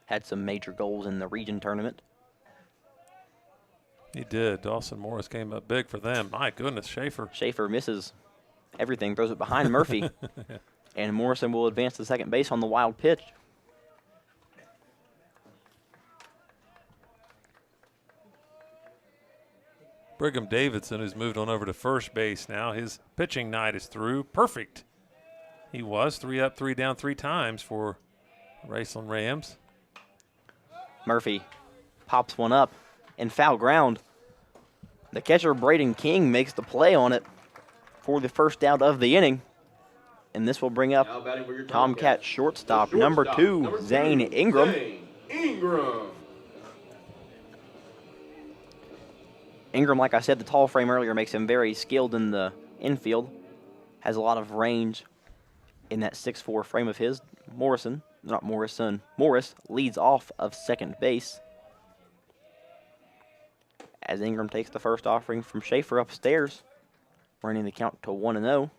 Had some major goals in the region tournament. He did. Dawson Morris came up big for them. My goodness, Schaefer. Schaefer misses everything, throws it behind Murphy. Yeah. And Morrison will advance to second base on the wild pitch. Brigham Davidson, who's moved on over to first base now. His pitching night is through. Perfect. He was 3 up, 3 down 3 times for Raceland Rams. Murphy pops one up in foul ground. The catcher, Braden King, makes the play on it for the first out of the inning. And this will bring up Tomcat shortstop, number 2, Zane Ingram. Ingram, like I said, the tall frame earlier makes him very skilled in the infield. Has a lot of range in that 6'4" frame of his. Morris leads off of second base. As Ingram takes the first offering from Schaefer upstairs, running the count to 1-0.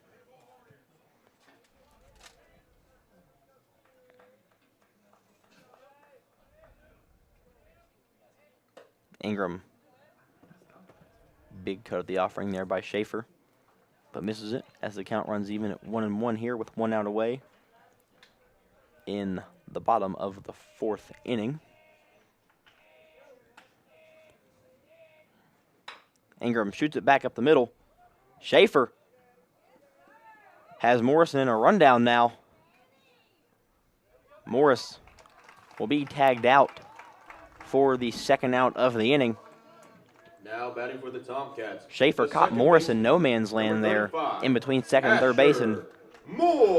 Ingram, big cut of the offering there by Schaefer, but misses it as the count runs even at 1-1 here with 1 out away in the bottom of the 4th inning. Ingram shoots it back up the middle. Schaefer has Morrison in a rundown now. Morris will be tagged out for the second out of the inning. Now batting for the Tomcats. Schaefer caught Morris in no man's land there in between second and third base and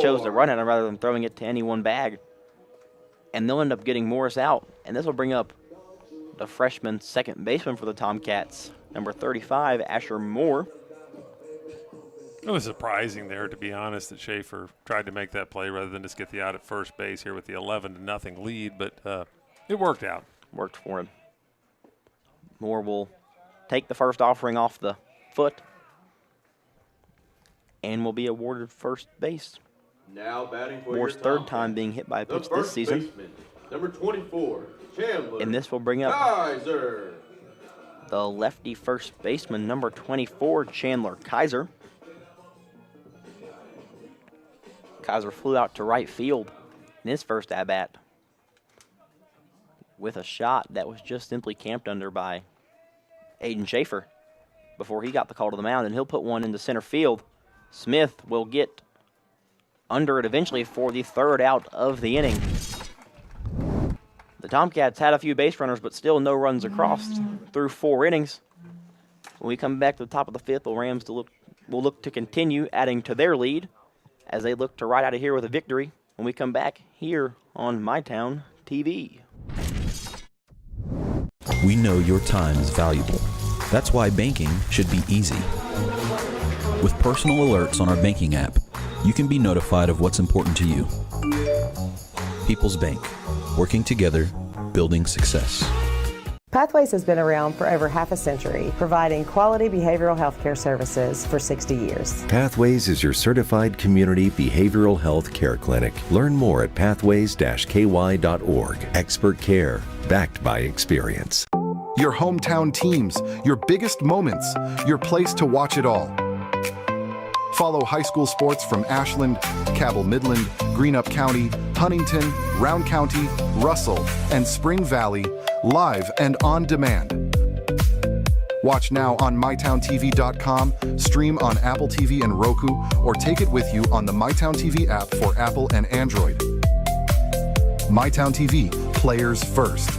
chose to run at him rather than throwing it to any one bag. And they'll end up getting Morris out. And this will bring up the freshman second baseman for the Tomcats, number 35, Asher Moore. It was surprising there, to be honest, that Schaefer tried to make that play rather than just get the out at first base here with the 11-0 lead, but it worked out. Worked for him. Moore will take the first offering off the foot and will be awarded first base. Now batting for Moore's third time being hit by a pitch this season. Baseman, number 24, Chandler. And this will bring up Kaiser, the lefty first baseman, number 24, Chandler Kaiser. Kaiser flew out to right field in his first at-bat with a shot that was just simply camped under by Aiden Schaefer before he got the call to the mound, and he'll put one into center field. Smith will get under it eventually for the third out of the inning. The Tomcats had a few base runners, but still no runs across through 4 innings. When we come back to the top of the 5th, the Rams will look to continue adding to their lead as they look to ride out of here with a victory when we come back here on MyTown TV. We know your time is valuable. That's why banking should be easy. With personal alerts on our banking app, you can be notified of what's important to you. People's Bank, working together, building success. Pathways has been around for over half a century, providing quality behavioral health care services for 60 years. Pathways is your certified community behavioral health care clinic. Learn more at pathways-ky.org. Expert care, backed by experience. Your hometown teams, your biggest moments, your place to watch it all. Follow high school sports from Ashland, Cabell Midland, Greenup County, Huntington, Round County, Russell, and Spring Valley live and on demand. Watch now on mytowntv.com, stream on Apple TV and Roku, or take it with you on the MyTown TV app for Apple and Android. MyTown TV, players first.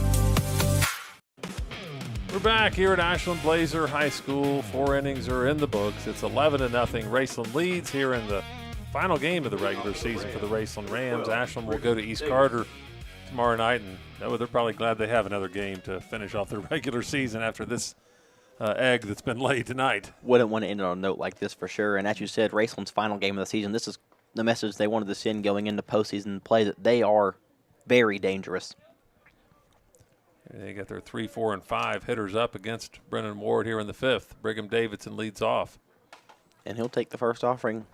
We're back here at Ashland Blazer High School. 4 innings are in the books. It's 11-0. Raceland leads here in the final game of the regular season for the Raceland Rams. Ashland will go to East Carter tomorrow night, and they're probably glad they have another game to finish off their regular season after this egg that's been laid tonight. Wouldn't want to end on a note like this for sure. And as you said, Raceland's final game of the season, this is the message they wanted to send going into postseason play, that they are very dangerous. They got their 3, 4, and 5 hitters up against Brennan Ward here in the 5th. Brigham Davidson leads off. And he'll take the first offering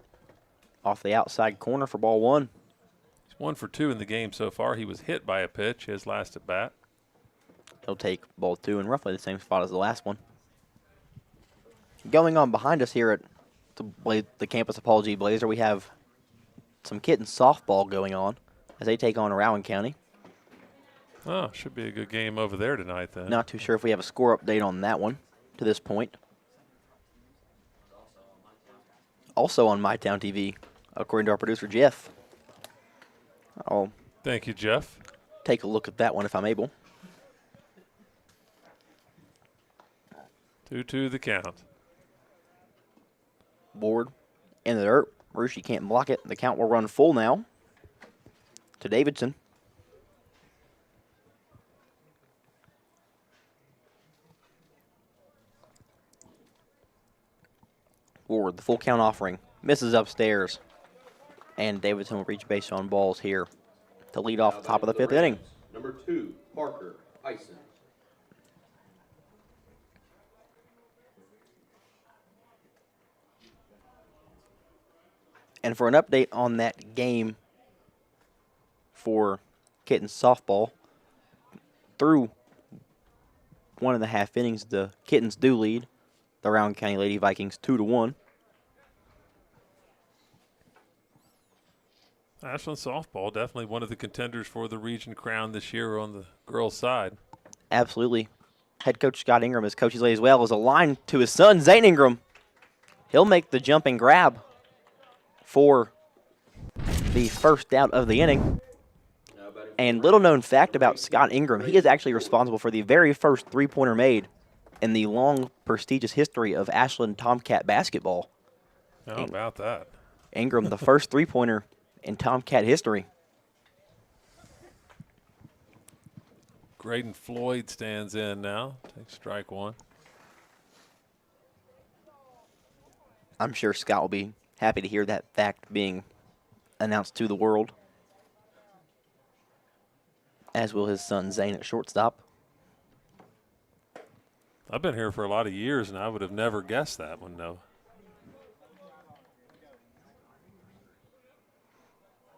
off the outside corner for ball 1. He's 1 for 2 in the game so far. He was hit by a pitch his last at bat. He'll take ball 2 in roughly the same spot as the last one. Going on behind us here at the campus of Paul G. Blazer, we have some kittens softball going on as they take on Rowan County. Oh, should be a good game over there tonight then. Not too sure if we have a score update on that one to this point. Also on MyTown TV, according to our producer, Jeff. I'll Thank you, Jeff. take a look at that one if I'm able. 2-2 the count. Ward in the dirt. Rushi can't block it. The count will run full now to Davidson. Ward, the full count offering, misses upstairs. And Davidson will reach base on balls here to lead off the top of the 5th inning. Number 2, Parker Eisen. And for an update on that game for Kittens softball, through 1.5 innings, the Kittens do lead the Rowan County Lady Vikings 2-1. Ashland softball, definitely one of the contenders for the region crown this year on the girls' side. Absolutely. Head coach Scott Ingram, as coaches lay as well, is aligned to his son, Zane Ingram. He'll make the jump and grab for the first out of the inning. And little known fact about Scott Ingram, he is actually responsible for the very first three-pointer made in the long, prestigious history of Ashland Tomcat basketball. How about that? Ingram, the first three-pointer in Tomcat history. Graydon Floyd stands in now. Takes strike 1. I'm sure Scott will be happy to hear that fact being announced to the world, as will his son Zane at shortstop. I've been here for a lot of years, and I would have never guessed that one, though.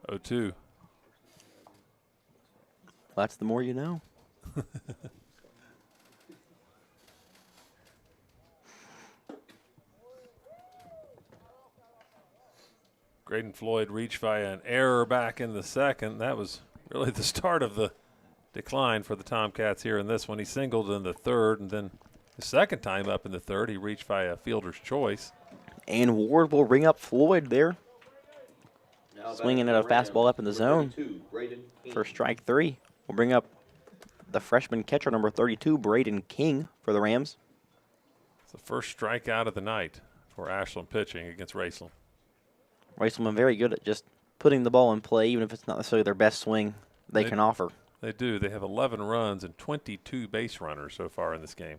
0-2. That's the more you know. Graydon Floyd reached via an error back in the second. That was really the start of the decline for the Tomcats here in this one. He singled in the third, and then the second time up in the third, he reached via fielder's choice. And Ward will ring up Floyd there. Swinging at a fastball up in the zone for strike 3. We'll bring up the freshman catcher, number 32, Braden King, for the Rams. It's the first strikeout of the night for Ashland pitching against Raceland. Raceland been very good at just putting the ball in play, even if it's not necessarily their best swing they can offer. They do. They have 11 runs and 22 base runners so far in this game.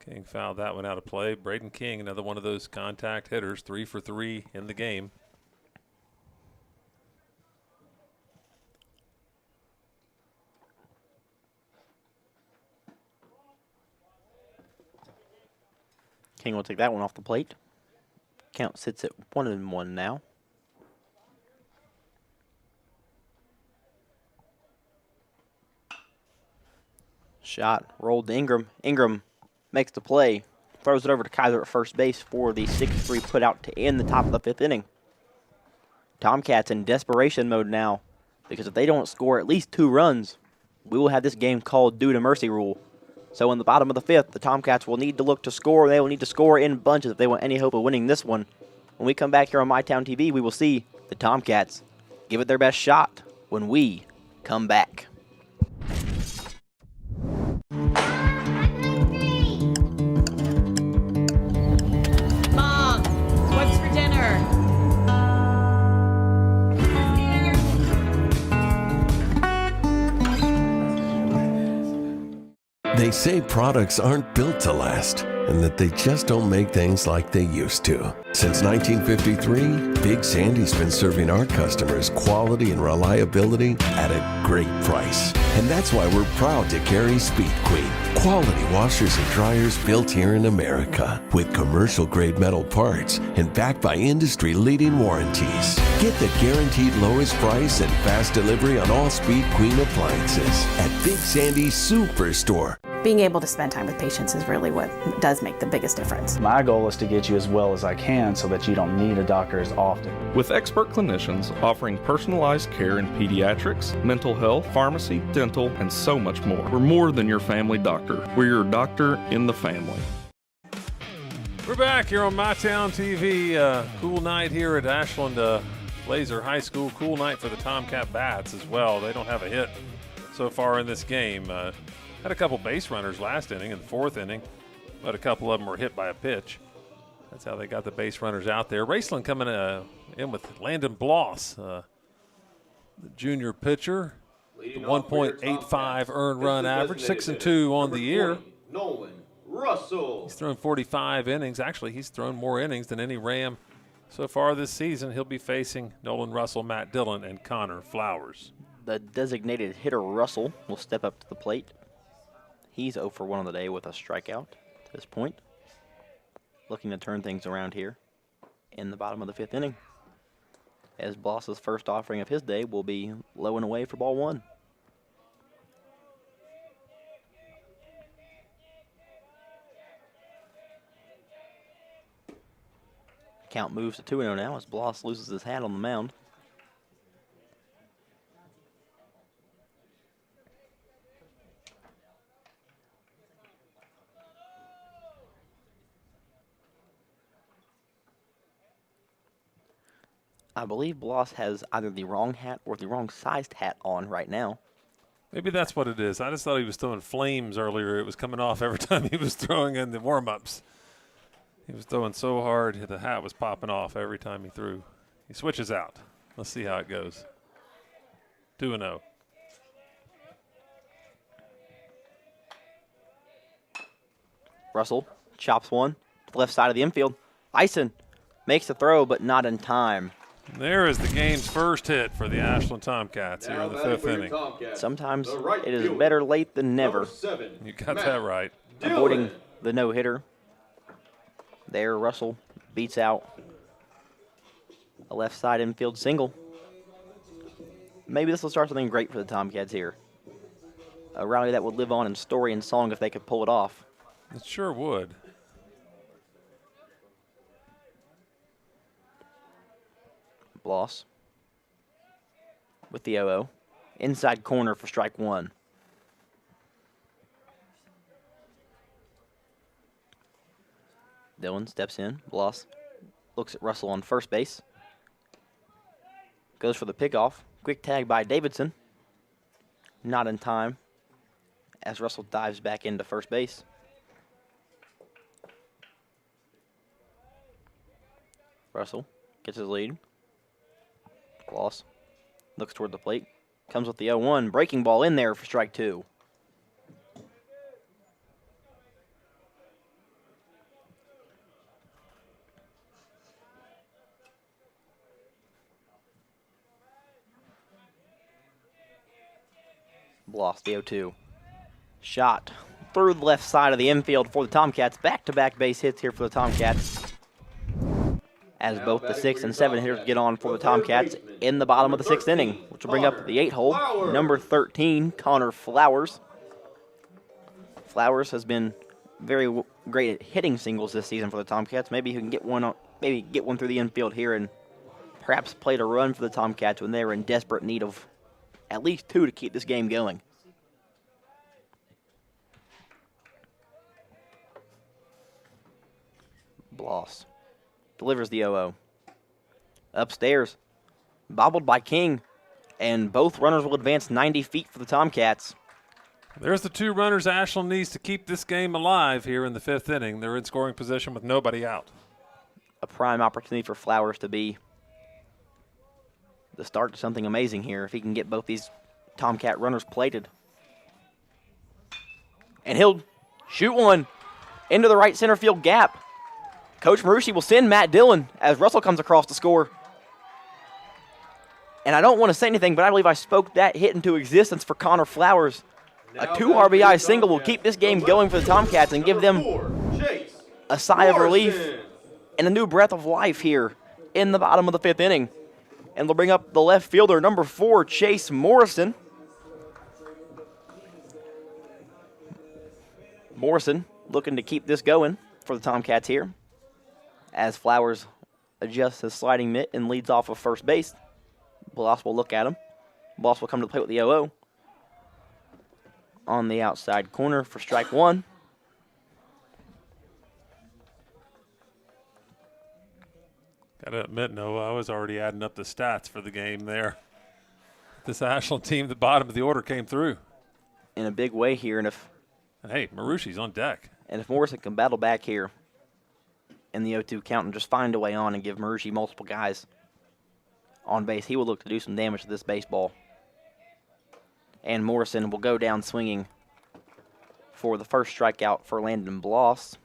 King fouled that one out of play. Braden King, another one of those contact hitters, 3 for 3 in the game. King will take that one off the plate. Count sits at 1-1 now. Shot rolled to Ingram. Ingram makes the play, throws it over to Kaiser at first base for the 6-3 put out to end the top of the 5th inning. Tomcats in desperation mode now, because if they don't score at least 2 runs, we will have this game called due to mercy rule. So in the bottom of the 5th, the Tomcats will need to look to score. They will need to score in bunches if they want any hope of winning this one. When we come back here on MyTown TV, we will see the Tomcats give it their best shot when we come back. Mom, what's for dinner? They say products aren't built to last, and that they just don't make things like they used to. Since 1953, Big Sandy's been serving our customers quality and reliability at a great price. And that's why we're proud to carry Speed Queen, quality washers and dryers built here in America, with commercial-grade metal parts and backed by industry-leading warranties. Get the guaranteed lowest price and fast delivery on all Speed Queen appliances at Big Sandy's Superstore. Being able to spend time with patients is really what does make the biggest difference. My goal is to get you as well as I can so that you don't need a doctor as often. With expert clinicians offering personalized care in pediatrics, mental health, pharmacy, dental, and so much more. We're more than your family doctor. We're your doctor in the family. We're back here on MyTown TV. Cool night here at Ashland Blazer High School. Cool night for the Tomcat Bats as well. They don't have a hit so far in this game. Had a couple base runners last inning in the fourth inning, but a couple of them were hit by a pitch. That's how they got the base runners out there. Raceland coming in with Landon Bloss, the junior pitcher, the 1.85 earned run average, 6-2 on the year. Nolan Russell. He's thrown 45 innings. Actually, he's thrown more innings than any Ram so far this season. He'll be facing Nolan Russell, Matt Dillon, and Connor Flowers. The designated hitter Russell will step up to the plate. He's 0 for 1 on the day with a strikeout to this point. Looking to turn things around here in the bottom of the fifth inning, as Bloss's first offering of his day will be low and away for ball one. Count moves to 2-0 now as Bloss loses his hat on the mound. I believe Bloss has either the wrong hat or the wrong sized hat on right now. Maybe that's what it is. I just thought he was throwing flames earlier. It was coming off every time he was throwing in the warm-ups. He was throwing so hard, the hat was popping off every time he threw. He switches out. Let's see how it goes. 2-0. Russell chops one to the left side of the infield. Ison makes the throw, but not in time. There is the game's first hit for the Ashland Tomcats here in the fifth inning. Sometimes it is better late than never. You got that right. Avoiding the no-hitter. There, Russell beats out a left side infield single. Maybe this will start something great for the Tomcats here. A rally that would live on in story and song if they could pull it off. It sure would. Bloss with the 0-0. Inside corner for strike one. Dillon steps in. Bloss looks at Russell on first base. Goes for the pickoff. Quick tag by Davidson. Not in time as Russell dives back into first base. Russell gets his lead. Bloss looks toward the plate. Comes with the 0-1. Breaking ball in there for strike two. Bloss, the 0-2. Shot through the left side of the infield for the Tomcats. Back-to-back base hits here for the Tomcats, as both the 6 and 7 hitters get on for the Tomcats in the bottom of the 6th inning, which will bring up the 8-hole. Number 13, Connor Flowers. Flowers has been very great at hitting singles this season for the Tomcats. Maybe he can get one through the infield here and perhaps play a run for the Tomcats when they were in desperate need of at least 2 to keep this game going. Bloss delivers the 0-0. Upstairs, bobbled by King, and both runners will advance 90 feet for the Tomcats. There's the 2 runners Ashland needs to keep this game alive here in the 5th inning. They're in scoring position with nobody out. A prime opportunity for Flowers to be the start to something amazing here if he can get both these Tomcat runners plated. And he'll shoot one into the right center field gap. Coach Marucci will send Matt Dillon as Russell comes across to score. And I don't want to say anything, but I believe I spoke that hit into existence for Connor Flowers. A 2 RBI single will keep this game going for the Tomcats and give them a sigh of relief and a new breath of life here in the bottom of the 5th inning. And they'll bring up the left fielder, number 4, Chase Morrison. Morrison looking to keep this going for the Tomcats here as Flowers adjusts his sliding mitt and leads off of first base. Bloss will look at him. Bloss will come to the plate with the 0-0. On the outside corner for strike 1. Gotta admit, Noah, I was already adding up the stats for the game there. This Ashland team, the bottom of the order, came through in a big way here, and hey, Marucci's on deck. And if Morrison can battle back here in the 0-2 count and just find a way on and give Marucci multiple guys on base, he will look to do some damage to this baseball. And Morrison will go down swinging for the first strikeout for Landon Bloss.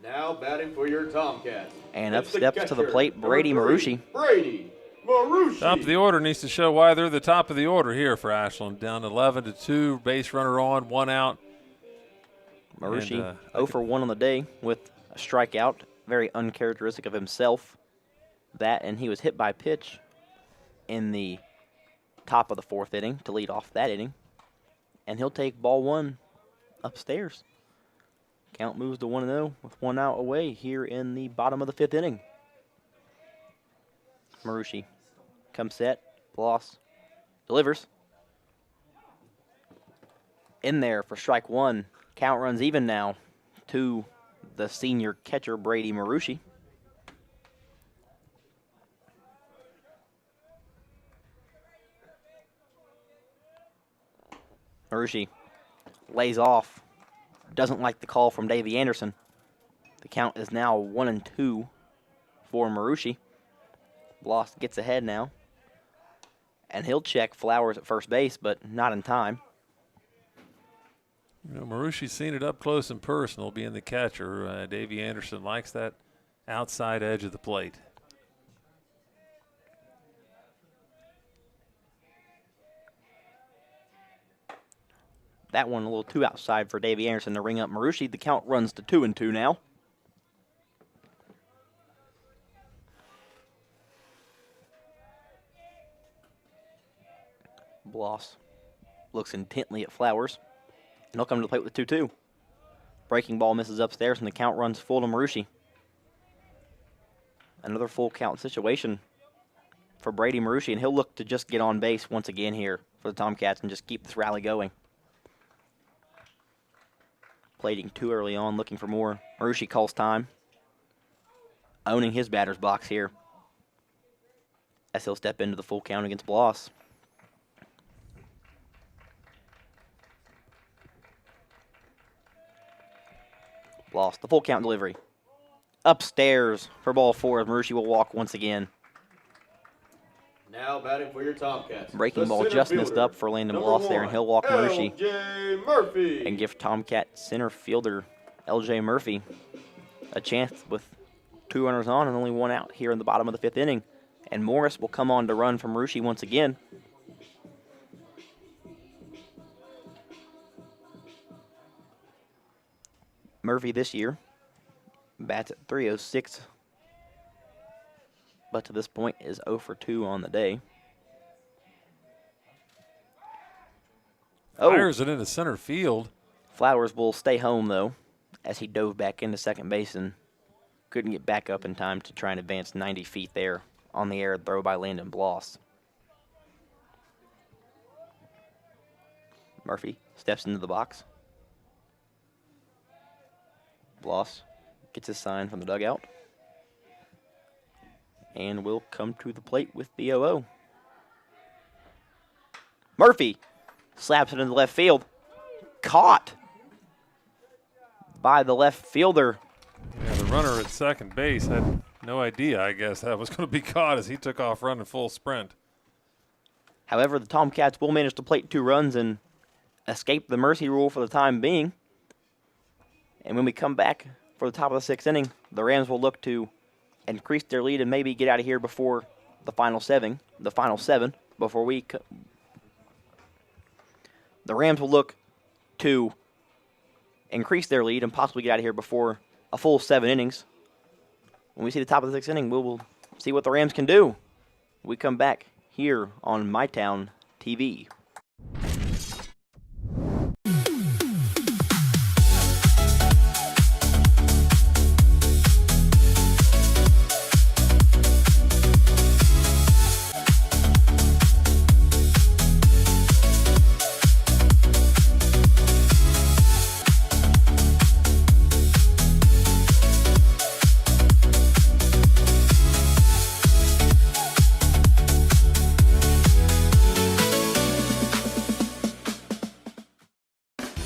Now batting for your Tomcats. And up steps to the plate Brady Marucci. Brady Marucci. Top of the order needs to show why they're the top of the order here for Ashland. Down 11-2, base runner on, 1 out. Marucci 0 for 1 on the day with a strikeout, very uncharacteristic of himself. That, and he was hit by a pitch in the top of the 4th inning to lead off that inning. And he'll take ball 1 upstairs. Count moves to 1-0 with 1 out away here in the bottom of the 5th inning. Marucci comes set, Bloss delivers. In there for strike 1. Count runs even now to the senior catcher Brady Marucci. Marucci lays off. Doesn't like the call from Davey Anderson. The count is now 1-2 for Marucci. Bloss gets ahead now. And he'll check Flowers at first base, but not in time. You know, Marucci's seen it up close and personal, being the catcher. Davey Anderson likes that outside edge of the plate. That one a little too outside for Davey Anderson to ring up Marucci. The count runs to 2-2 now. Bloss looks intently at Flowers, and he'll come to the plate with 2-2. Breaking ball misses upstairs, and the count runs full to Marucci. Another full count situation for Brady Marucci, and he'll look to just get on base once again here for the Tomcats and just keep this rally going. Plating too early on, looking for more. Marucci calls time, owning his batter's box here as he'll step into the full count against Bloss. Bloss, the full count delivery. Upstairs for ball 4 as Marucci will walk once again. Now batting for your Tomcats. Breaking ball just missed up for Landon Bloss there, and he'll walk Marucci. LJ Murphy. And give Tomcat center fielder LJ Murphy a chance with 2 runners on and only 1 out here in the bottom of the 5th inning. And Morris will come on to run for Marucci once again. Murphy this year bats at .306. But to this point is 0 for 2 on the day. Fires it into center field. Flowers will stay home, though, as he dove back into second base and couldn't get back up in time to try and advance 90 feet there on the air throw by Landon Bloss. Murphy steps into the box. Bloss gets his sign from the dugout. And will come to the plate with the 0-0. Murphy slaps it into left field. Caught by the left fielder. Yeah, the runner at second base had no idea, I guess, that was going to be caught as he took off running full sprint. However, the Tomcats will manage to plate 2 runs, and escape the mercy rule for the time being. And when we come back for the top of the 6th inning, the Rams will look to increase their lead and maybe get out of here before the final seven. The Rams will look to increase their lead and possibly get out of here before a full 7 innings. When we see the top of the 6th inning, we will see what the Rams can do. We come back here on MyTown TV.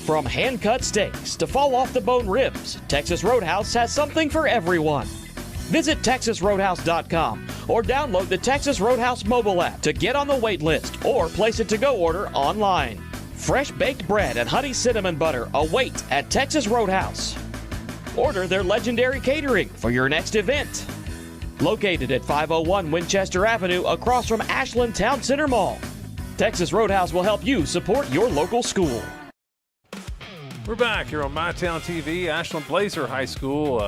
From hand-cut steaks to fall-off-the-bone ribs, Texas Roadhouse has something for everyone. Visit TexasRoadhouse.com or download the Texas Roadhouse mobile app to get on the wait list or place a to-go order online. Fresh baked bread and honey cinnamon butter await at Texas Roadhouse. Order their legendary catering for your next event. Located at 501 Winchester Avenue across from Ashland Town Center Mall, Texas Roadhouse will help you support your local school. We're back here on MyTown TV. Ashland Blazer High School,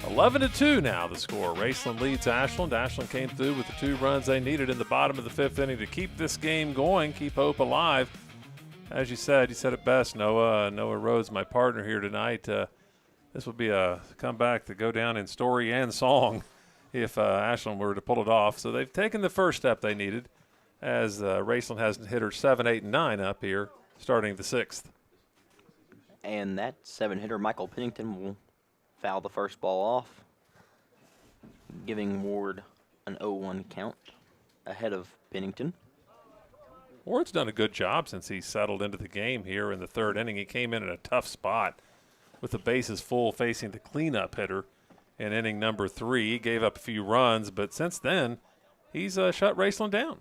11-2 now the score. Raceland leads Ashland. Ashland came through with the 2 runs they needed in the bottom of the 5th inning to keep this game going, keep hope alive. As you said it best, Noah. Noah Rhodes, my partner here tonight. This would be a comeback to go down in story and song if Ashland were to pull it off. So they've taken the first step they needed as Raceland has hitters 7, 8, and 9 up here starting the 6th. And that 7-hitter, Michael Pennington, will foul the first ball off, giving Ward an 0-1 count ahead of Pennington. Ward's done a good job since he settled into the game here in the 3rd inning. He came in a tough spot with the bases full facing the cleanup hitter in inning number 3. He gave up a few runs, but since then, he's shut Raceland down.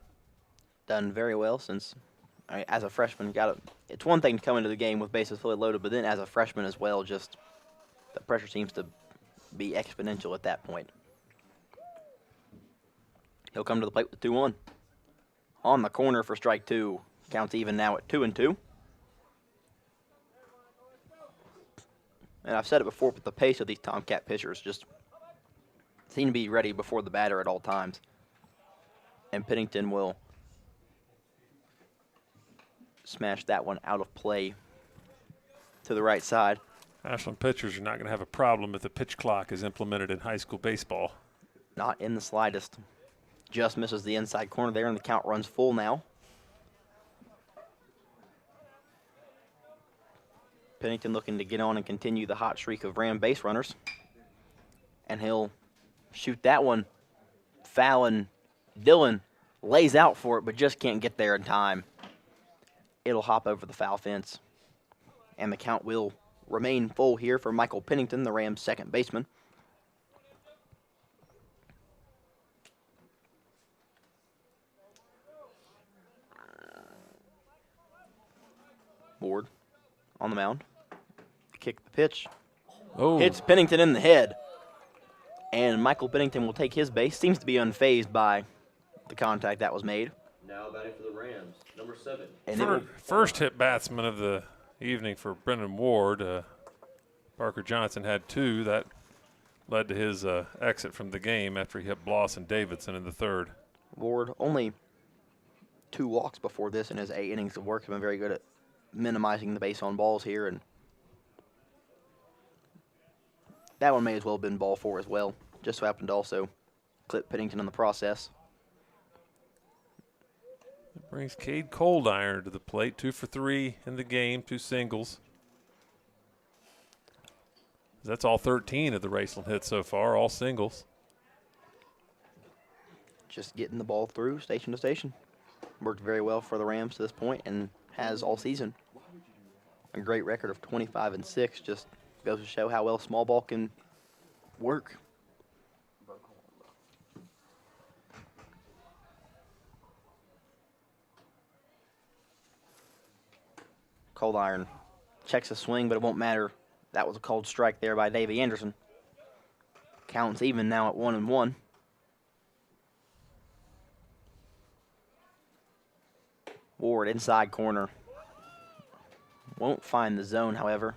Done very well since, as a freshman, it's one thing to come into the game with bases fully loaded, but then as a freshman as well, just the pressure seems to be exponential at that point. He'll come to the plate with 2-1. On the corner for strike 2. Counts even now at 2-2. And I've said it before, but the pace of these Tomcat pitchers just seem to be ready before the batter at all times. And Pennington will smash that one out of play to the right side. Ashland pitchers are not going to have a problem if the pitch clock is implemented in high school baseball. Not in the slightest. Just misses the inside corner there, and the count runs full now. Pennington looking to get on and continue the hot streak of Ram base runners. And he'll shoot that one. Foul, and Dillon lays out for it, but just can't get there in time. It'll hop over the foul fence. And the count will remain full here for Michael Pennington, the Rams' second baseman. Ward on the mound. Kick the pitch. Oh. Hits Pennington in the head. And Michael Pennington will take his base. Seems to be unfazed by the contact that was made. Now batting for the Rams, number 7. And first hit batsman of the evening for Brendan Ward. Parker Johnson had 2. That led to his exit from the game after he hit Bloss and Davidson in the 3rd. Ward only 2 walks before this in his 8 innings of work. Has been very good at minimizing the base on balls here, and that one may as well have been ball 4 as well. Just so happened to also clip Pennington in the process. It brings Cade Coldiron to the plate, 2 for 3 in the game, 2 singles. That's all 13 of the Raceland hits so far, all singles. Just getting the ball through station to station. Worked very well for the Rams to this point and has all season. A great record of 25-6 just goes to show how well small ball can work. Cold iron. Checks a swing, but it won't matter. That was a cold strike there by Davey Anderson. Counts even now at 1-1. Ward inside corner. Won't find the zone, however.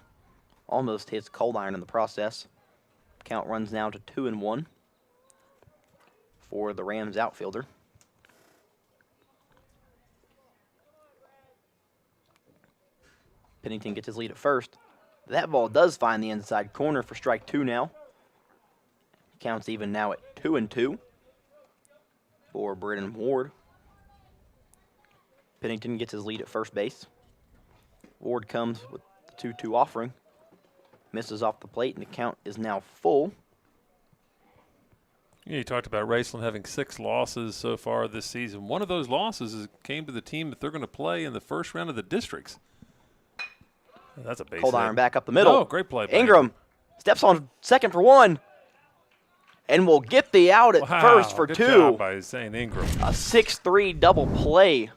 Almost hits cold iron in the process. Count runs now to 2-1 for the Rams outfielder. Pennington gets his lead at first. That ball does find the inside corner for strike 2 now. Counts even now at 2-2 for Brennan Ward. Pennington gets his lead at first base. Ward comes with the 2-2 offering. Misses off the plate, and the count is now full. You talked about Raceland having 6 losses so far this season. One of those losses came to the team that they're going to play in the first round of the districts. That's a base Cold hit. iron back up the middle. Oh, great play. Ingram steps on second for 1 and will get the out at first for good 2. Job by Zane Ingram. A 6-3 double play.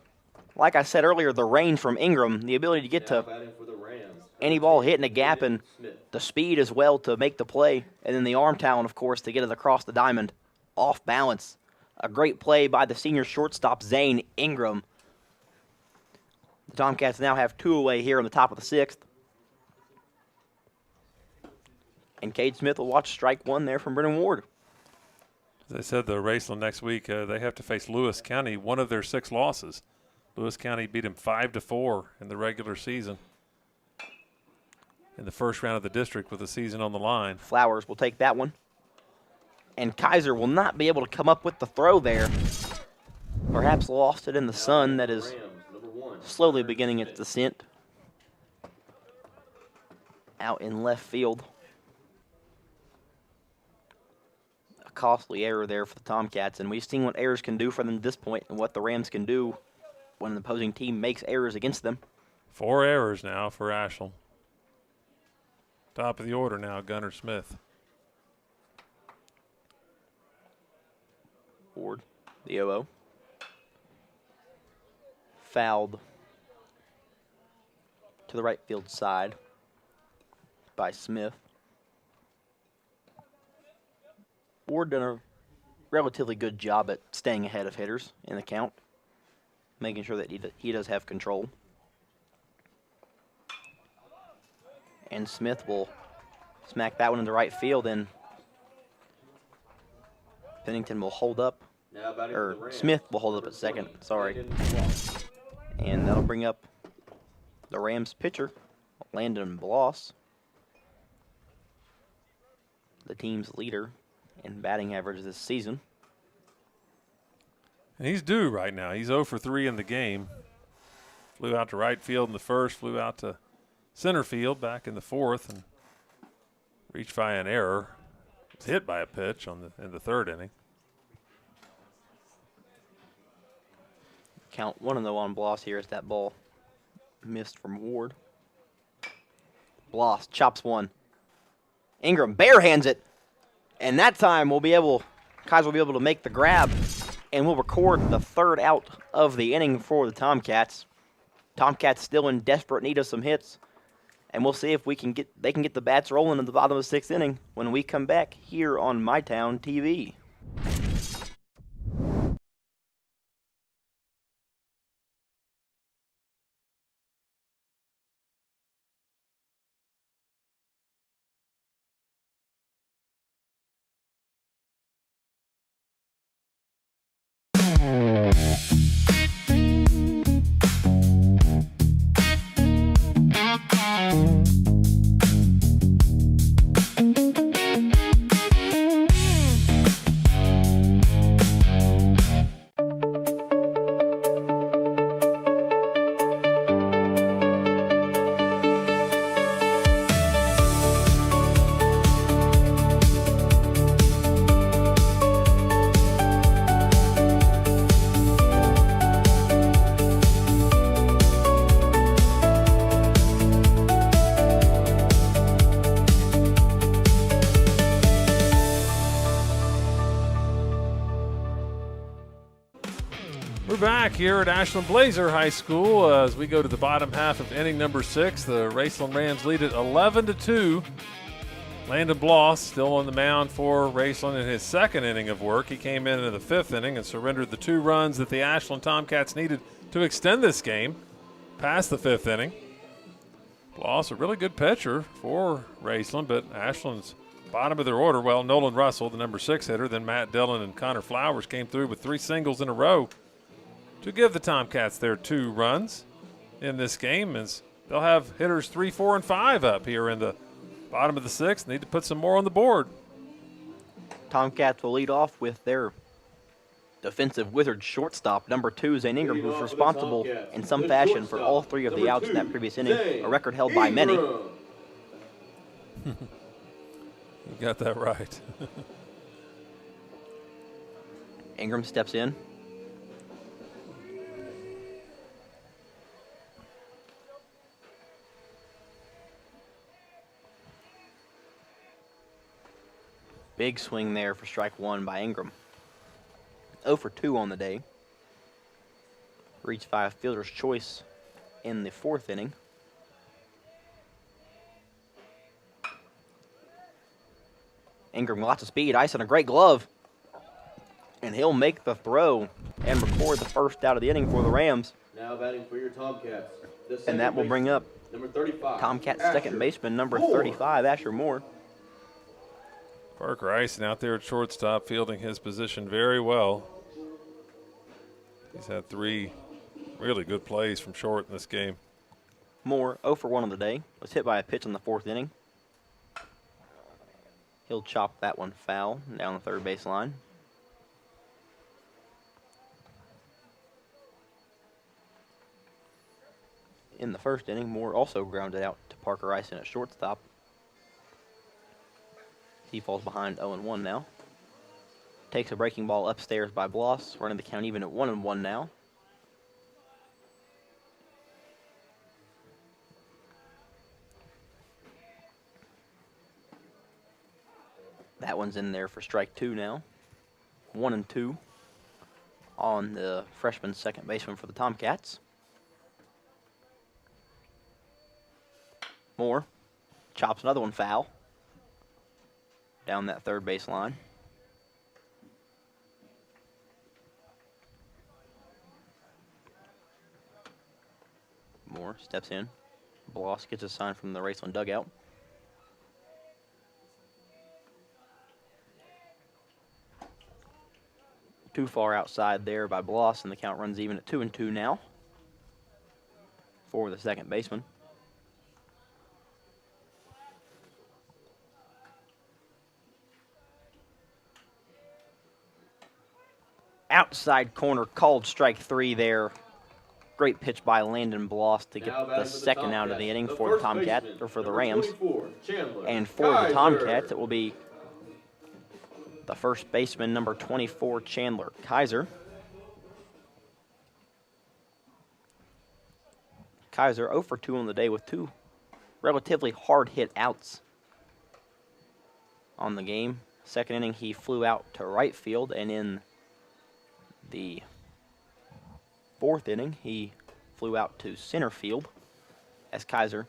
Like I said earlier, the range from Ingram, the ability to get to any ball hitting a gap, and the speed as well to make the play, and then the arm talent, of course, to get it across the diamond. Off balance. A great play by the senior shortstop, Zane Ingram. The Tomcats now have 2 away here in the top of the 6th. And Cade Smith will watch strike 1 there from Brennan Ward. As I said, the Raceland next week, they have to face Lewis County, one of their 6 losses. Lewis County beat them 5-4 in the regular season in the first round of the district with the season on the line. Flowers will take that one. And Kaiser will not be able to come up with the throw there. Perhaps lost it in the sun that is slowly beginning its descent out in left field. A costly error there for the Tomcats, and we've seen what errors can do for them at this point and what the Rams can do when the opposing team makes errors against them. 4 errors now for Ashland. Top of the order now, Gunnar Smith. Ward, the 0-0. Fouled to the right field side by Smith. Ward done a relatively good job at staying ahead of hitters in the count, making sure that he does have control. And Smith will smack that one into right field, and Pennington will hold up, or Smith will hold up at second, sorry. And that'll bring up the Rams pitcher, Landon Bloss, the team's leader in batting average this season. And he's due right now. He's 0 for 3 in the game. Flew out to right field in the first, flew out to center field back in the 4th, and reached via an error. Was hit by a pitch in the 3rd inning. Count 1-0 on Bloss here as that ball missed from Ward. Bloss chops one. Ingram barehands it. And that time Kaiser will be able to make the grab, and we'll record the 3rd out of the inning for the Tomcats. Tomcats still in desperate need of some hits, and we'll see if they can get the bats rolling in the bottom of the 6th inning when we come back here on MyTown TV. We're back here at Ashland Blazer High School as we go to the bottom half of inning number 6. The Raceland Rams lead it 11-2. Landon Bloss still on the mound for Raceland in his second inning of work. He came in the 5th inning and surrendered the 2 runs that the Ashland Tomcats needed to extend this game past the 5th inning. Bloss, a really good pitcher for Raceland, but Ashland's bottom of their order. Well, Nolan Russell, the number 6 hitter, then Matt Dillon and Connor Flowers came through with 3 singles in a row to give the Tomcats their 2 runs in this game, as they'll have hitters 3, 4, and 5 up here in the bottom of the 6th. Need to put some more on the board. Tomcats will lead off with their defensive wizard shortstop. Number 2, Zane Ingram, who's responsible in some fashion for all 3 of the outs in that previous inning, a record held by many. You got that right. Ingram steps in. Big swing there for strike 1 by Ingram. 0 for 2 on the day. Reached 5 fielder's choice in the 4th inning. Ingram, lots of speed, ice on a great glove. And he'll make the throw and record the first out of the inning for the Rams. Now batting for your Tomcats. And that will bring up number 35, Tomcats' second baseman, number 35, Asher Moore. Parker Ison out there at shortstop, fielding his position very well. He's had 3 really good plays from short in this game. Moore, 0 for 1 on the day, was hit by a pitch in the 4th inning. He'll chop that one foul down the third base line. In the 1st inning, Moore also grounded out to Parker Ison at shortstop. He falls behind 0-1 now. Takes a breaking ball upstairs by Bloss, running the count even at 1-1 now. That one's in there for strike 2 now. 1-2 on the freshman second baseman for the Tomcats. Moore chops another one foul down that third base line. Moore steps in. Bloss gets a sign from the Raceland dugout. Too far outside there by Bloss, and the count runs even at 2-2 now for the second baseman. Outside corner, called strike 3 there. Great pitch by Landon Bloss to get the second out of the inning for the Tomcats, or for the Rams. And for the Tomcats, it will be the first baseman, number 24, Chandler Kaiser. Kaiser 0 for 2 on the day with 2 relatively hard hit outs on the game. Second inning, he flew out to right field, and in the 4th inning, he flew out to center field as Kaiser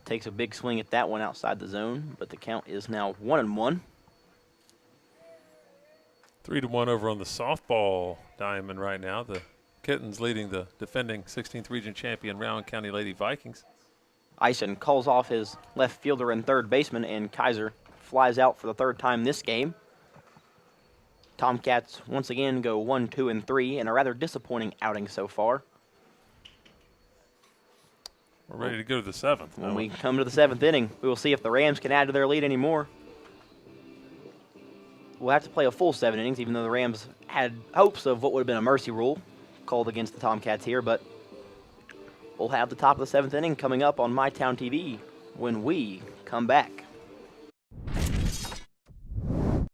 takes a big swing at that one outside the zone, but the count is now 1-1. 3-1 over on the softball diamond right now. The Kittens leading the defending 16th region champion Rowan County Lady Vikings. Ison calls off his left fielder and third baseman, and Kaiser flies out for the 3rd time this game. Tomcats once again go 1, 2, and 3 in a rather disappointing outing so far. We're ready to go to the 7th. When we come to the 7th inning, we will see if the Rams can add to their lead anymore. We'll have to play a full 7 innings, even though the Rams had hopes of what would have been a mercy rule called against the Tomcats here, but we'll have the top of the 7th inning coming up on MyTown TV when we come back.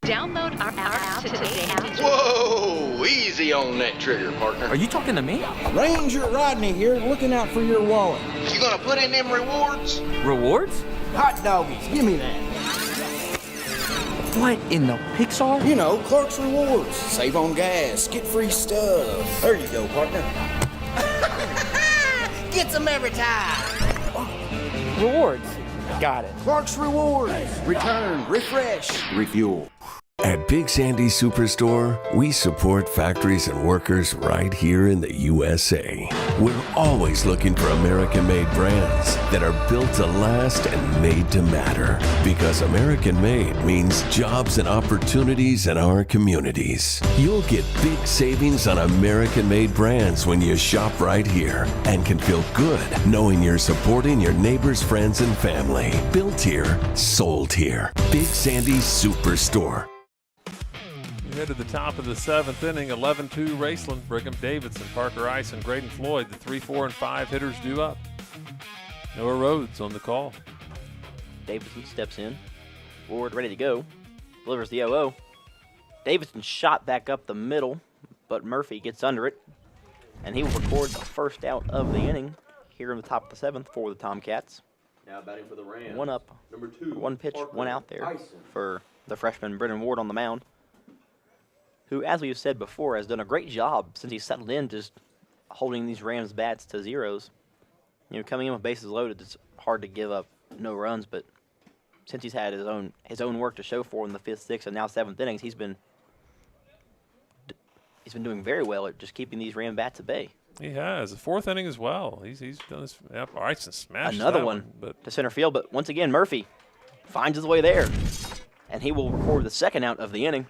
Download our app today. Whoa! Easy on that trigger, partner. Are you talking to me? Ranger Rodney here, looking out for your wallet. You gonna put in them rewards? Rewards? Hot doggies, give me that. What in the Pixar? You know, Clark's Rewards. Save on gas, get free stuff. There you go, partner. Get some every time. Rewards. Got it. Clark's Rewards. Return, refresh, refuel. At Big Sandy Superstore, we support factories and workers right here in the USA. We're always looking for American-made brands that are built to last and made to matter. Because American-made means jobs and opportunities in our communities. You'll get big savings on American-made brands when you shop right here and can feel good knowing you're supporting your neighbors, friends, and family. Built here, sold here. Big Sandy Superstore. Head to the top of the 7th inning, 11-2 Raceland. Pregame, Davidson, Parker Ice, and Graydon Floyd, the 3, 4, and 5 hitters due up. Noah Rhodes on the call. Davidson steps in. Ward ready to go. Delivers the 0-0. Davidson shot back up the middle, but Murphy gets under it. And he will record the first out of the inning here in the top of the 7th for the Tomcats. Now batting for the Rams. One up. Number 2. One pitch, Parker one out there Tyson. for the freshman Brennan Ward on the mound, who, as we've said before, has done a great job since he settled in, just holding these Rams bats to zeros. You know, coming in with bases loaded, it's hard to give up no runs, but since he's had his own work to show for in the 5th, 6th, and now 7th innings, he's been doing very well at just keeping these Ram bats at bay. He has. The 4th inning as well. He's done this. Yep, Ice smashed another that one but to center field, but once again, Murphy finds his way there, and he will record the second out of the inning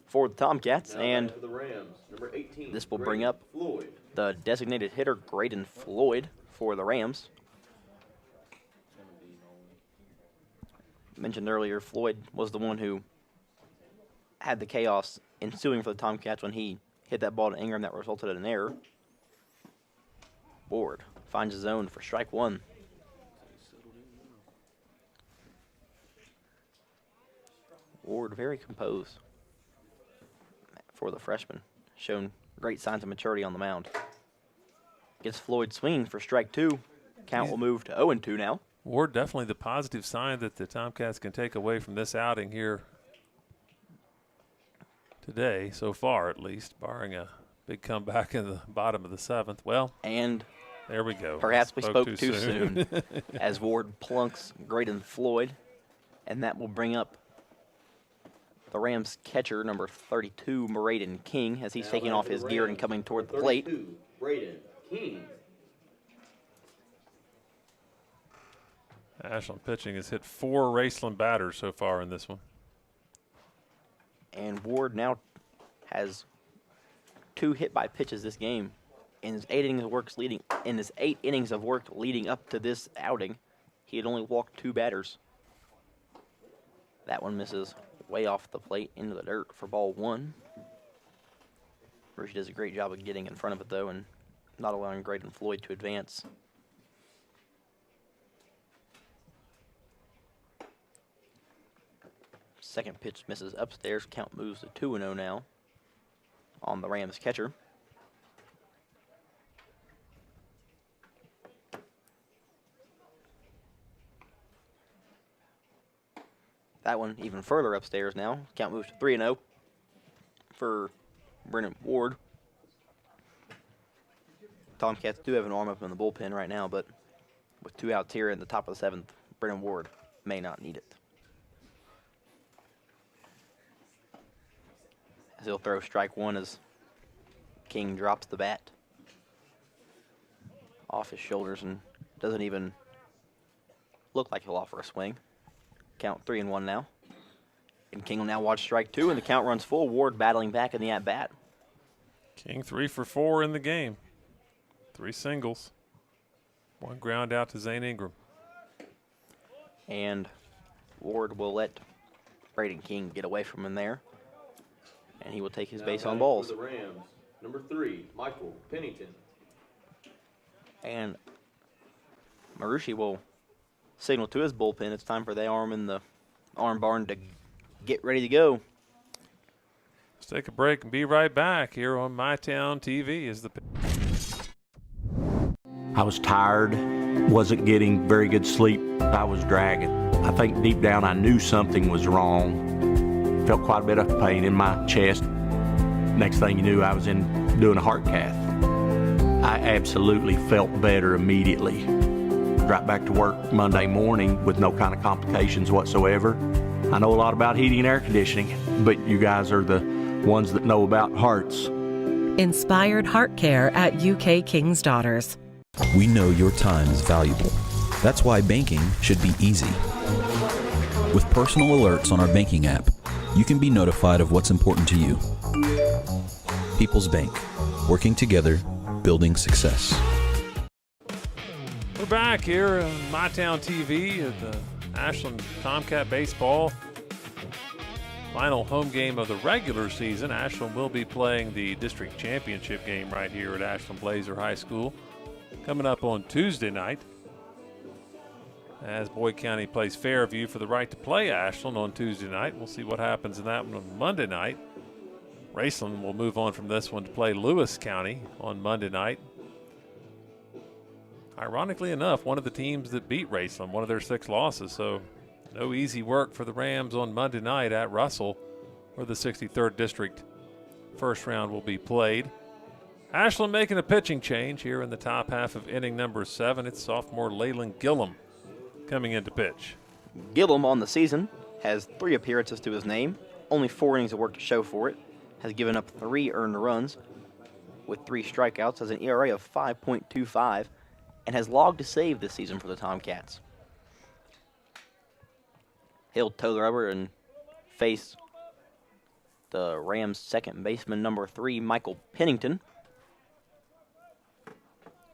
for the Tomcats, and the Rams, number 18, this will bring up Floyd. the designated hitter, Graydon Floyd, for the Rams. Mentioned earlier, Floyd was the one who had the chaos ensuing for the Tomcats when he hit that ball to Ingram that resulted in an error. Ward finds his zone for strike 1. Ward very composed for the freshman, shown great signs of maturity on the mound. Gets Floyd swinging for strike 2. Count will move to 0-2 now. Ward definitely the positive sign that the Tomcats can take away from this outing here today, so far at least, barring a big comeback in the bottom of the 7th. Well, and there we go. Perhaps we spoke too soon as Ward plunks Graydon Floyd, and that will bring up the Rams catcher, number 32, Braden King, as he's taking off his gear and coming toward the plate. Braden King. Ashland pitching has hit 4 Raceland batters so far in this one. And Ward now has 2 hit by pitches this game. In his 8 innings of work leading up to this outing, he had only walked 2 batters. That one misses way off the plate into the dirt for ball 1. Rushi does a great job of getting in front of it, though, and not allowing Graydon Floyd to advance. Second pitch misses upstairs. Count moves to 2-0 now on the Rams catcher. That one even further upstairs now. Count moves to 3-0 for Brennan Ward. Tomcats do have an arm up in the bullpen right now, but with 2 outs here in the top of the 7th, Brennan Ward may not need it. As he'll throw strike 1 as King drops the bat off his shoulders and doesn't even look like he'll offer a swing. Count 3-1 now. And King will now watch strike 2, and the count runs full. Ward battling back in the at-bat. King 3 for 4 in the game. 3 singles. 1 ground out to Zane Ingram. And Ward will let Braden King get away from him there. And he will take his base on balls. For the Rams, number 3, Michael Pennington. And Marushi will signal to his bullpen it's time for the arm in the arm barn to get ready to go. Let's take a break and be right back here on MyTown TV. Is the I was tired, wasn't getting very good sleep. I was dragging. I think deep down I knew something was wrong. Felt quite a bit of pain in my chest. Next thing you knew, I was doing a heart cath. I absolutely felt better immediately. Right back to work Monday morning with no kind of complications whatsoever. I know a lot about heating and air conditioning, but you guys are the ones that know about hearts. Inspired heart care at UK King's Daughters. We know your time is valuable. That's why banking should be easy. With personal alerts on our banking app, you can be notified of what's important to you. People's Bank, working together, building success. We're back here on MyTown TV at the Ashland Tomcat Baseball. Final home game of the regular season. Ashland will be playing the district championship game right here at Ashland Blazer High School coming up on Tuesday night, as Boyd County plays Fairview for the right to play Ashland on Tuesday night. We'll see what happens in that one on Monday night. Raceland will move on from this one to play Lewis County on Monday night. Ironically enough, one of the teams that beat Raceland, one of their 6 losses, so no easy work for the Rams on Monday night at Russell, where the 63rd District first round will be played. Ashland making a pitching change here in the top half of inning number 7. It's sophomore Leyland Gillum coming in to pitch. Gillum on the season has 3 appearances to his name, only 4 innings of work to show for it, has given up 3 earned runs with 3 strikeouts, has an ERA of 5.25, and has logged a save this season for the Tomcats. He'll toe the rubber and face the Rams' second baseman, number 3, Michael Pennington.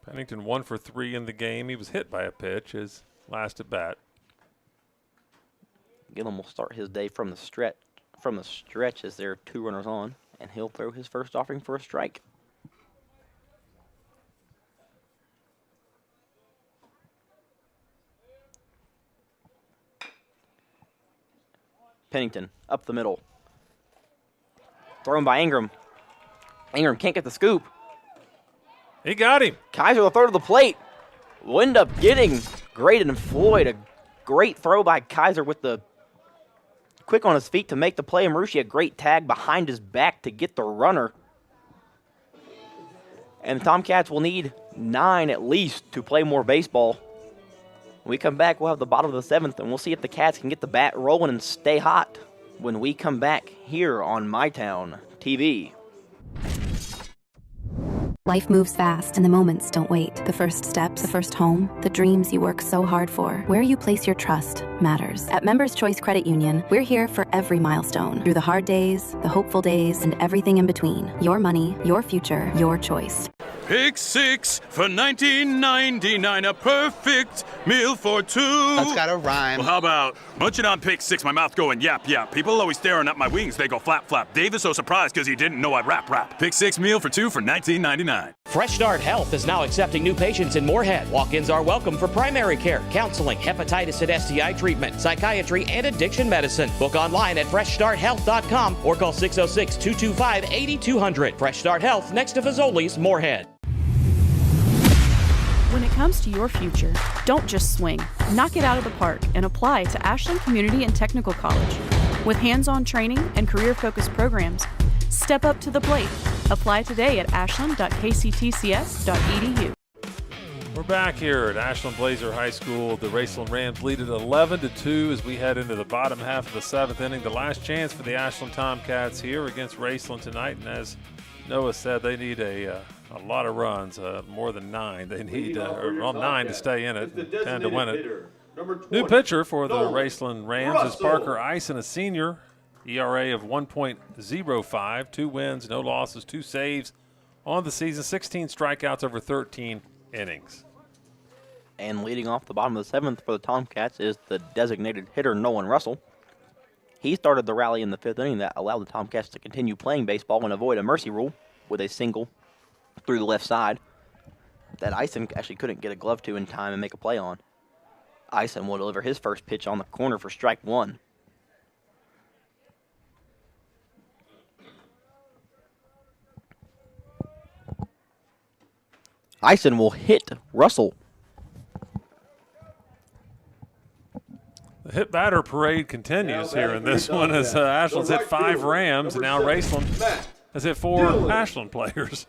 Pennington 1 for 3 in the game. He was hit by a pitch his last at bat. Gillum will start his day from the stretch as there are 2 runners on, and he'll throw his first offering for a strike. Pennington up the middle. Thrown by Ingram. Ingram can't get the scoop. He got him. Kaiser will throw to the plate. Will end up getting Graydon Floyd. A great throw by Kaiser with the quick on his feet to make the play. Marucci, a great tag behind his back to get the runner. And the Tomcats will need 9 at least to play more baseball. When we come back, we'll have the bottom of the 7th, and we'll see if the Cats can get the bat rolling and stay hot when we come back here on MyTown TV. Life moves fast and the moments don't wait. The first steps, the first home, the dreams you work so hard for. Where you place your trust matters. At Members Choice Credit Union, we're here for every milestone. Through the hard days, the hopeful days, and everything in between. Your money, your future, your choice. Pick 6 for $19.99, a perfect meal for 2. That's gotta rhyme. Well, how about munching on Pick 6, my mouth going yap, yap. People always staring at my wings, they go flap, flap. Dave is so surprised because he didn't know I'd rap. Pick 6 meal for 2 for $19.99. Fresh Start Health is now accepting new patients in Moorhead. Walk-ins are welcome for primary care, counseling, hepatitis and STI treatment, psychiatry, and addiction medicine. Book online at freshstarthealth.com or call 606-225-8200. Fresh Start Health, next to Fazoli's, Moorhead. When it comes to your future, don't just swing. Knock it out of the park and apply to Ashland Community and Technical College. With hands-on training and career-focused programs, step up to the plate. Apply today at ashland.kctcs.edu. We're back here at Ashland Blazer High School. The Raceland Rams lead it 11-2 as we head into the bottom half of the 7th inning. The last chance for the Ashland Tomcats here against Raceland tonight. And as Noah said, they need a lot of runs, more than 9. They need 9 to stay in it, 10 to win it. New pitcher for the Raceland Rams is Parker Ison, a senior. ERA of 1.05, 2 wins, no losses, 2 saves on the season, 16 strikeouts over 13 innings. And leading off the bottom of the 7th for the Tomcats is the designated hitter, Nolan Russell. He started the rally in the 5th inning that allowed the Tomcats to continue playing baseball and avoid a mercy rule with a single through the left side that Ison actually couldn't get a glove to in time and make a play on. Ison will deliver his first pitch on the corner for strike 1. Ison will hit Russell. The hit batter parade continues here in this one as Ashland's hit 5 Rams, and now Raceland has hit 4 Ashland players.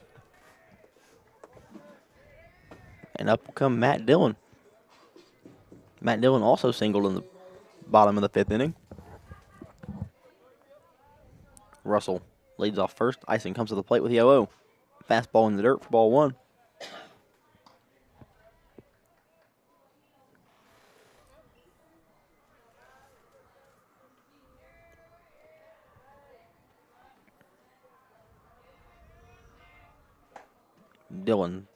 And up will come Matt Dillon. Matt Dillon also singled in the bottom of the 5th inning. Russell leads off first. Ison comes to the plate with the 0-0. Fastball in the dirt for ball 1. Dillon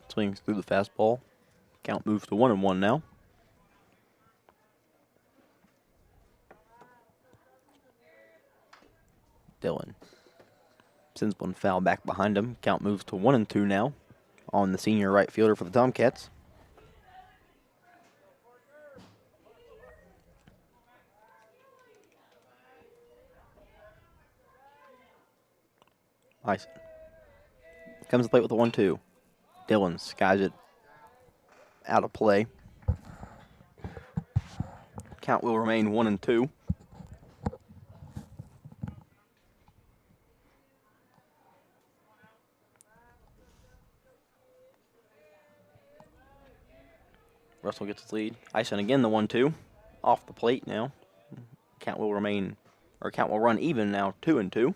swings through the fastball. Count moves to 1-1 now. Dillon sends one foul back behind him. Count moves to 1-2 now on the senior right fielder for the Tomcats. Ison comes to the plate with the 1-2. Dillon skies it out of play. Count will remain 1-2. Russell gets his lead. Ison again the 1-2. Off the plate now. Count will run even now, 2-2.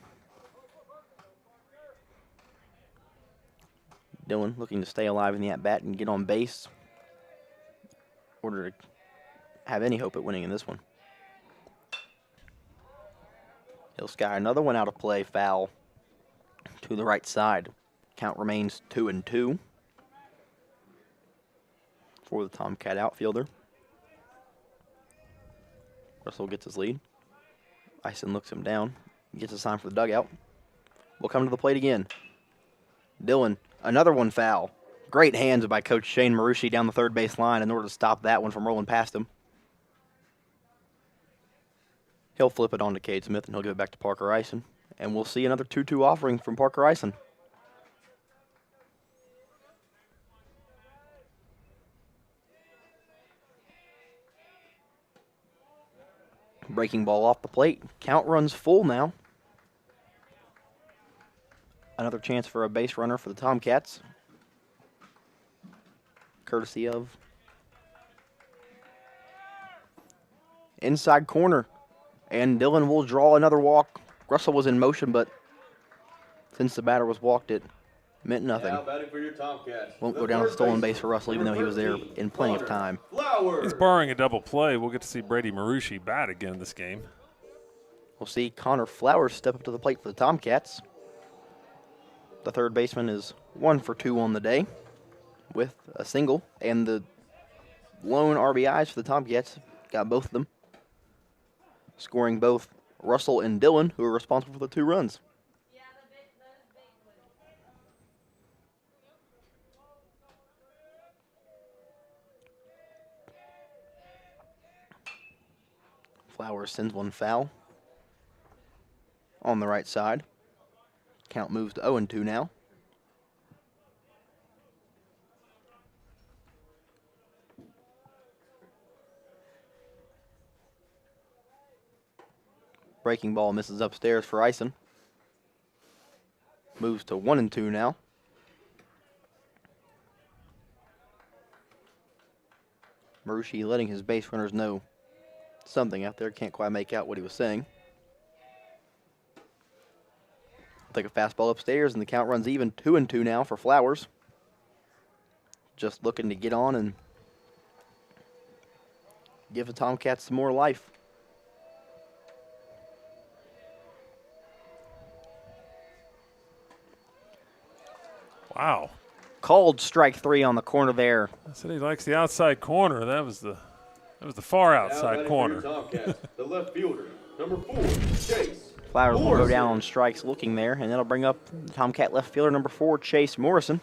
Dillon looking to stay alive in the at-bat and get on base in order to have any hope at winning in this one. He'll sky another one out of play, foul to the right side. Count remains 2-2 for the Tomcat outfielder. Russell gets his lead. Ison looks him down, gets a sign for the dugout. We'll come to the plate again. Dillon, another one foul. Great hands by Coach Shane Marucci down the third base line in order to stop that one from rolling past him. He'll flip it on to Cade Smith, and he'll give it back to Parker Ison. And we'll see another 2-2 offering from Parker Ison. Breaking ball off the plate. Count runs full now. Another chance for a base runner for the Tomcats. Courtesy of inside corner. And Dillon will draw another walk. Russell was in motion, but since the batter was walked, it meant nothing. Now batting for your Tomcats. Won't go down to stolen base for Russell, even though he was there in plenty of time. He's barring a double play. We'll get to see Brady Marucci bat again this game. We'll see Connor Flowers step up to the plate for the Tomcats. The third baseman is 1 for 2 on the day with a single, and the lone RBIs for the Tomcats got both of them, scoring both Russell and Dillon, who are responsible for the 2 runs. Flowers sends one foul on the right side. Count moves to 0-2 now. Breaking ball misses upstairs for Ison. Moves to 1-2 now. Marucci letting his base runners know something out there. Can't quite make out what he was saying. Take a fastball upstairs, and the count runs even. 2-2 now for Flowers. Just looking to get on and give the Tomcats some more life. Wow. Called strike 3 on the corner there. I said he likes the outside corner. That was the far outside corner. The left fielder, number 4, Chase. Flowers will go down on strikes looking there, and that'll bring up Tomcat left fielder number 4, Chase Morrison.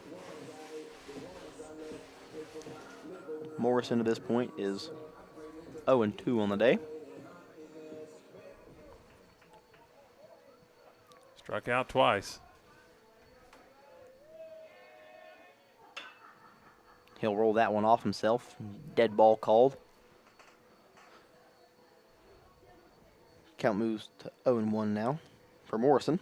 Morrison at this point is 0-2 on the day. Struck out twice. He'll roll that one off himself. Dead ball called. Count moves to 0-1 now for Morrison.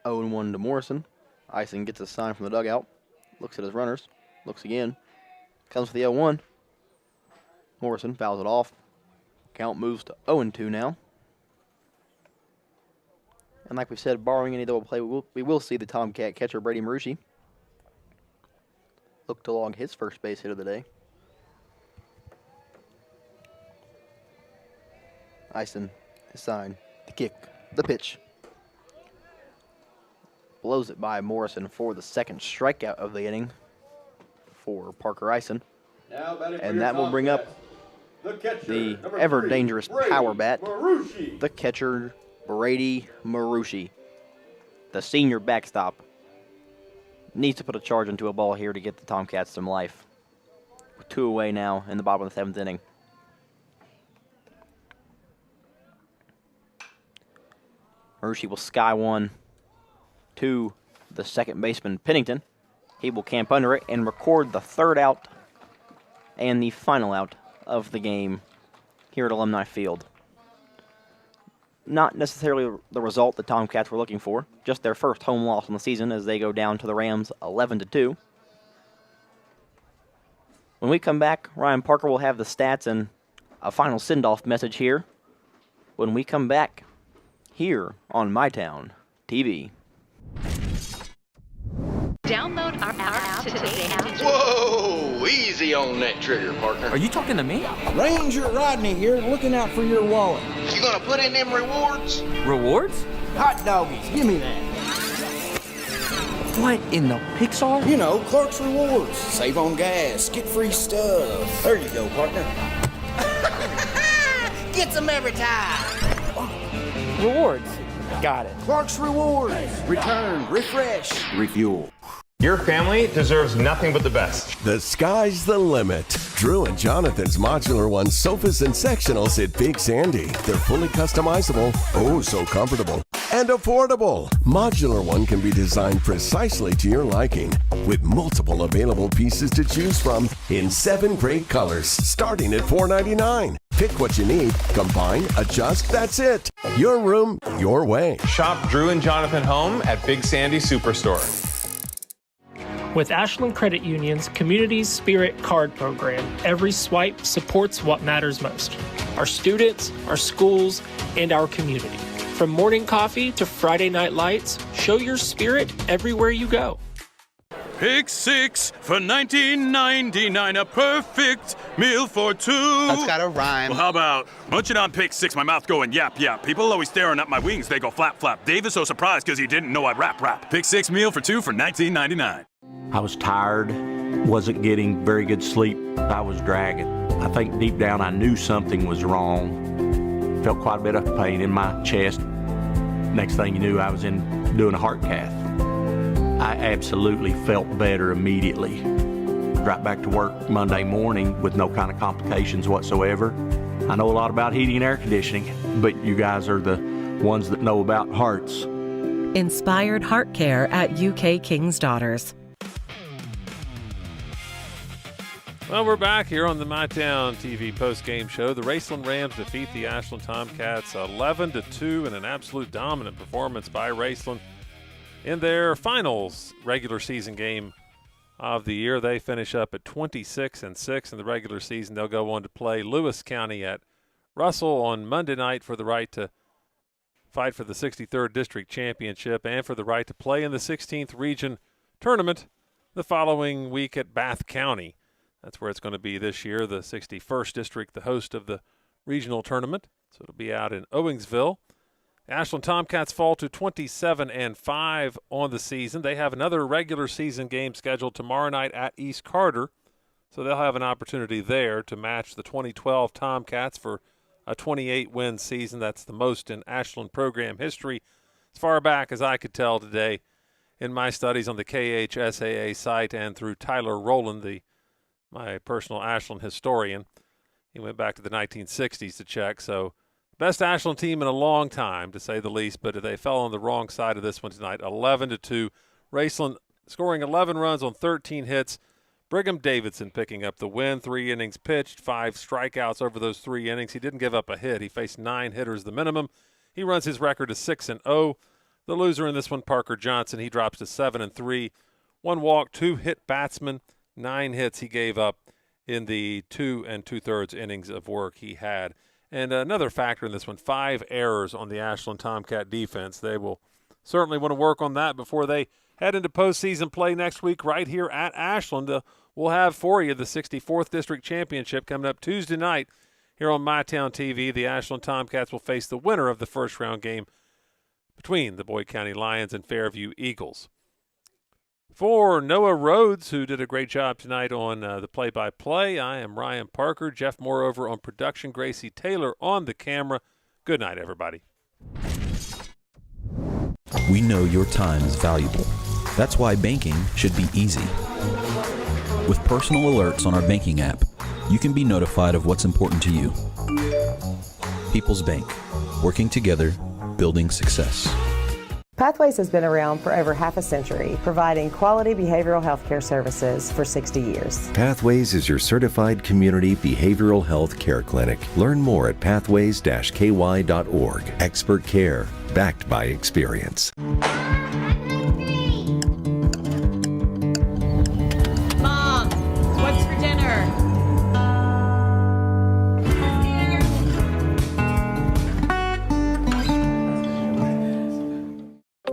Oh and 1 to Morrison. Ison gets a sign from the dugout. Looks at his runners. Looks again. Comes for the 0-1. Morrison fouls it off. Count moves to 0-2 now. And like we said, barring any double play, we will see the Tomcat catcher Brady Marucci look to log his first base hit of the day. Ison, his sign, the kick, the pitch. Blows it by Morrison for the second strikeout of the inning for Parker Ison. And that will bring up the ever-dangerous power bat, the catcher Brady Marucci. The senior backstop needs to put a charge into a ball here to get the Tomcats some life. We're 2 away now in the bottom of the 7th inning. Marucci will sky one to the second baseman, Pennington. He will camp under it and record the third out and the final out of the game here at Alumni Field. Not necessarily the result the Tomcats were looking for, just their first home loss on the season as they go down to the Rams 11-2. When we come back, Ryan Parker will have the stats and a final send-off message here when we come back here on MyTown TV. Download our app today. Whoa! Easy on that trigger, partner. Are you talking to me? Ranger Rodney here, looking out for your wallet. You gonna put in them rewards? Rewards? Hot doggies, give me that. What in the Pixar? You know, Clark's Rewards. Save on gas, get free stuff. There you go, partner. Get some every time. Rewards. Got it. Clark's Rewards. Return, refresh, refuel. Your family deserves nothing but the best. The sky's the limit. Drew and Jonathan's Modular One sofas and sectionals at Big Sandy. They're fully customizable, oh so comfortable, and affordable. Modular One can be designed precisely to your liking with multiple available pieces to choose from in 7 great colors starting at $4.99. Pick what you need, combine, adjust, that's it. Your room, your way. Shop Drew and Jonathan Home at Big Sandy Superstore. With Ashland Credit Union's Community Spirit Card Program, every swipe supports what matters most. Our students, our schools, and our community. From morning coffee to Friday night lights, show your spirit everywhere you go. Pick 6 for $19.99, a perfect meal for 2. That's gotta rhyme. Well, how about munching on Pick 6, my mouth going yap, yap. People always staring at my wings, they go flap, flap. Dave is so surprised because he didn't know I'd rap. Pick 6 meal for 2 for $19.99. I was tired, wasn't getting very good sleep. I was dragging. I think deep down I knew something was wrong. Felt quite a bit of pain in my chest. Next thing you knew, I was doing a heart cath. I absolutely felt better immediately. Right back to work Monday morning with no kind of complications whatsoever. I know a lot about heating and air conditioning, but you guys are the ones that know about hearts. Inspired Heart Care at UK King's Daughters. Well, we're back here on the MyTown TV post-game show. The Raceland Rams defeat the Ashland Tomcats 11-2 in an absolute dominant performance by Raceland. In their finals regular season game of the year, they finish up at 26-6 in the regular season. They'll go on to play Lewis County at Russell on Monday night for the right to fight for the 63rd District Championship and for the right to play in the 16th Region Tournament the following week at Bath County. That's where it's going to be this year, the 61st District, the host of the regional tournament. So it'll be out in Owingsville. The Ashland Tomcats fall to 27-5 on the season. They have another regular season game scheduled tomorrow night at East Carter. So they'll have an opportunity there to match the 2012 Tomcats for a 28-win season. That's the most in Ashland program history as far back as I could tell today in my studies on the KHSAA site and through Tyler Rowland, my personal Ashland historian. He went back to the 1960s to check. So best Ashland team in a long time, to say the least, but they fell on the wrong side of this one tonight, 11-2. Raceland scoring 11 runs on 13 hits. Brigham Davidson picking up the win. 3 innings pitched, 5 strikeouts over those 3 innings. He didn't give up a hit. He faced 9 hitters, the minimum. He runs his record to 6-0. The loser in this one, Parker Johnson, he drops to 7-3. 1 walk, 2 hit batsmen, 9 hits he gave up in the 2 2/3 innings of work he had. And another factor in this one, 5 errors on the Ashland Tomcat defense. They will certainly want to work on that before they head into postseason play next week right here at Ashland. We'll have for you the 64th District Championship coming up Tuesday night here on MyTown TV. The Ashland Tomcats will face the winner of the first round game between the Boyd County Lions and Fairview Eagles. For Noah Rhodes, who did a great job tonight on the play-by-play, I am Ryan Parker. Jeff Moreover on production, Gracie Taylor on the camera. Good night, everybody. We know your time is valuable. That's why banking should be easy. With personal alerts on our banking app, you can be notified of what's important to you. People's Bank, working together, building success. Pathways has been around for over half a century, providing quality behavioral health care services for 60 years. Pathways is your certified community behavioral health care clinic. Learn more at pathways-ky.org. Expert care, backed by experience. Mom, what's for dinner?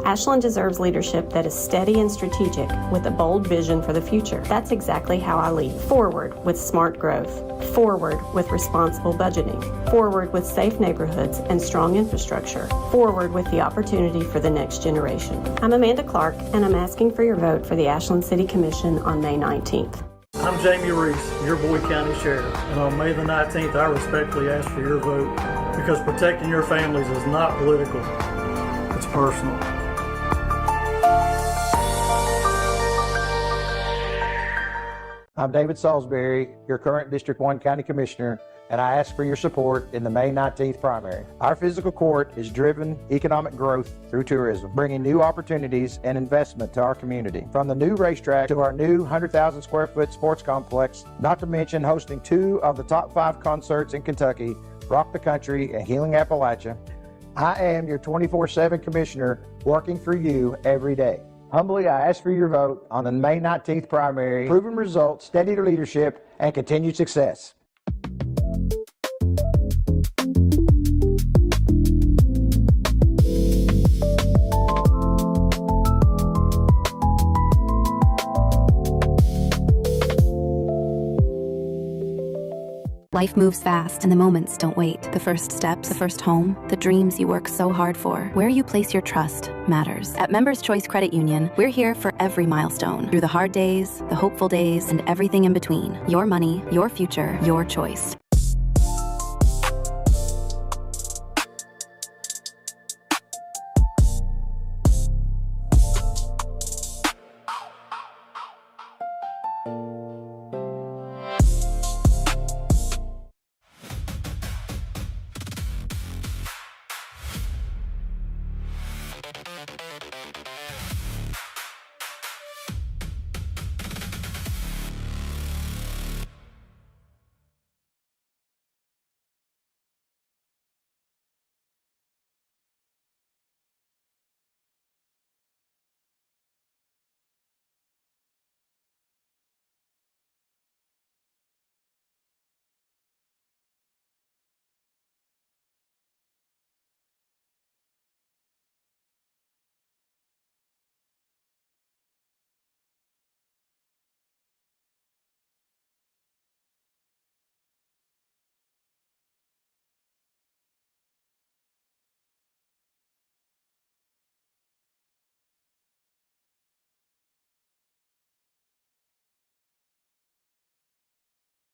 Ashland deserves leadership that is steady and strategic with a bold vision for the future. That's exactly how I lead. Forward with smart growth. Forward with responsible budgeting. Forward with safe neighborhoods and strong infrastructure. Forward with the opportunity for the next generation. I'm Amanda Clark, and I'm asking for your vote for the Ashland City Commission on May 19th. I'm Jamie Reese, your Boyd County Sheriff, and on May the 19th, I respectfully ask for your vote because protecting your families is not political, it's personal. I'm David Salisbury, your current District 1 County Commissioner, and I ask for your support in the May 19th primary. Our physical court has driven economic growth through tourism, bringing new opportunities and investment to our community. From the new racetrack to our new 100,000 square foot sports complex, not to mention hosting 2 of the top 5 concerts in Kentucky, Rock the Country and Healing Appalachia. I am your 24/7 Commissioner working for you every day. Humbly, I ask for your vote on the May 19th primary. Proven results, steady leadership, and continued success. Life moves fast and the moments don't wait. The first steps, the first home, the dreams you work so hard for. Where you place your trust matters. At Members Choice Credit Union, we're here for every milestone. Through the hard days, the hopeful days, and everything in between. Your money, your future, your choice.